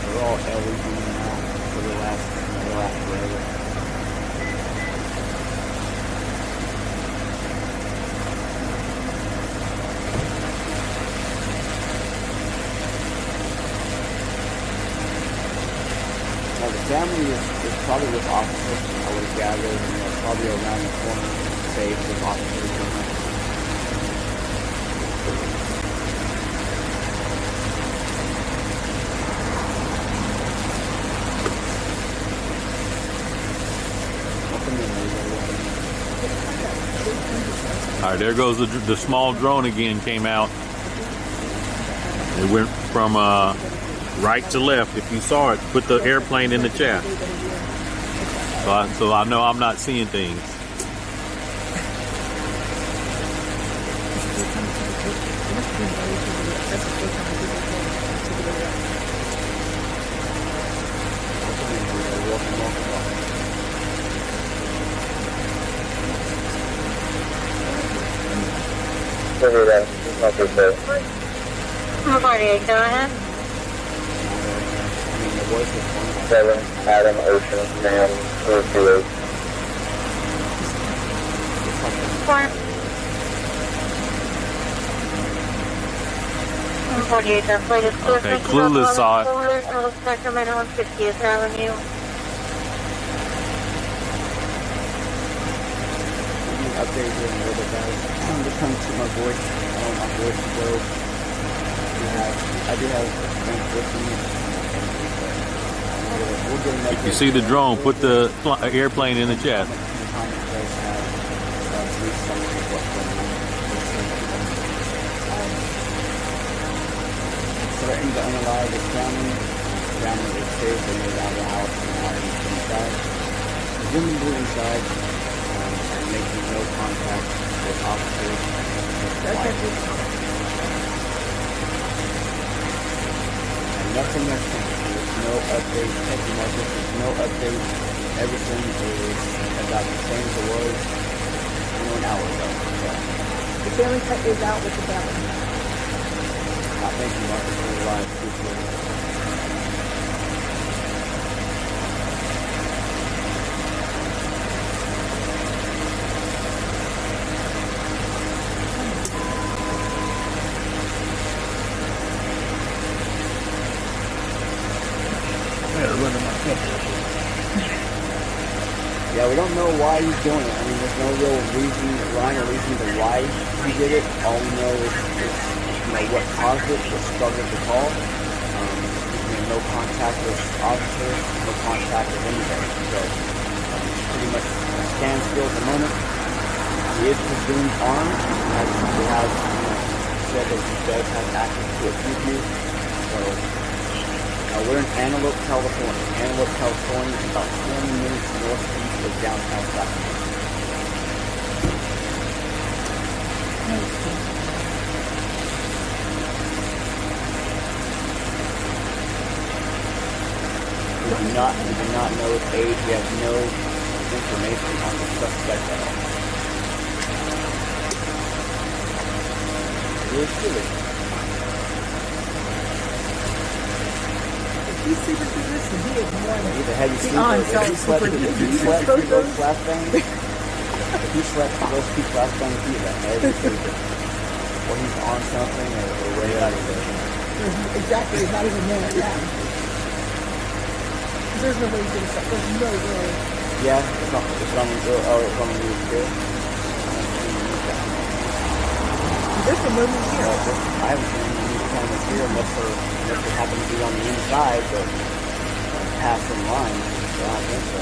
are all LED now for the last forever. Now the family is probably with officers, I would gather, probably around the corner, safe with officers in there. All right, there goes the small drone again. Came out. It went from right to left. If you saw it, put the airplane in the chat. So I know I'm not seeing things. Barricaded, go ahead. 7, Adam, Ocean, Sam, 428. 48, that flight is clear. Okay, Clueless saw it. Sacramento on 50th Avenue. Update here in a little bit, guys. I'm just trying to keep my voice. I don't want my voice to go. I do have friends with me. We'll get If you see the drone, put the airplane in the chat. Threatened to unalive his family. His family is safe. They made out of the house and now he's inside. Presumably inside. Making no contact with officers. And nothing has changed. There's no update. Thank you, Marcus. There's no update. Everything is about the same as it was an hour ago. So. The family is out with the family. Thank you, Marcus, for the live. Appreciate it. Yeah, we don't know why he's doing it. I mean, there's no real reason, rhyme or reason to why he did it. All we know is what caused it, what started the call. No contact with officers, no contact with anybody. So, he's pretty much a standstill at the moment. He is presumed armed. He has said that he does have access to a CPU. So, we're in Antelope, California. Antelope, California is about 20 minutes northeast of downtown Sacramento. We do not know his age. We have no information on the suspect at all. Really silly. He's sleeping through this and he is one. Have you slept through those flashbangs? If you slept through those 2 flashbangs, he's a heavy sleeper. Or he's on something or way out of there. Exactly, he's not even there, yeah. There's no way you can stop. There's no way. Yeah, it's on the news too. There's been no news here. I haven't seen any news cameras here unless they happen to be on the inside, but pass in line. don't think so.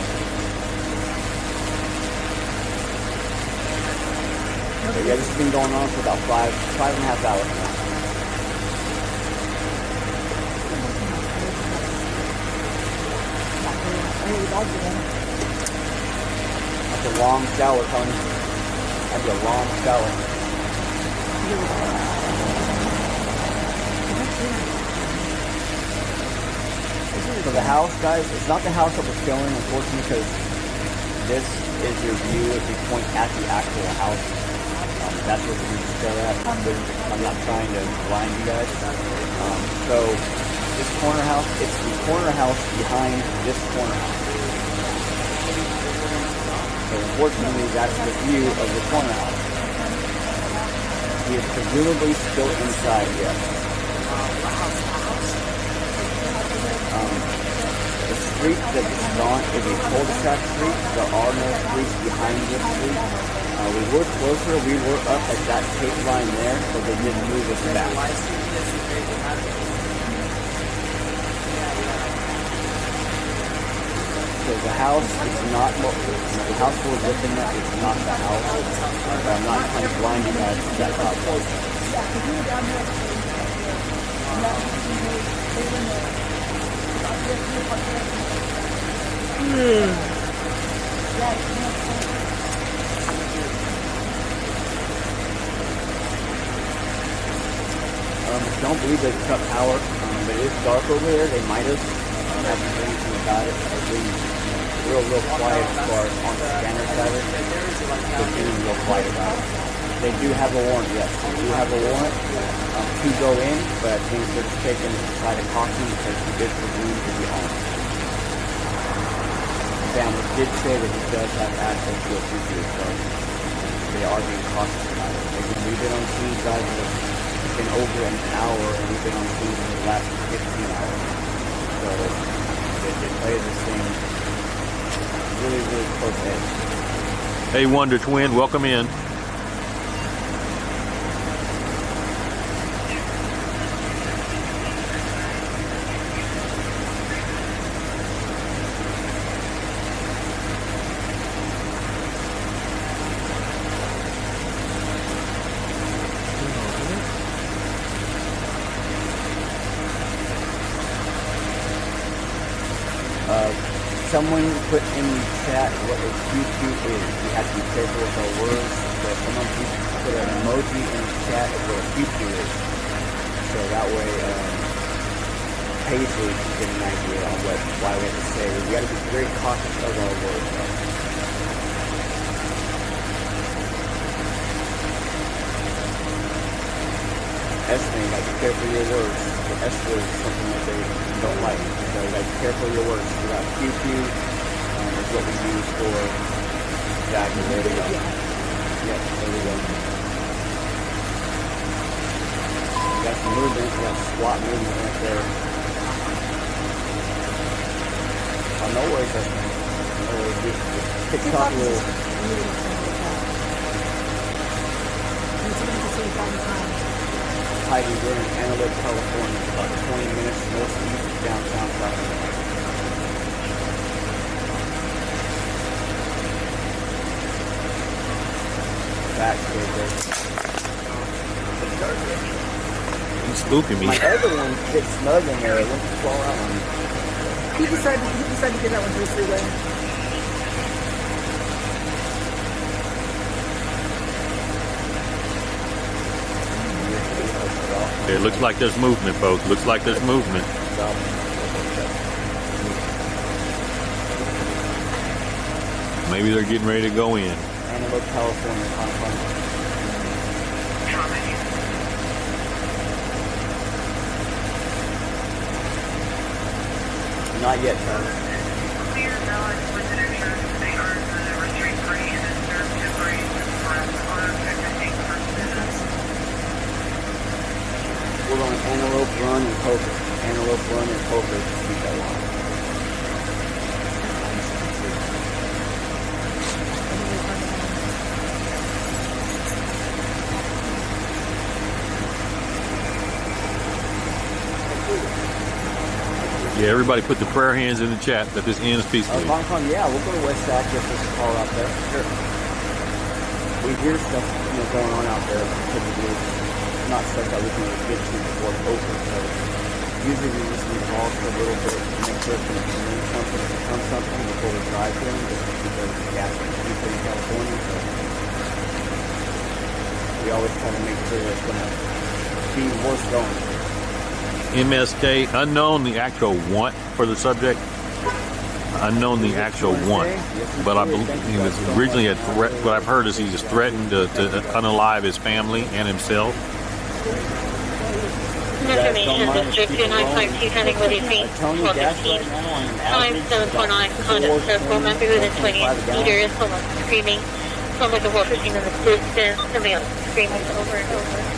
But yeah, this has been going on for about 5.5 hours now. That's a long shower, Tony. That'd be a long shower. So the house, guys, it's not the house that we're showing, unfortunately, because this is your view if you point at the actual house. That's what we're going to stare at. I'm not trying to blind you guys. So this corner house, it's the corner house behind this corner house. So unfortunately, that's the view of the corner house. He is presumably still inside, yes. The street that this is on is a cul-de-sac street. There are no streets behind this street. We were closer, we were up at that tape line there, but they didn't move us back. So the house is not, the house we're looking at is not the house. But I'm not trying to blind you guys to that house. Don't believe they've cut power, but it is dark over there. They might have. I haven't heard anything about it. I've been real quiet as far as on the scanner side of it. They're being real quiet about it. They do have a warrant, yes. They do have a warrant to go in, but I think they're just taking the side of caution because he did presume to be armed. The family did say that he does have access to a computer, so they are being cautious about it. Again, we've been on scene, guys. It's been over an hour, and we've been on scene for the last 15 hours. So they play this thing really close edge. Hey, Wonder Twin, welcome in. Someone put in the chat what a Q2 is. We have to be careful with our words. So someone put an emoji in the chat of what a Q2 is. So that way, Paisley can get an idea on why we have to say. We got to be very cautious of our words. Estimate, you got to be careful of your words. The S word is something that they don't like. So you got to be careful of your words. We got QQ is what we use for exactly. There we go. Yep, there we go. We got some movement. We got SWAT movement right there. Oh, no worries, Estimate. No worries. Just TikTok will. Heidi, we're in Antelope, California, about 20 minutes northeast of downtown Sacramento. Back He's spooking me. My other one fits snug in there. It went to fall out on me. He decided to get that one to the freeway. It looks like there's movement, folks. Looks like there's movement. Maybe they're getting ready to go in. Antelope, California, Not yet, Charlie. We're on Antelope Run and Poker. Antelope Run and Poker. Keep that line. Yeah, everybody put the prayer hands in the chat that this ends peacefully. Yeah, we'll go to West Sac if there's a call out there. Sure. We hear stuff going on out there. Typically, not stuff that we can get to before it's over. So usually we listen to calls for a little bit to make sure it's going to mean something, become something before we drive to them, just because the gas is cheaper in California. So we always try to make sure that it's going to be worth going. MSK, unknown the actual want for the subject. Unknown the actual want. But I believe he was originally a threat. What I've heard is he just threatened to unalive his family and himself. Information District 2952 heading with a feet 1215. Time 749 conduct circle. Member within 20 meters. Someone screaming. Sounds like a war scene in the distance. Somebody else screaming over and over.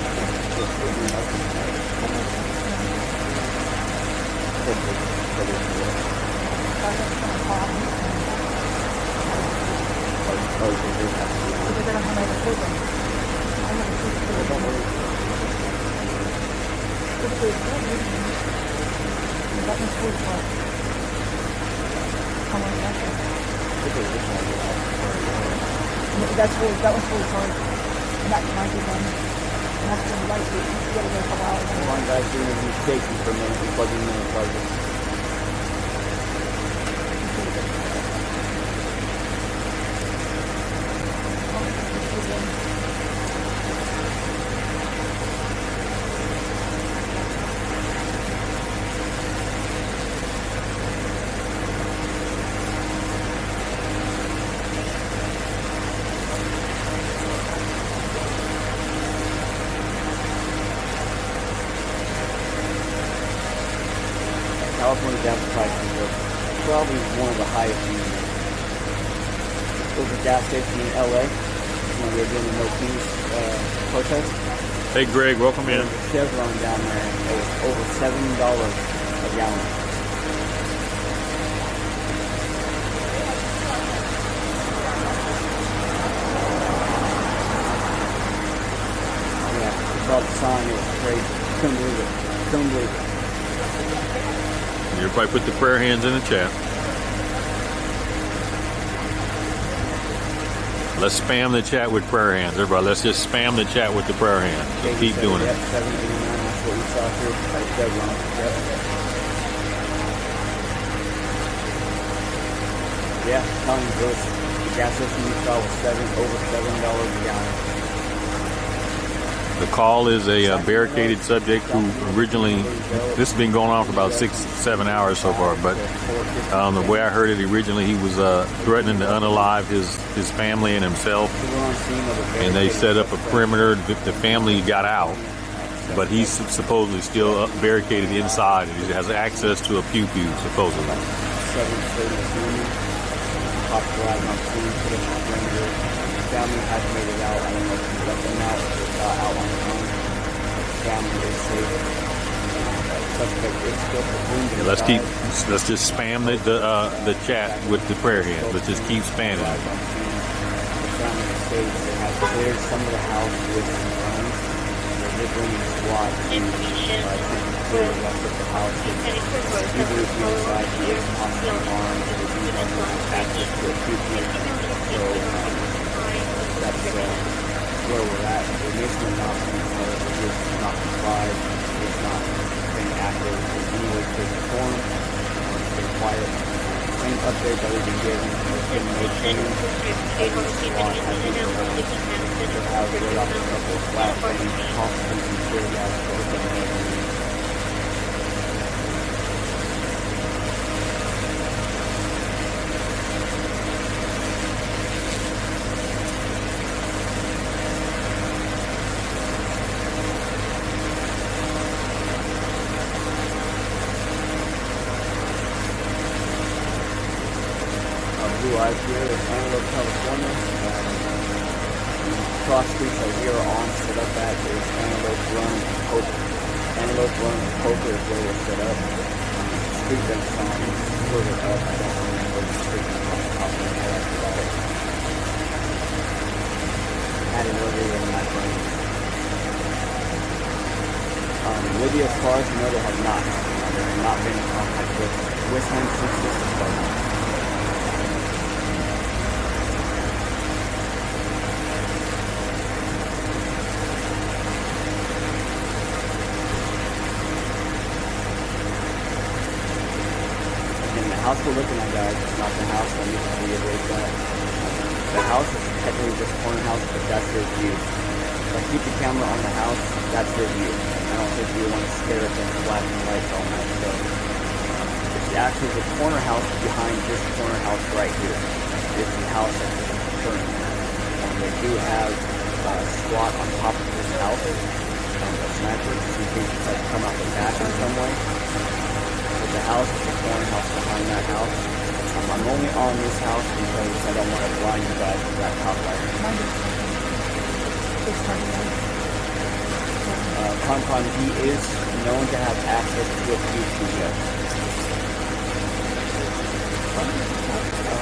That was fully charged. And that might be one. And that's been right. You gotta go for a while. Come on, guys, doing a mistake for a minute. We're plugging in the charger. California gas prices are probably one of the highest in the world. There was a gas station in LA when we were doing the No Kings protest. Hey Greg, welcome in. Chevron down there, it was over $7 a gallon. Yeah, I saw the sign, it was crazy. Couldn't believe it. Couldn't believe it. Everybody put the prayer hands in the chat. Let's spam the chat with prayer hands. Everybody, let's just spam the chat with the prayer hands. So keep doing it. That's what we saw here. Yeah, telling you this. The gas station we saw was over $7 a gallon. The call is a barricaded subject who originally, this has been going on for about 6-7 hours so far, but the way I heard it originally, he was threatening to unalive his family and himself, and they set up a perimeter. The family got out, but he's supposedly still barricaded inside, and he has access to a pew-pew, supposedly. 7:30 this morning, cops arrived on scene, put up a perimeter. Family has made it out. I don't know if he let them out or out on their own. Family is safe. Suspect is still presumed. Let's just spam the chat with the prayer hand. Let's just keep spamming it. The family is safe. They have cleared some of the house with some guns. They're bringing SWAT in clear the rest of the house. Even if you decide to get possible arms, they do have access to a pew-pew. So that's where we're at. We're making an announcement that it's not complied, it's not been active in any way, shape, or form. It's been quiet. Same update that we've been getting. There's been no change. Every SWAT has been around. There has been a couple of flashbangs, hostages, and tear gas that have been made. Live here in Manor, California. Cross streets that we are on set up at is Antelope Run and Poker. Antelope Run and Poker is where we're set up. Street that sign is further up. I don't remember the street off the top of my head after that. Had it earlier in my brain. Libya, as far as you know, they have not. and not been in contact with him since this started. Again, the house we're looking at, guys, is not the house. Let me just reiterate that. The house is technically this corner house, but that's their view. If I keep the camera on the house, that's their view. I don't think you want to stare at them flashing lights all night. So it's actually the corner house behind this corner house right here. This is the house that is occurring. They do have SWAT on top of this house. A sniper, just in case it's like come out the back in some way. But the house is the corner house behind that house. I'm only on this house because I don't want to blind you guys with that top light. Concon, he is known to have access to a PCO.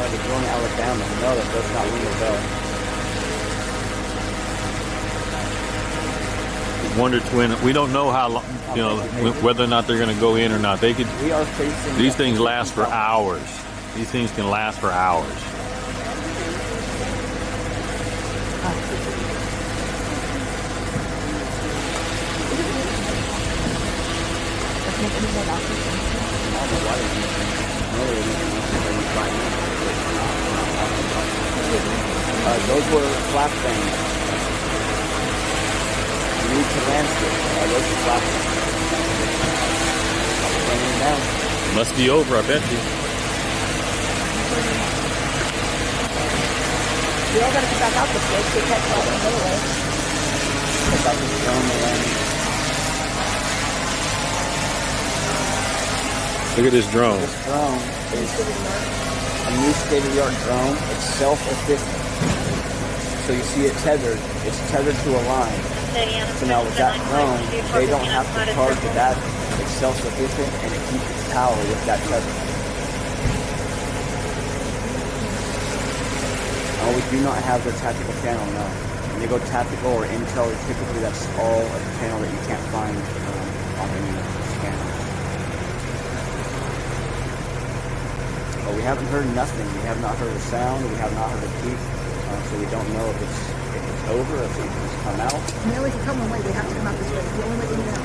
The drone in Alabama. No, that does not ring a bell. Wonder Twin. We don't know how long, whether or not they're going to go in or not. They could. We are facing. These things last for hours. These things can last for hours. Those were flashbangs. New to landscape. Those are flashbangs. I'm bringing them down. Must be over, I bet you. We all got to get back out this way. They can't go another way. Check out this drone landing. Look at this drone. This drone is a new state-of-the-art drone. It's self-assistant. So you see it tethered. It's tethered to a line. So now with that drone, they don't have to charge the battery. It's self-sufficient and it keeps its power with that tether. We do not have their tactical channel now. When they go tactical or intel, typically that's all a channel that you can't find on any scanner. But we haven't heard nothing. We have not heard a sound. We have not heard a peep. So we don't know if it's over, if they can just come out. And they only can come one way. They have to come out this way. The only way in and out.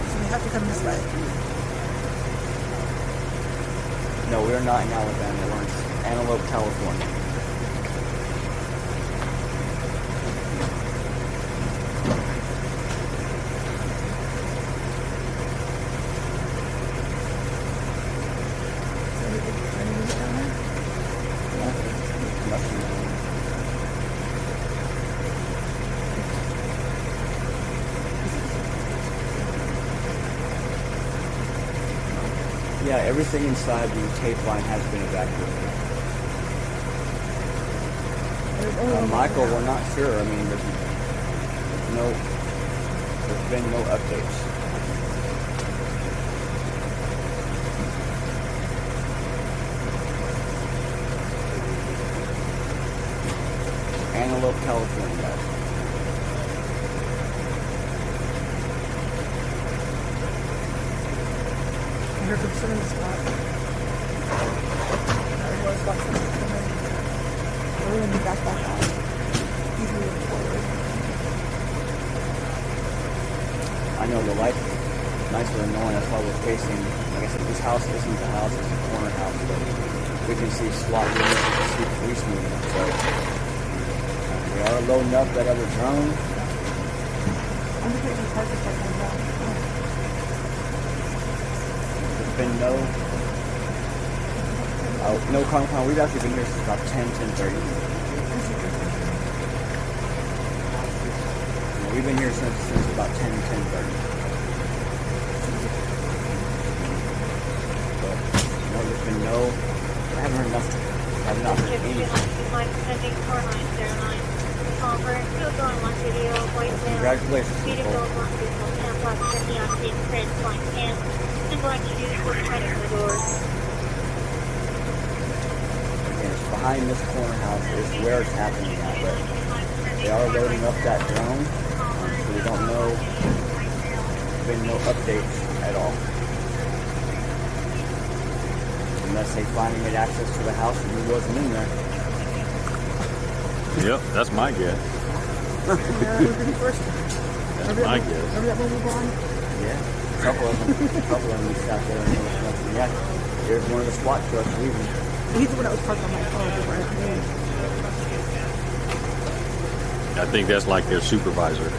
So they have to come this way. No, we're not in Alabama. We're in Antelope, California. Yeah, everything inside the tape line has been evacuated. Michael, we're not sure. I mean, there's been no updates. Antelope, California, guys. Here comes some of the spot. There was lots of them coming. We're going to be back out. He's moving forward. I know the light is nice and annoying. That's why we're facing, like I said, this house isn't the house, it's a corner house. But we can see SWAT units, we can see police moving. So we are loading up that other drone. I'm just taking parts of that down. Been no compound. We've actually been here since about 10:30. We've been here since about 10:30. But there's been I haven't heard nothing. I have not heard anything. Congratulations, people. Behind this corner house is where it's happening at, but they are loading up that drone, so we don't know. There's been no updates at all. Unless they finally made access to the house and he wasn't in there. Yep, that's my guess. That's my guess. Remember that one we were on? Yeah, a couple of them sat there and there was nothing. Yeah, there's one of the SWAT trucks leaving. He's the one that was parked on my car. I think that's like their supervisor.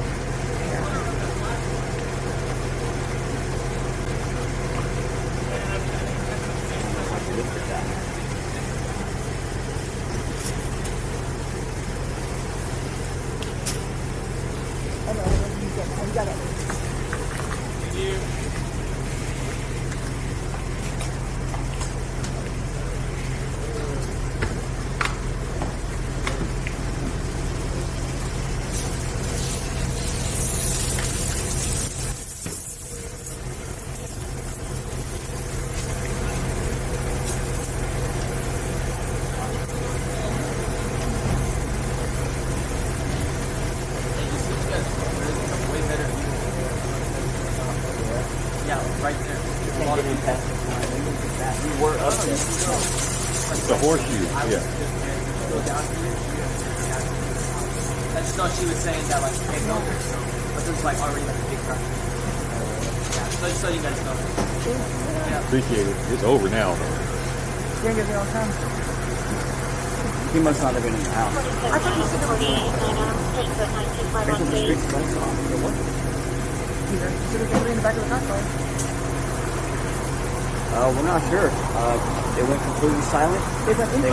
The horseshoe, yeah. I just thought she was saying that like they know her, so but there's like already like a big truck. Yeah, so you guys know. Yeah. Appreciate it. It's over now. You're gonna get all the time. He must not have been in the house. I thought you said in the back of the car. We're not sure. They went completely silent.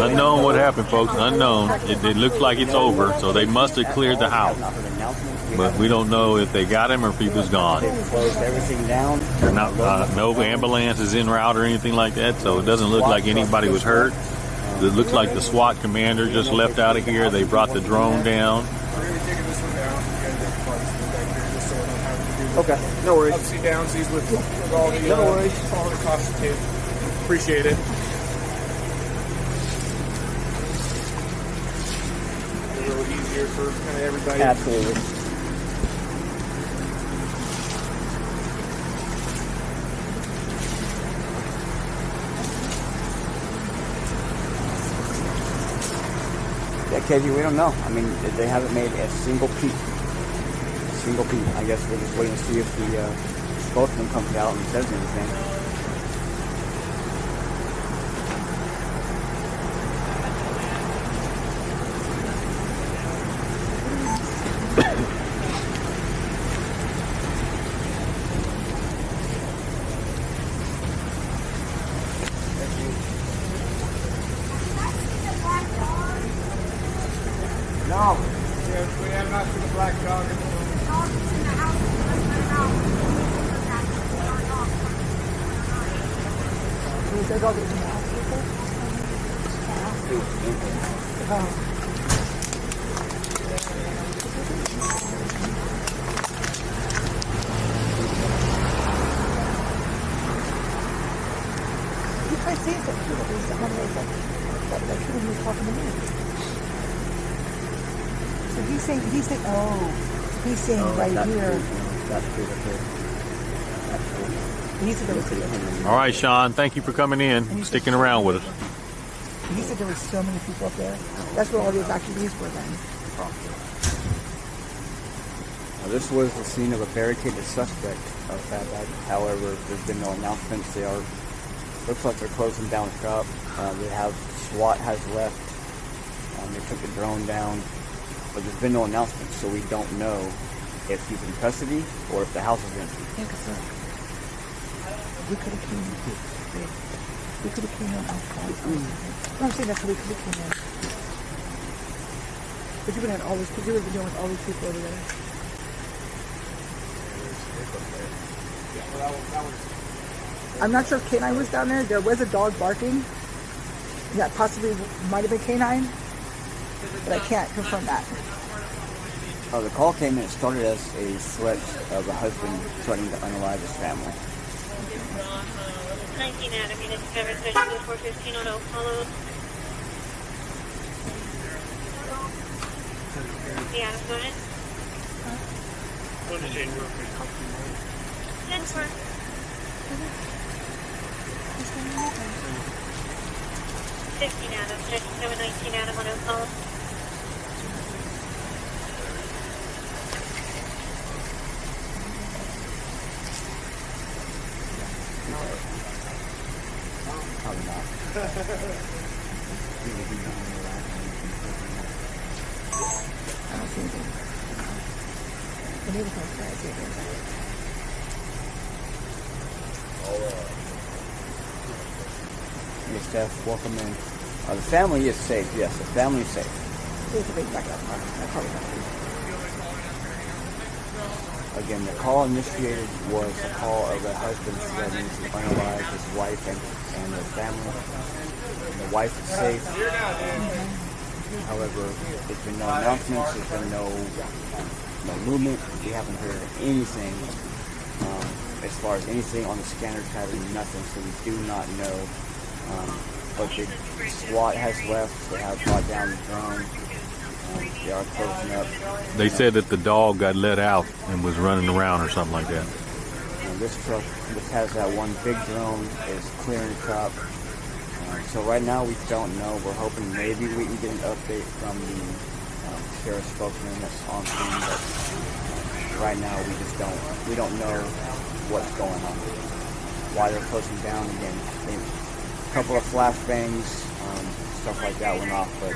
Unknown what happened, folks. Unknown. It looks like it's over, so they must have cleared the house. But we don't know if they got him or if he was gone. They closed everything down. They're not, no ambulance is en route or anything like that, so it doesn't look like anybody was hurt. It looks like the SWAT commander just left out of here. They brought the drone down. Okay, no worries. Upsy downsies with all the no worries. All the cost tape. Appreciate it. A little easier for kind of everybody. Absolutely. Yeah, KG, we don't know. I mean, they haven't made a single peep. I guess we're just waiting to see if the spokesman comes out and says anything. No. Yes, we have not seen a black dog in the room. Their dog is in the house. I see it. That kid was talking to me. So he's saying, right here. That's true. He said there was All right, Sean, thank you for coming in, sticking around with us. He said there were so many people up there. That's where all the evacuees were then. Now, this was the scene of a barricaded suspect of Fatback. However, there's been no announcements. Looks like they're closing down shop. They have SWAT has left. They took the drone down, but there's been no announcements, so we don't know if he's in custody or if the house is empty. Yeah, because we could have came in. We could have came in outside. I'm saying that's how we could have came in. But you would have had all these people. You would have been dealing with all these people over there. I'm not sure if K9 was down there. There was a dog barking. That possibly might have been K9. But I can't confirm that. The call came in. It started as a threat of a husband threatening to unalive his family. 19 Adam, unit 73415 on Apollo. Yeah, go ahead. What did you do? 10-4. 15 Adam, 19 Adam on O'Connell. Probably not. I don't see anything. The neighbor's not trying to see anything. Yes, Steph, welcome in. The family is safe. Yes, the family is safe. There's a big back up. That's probably not. Again, the call initiated was a call of a husband threatening to unalive his wife and their family. And the wife is safe. However, there's been no announcements. There's been no movement. We haven't heard anything as far as anything on the scanner tablet. Nothing. So we do not know. But the SWAT has left. They have brought down the drone. They are closing up. They said that the dog got let out and was running around or something like that. And this truck, which has that one big drone, is clearing the top. So right now we don't know. We're hoping maybe we can get an update from the sheriff's spokesman that's on scene. But right now we don't know what's going on. Why they're closing down again. A couple of flashbangs, stuff like that went off, but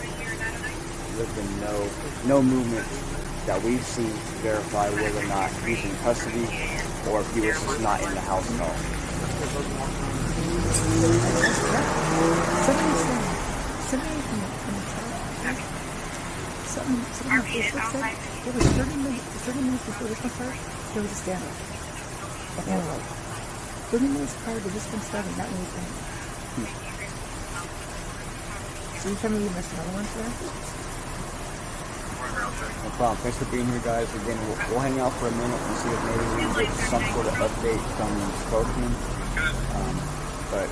there's been no movement that we've seen to verify whether or not he's in custody or if he was just not in the house at all. Somebody from the top, something on Facebook said there was 30 minutes before this one started, there was a standoff. At Manor. 30 minutes prior to this one starting, that one was done. So you tell me you missed another one today? No problem. Thanks for being here, guys. Again, we'll hang out for a minute and see if maybe we can get some sort of update from the spokesman. But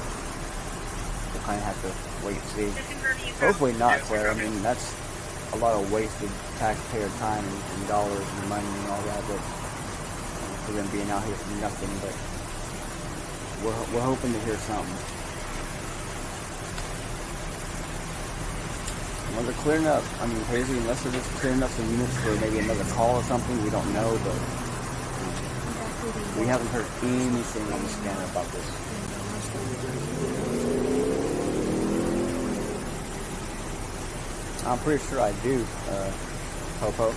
we'll kind of have to wait and see. Hopefully not, Claire. I mean, that's a lot of wasted taxpayer time and dollars and money and all that. But we're going to be out here for nothing. But we're hoping to hear something. Well, they're clearing up. I mean, crazy, unless they're just clearing up some units for maybe another call or something, we don't know, but we haven't heard anything on the scanner about this. I'm pretty sure I do, Popo.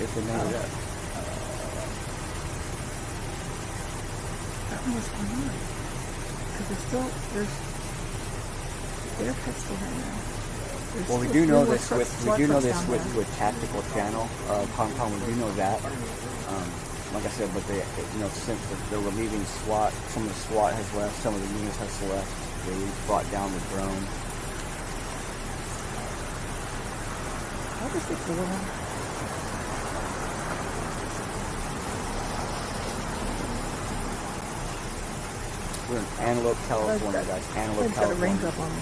If they made it up. That one was online. Because there's air cuts still right now. Well, we do know this with tactical channel, Compound. We do know that. Like I said, but they, since they're relieving SWAT, some of the SWAT has left, some of the units has left. They brought down the drone. How does it go on? We're in Antelope, California, guys. Antelope, California. Got a raindrop on me.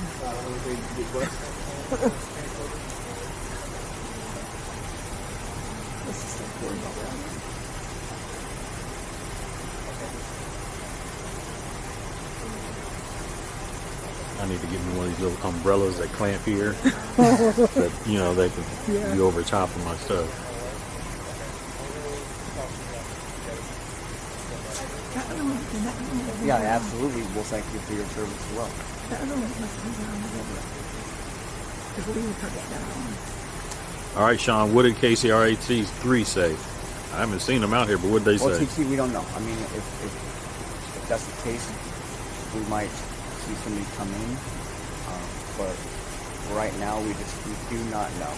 This is so cool about that. I need to get me one of these little umbrellas that clamp here. That, they can be over top of my stuff. Yeah, absolutely. Well, thank you for your service as well. That other one must be on the river. Because we would put that down. All right, Sean, what did KCRHC3 say? I haven't seen them out here, but what did they say? Well, TT, we don't know. I mean, if that's the case, we might see somebody come in. But right now, we do not know.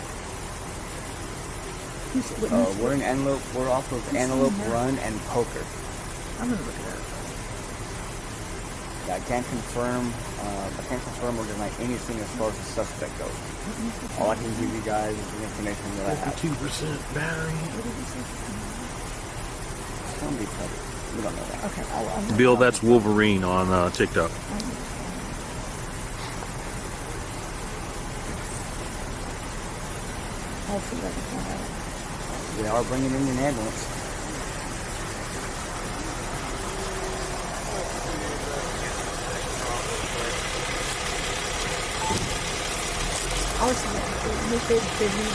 We're in Antelope. We're off of Antelope Run and Poker. I'm gonna look it up. Yeah, I can't confirm or deny anything as far as the suspect goes. All I can give you guys is the information that I have. 52% battery. It's going to be covered. We don't know that. Okay. Bill, that's Wolverine on TikTok. I'll see what I can find out. They are bringing in an ambulance. I'll see what they need.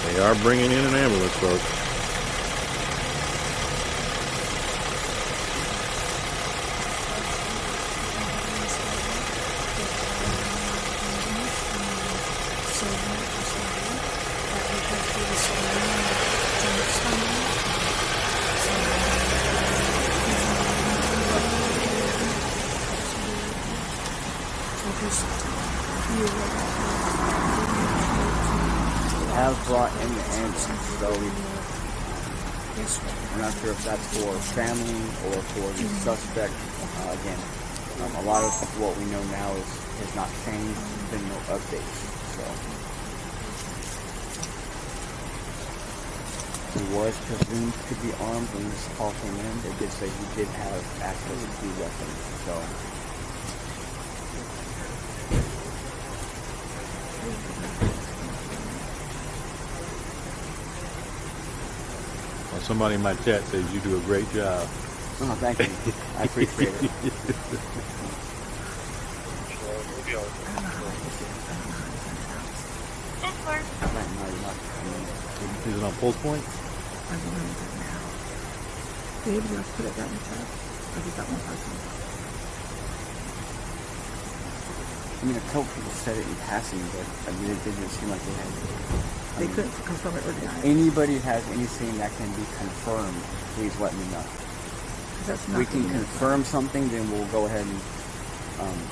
They are bringing in an ambulance, folks. Have brought in the ambulance, so we're not sure if that's for family or for the suspect. Again, a lot of what we know now has not changed. There's been no updates. So he was presumed to be armed when this call came in. They did say he did have access to weapons. So. Somebody in my chat says you do a great job. Oh, thank you. I appreciate it. Is it on pulse point? I don't know that now. Did anybody else put it right in the chat? Or did that one person? I mean, a couple people said it in passing, but I mean, it didn't seem like they had. They couldn't confirm it or deny it. Anybody has anything that can be confirmed, please let me know. We can confirm something, then we'll go ahead and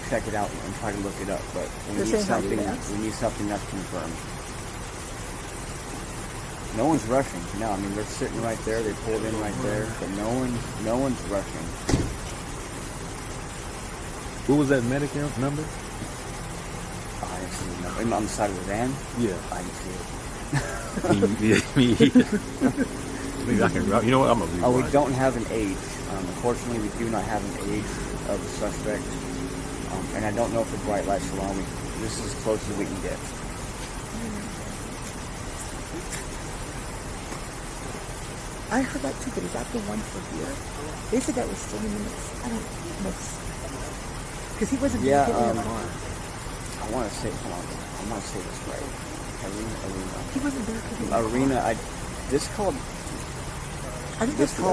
check it out and try to look it up. But we need something that's confirmed. No one's rushing. No, I mean they're sitting right there. They pulled in right there, but no one's rushing. What was that medic number? I didn't see the number. On the side of the van? Yeah. I didn't see it. Maybe I can. You know what? I'm gonna be. Oh, we don't have an age. Unfortunately, we do not have an age of the suspect, and I don't know if the bright lights are on. This is as close as we can get. I heard that too, but is that the one for here? They said that was 30 minutes. I don't know. Because he wasn't getting in the car. I want to say, hold on. I want to say this right. Arena. He wasn't there. Arena. This call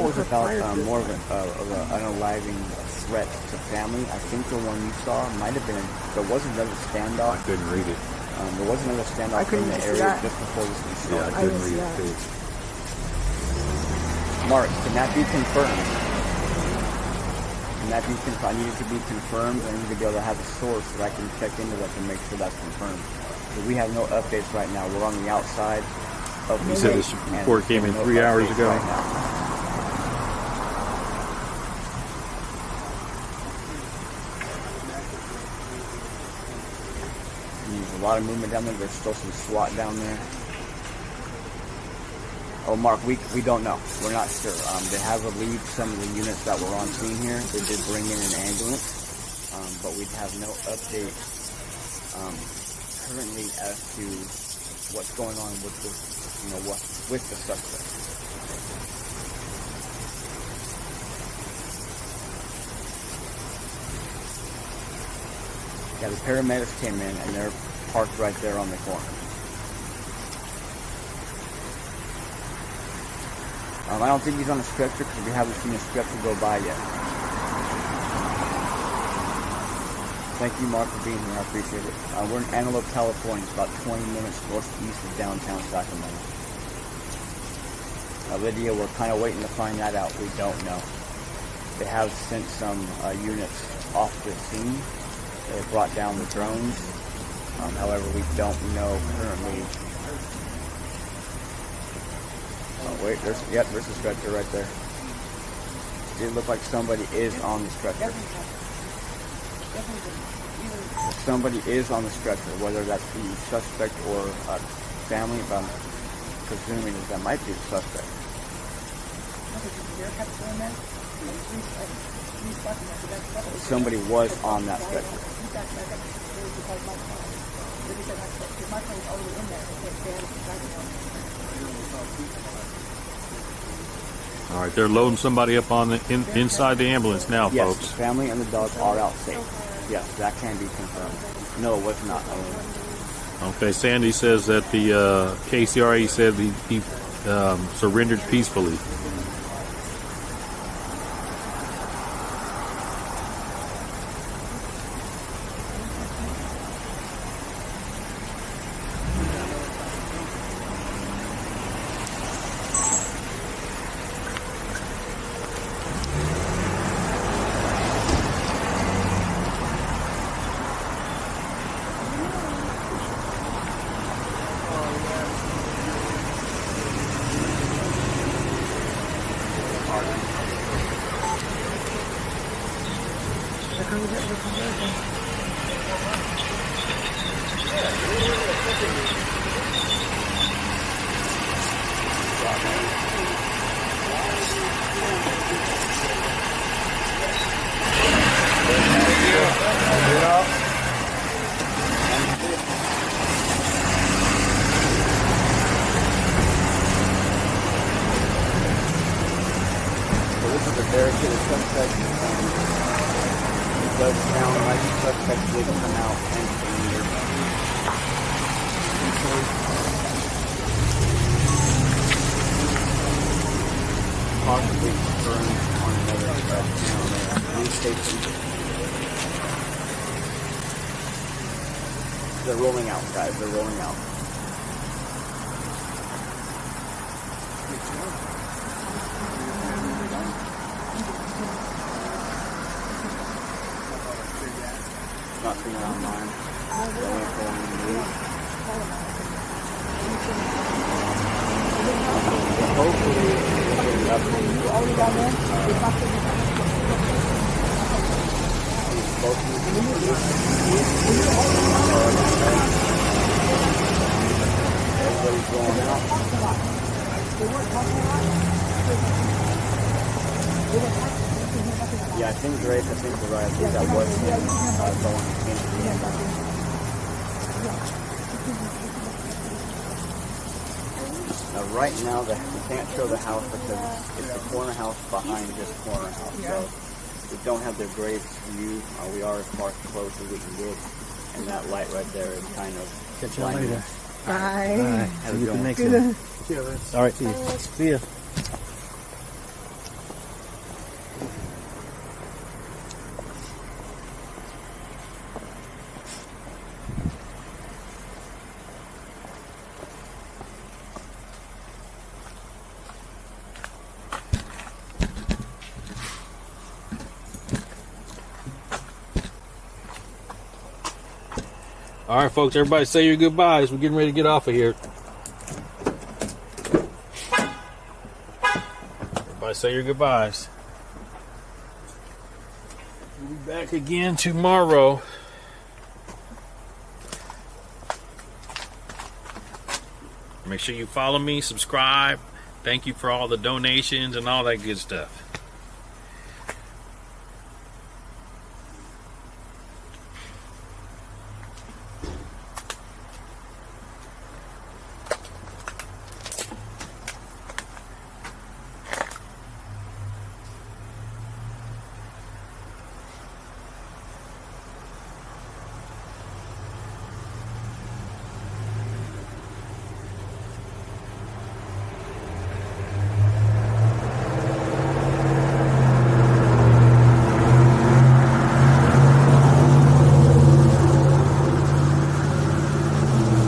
was about more of an arriving threat to family. I think the one you saw might have been. There was another standoff. I couldn't read it. There was another standoff in the area just before this one started. Yeah, I couldn't read it too. Mark, can that be confirmed? Can that be confirmed? I need it to be confirmed. I need to be able to have a source so that I can check into that and make sure that's confirmed. We have no updates right now. We're on the outside of the. You said this report came in 3 hours ago. Right now. There's a lot of movement down there. There's still some SWAT down there. Oh, Mark, we don't know. We're not sure. They have relieved some of the units that were on scene here. They did bring in an ambulance, but we have no update currently as to what's going on with the, with the suspect. Yeah, the paramedics came in and they're parked right there on the corner. I don't think he's on a stretcher because we haven't seen a stretcher go by yet. Thank you, Mark, for being here. I appreciate it. We're in Antelope, California. It's about 20 minutes northeast of downtown Sacramento. Lydia, we're kind of waiting to find that out. We don't know. They have sent some units off the scene. They brought down the drones. However, we don't know currently Oh wait, there's a stretcher right there. It looked like somebody is on the stretcher. Somebody is on the stretcher, whether that's the suspect or a family, but I'm presuming that might be the suspect. Somebody was on that stretcher. All right, they're loading somebody up on the inside the ambulance now, yes, folks. The family and the dog are out safe. Yes, that can be confirmed. No, it was not. Okay, Sandy says that the KCRA said he surrendered peacefully. Barricaded suspect, it does sound like the suspect did come out and surrender. Possibly burned on another police station. They're rolling out, guys. They're rolling out. Not seeing it online. Hopefully, everybody's going out. Yeah, I think Grace, I think you're right. I think that was him going into the ambulance. Now, right now, we can't show the house because it's the corner house behind this corner house. So we don't have the Grace view. We are as far close as we can get. And that light right there is kind of... Catch you later. Bye. See you next time. All right, see you. See ya. All right, folks, everybody say your goodbyes. We're getting ready to get off of here. Everybody say your goodbyes. We'll be back again tomorrow. Make sure you follow me, subscribe. Thank you for all the donations and all that good stuff.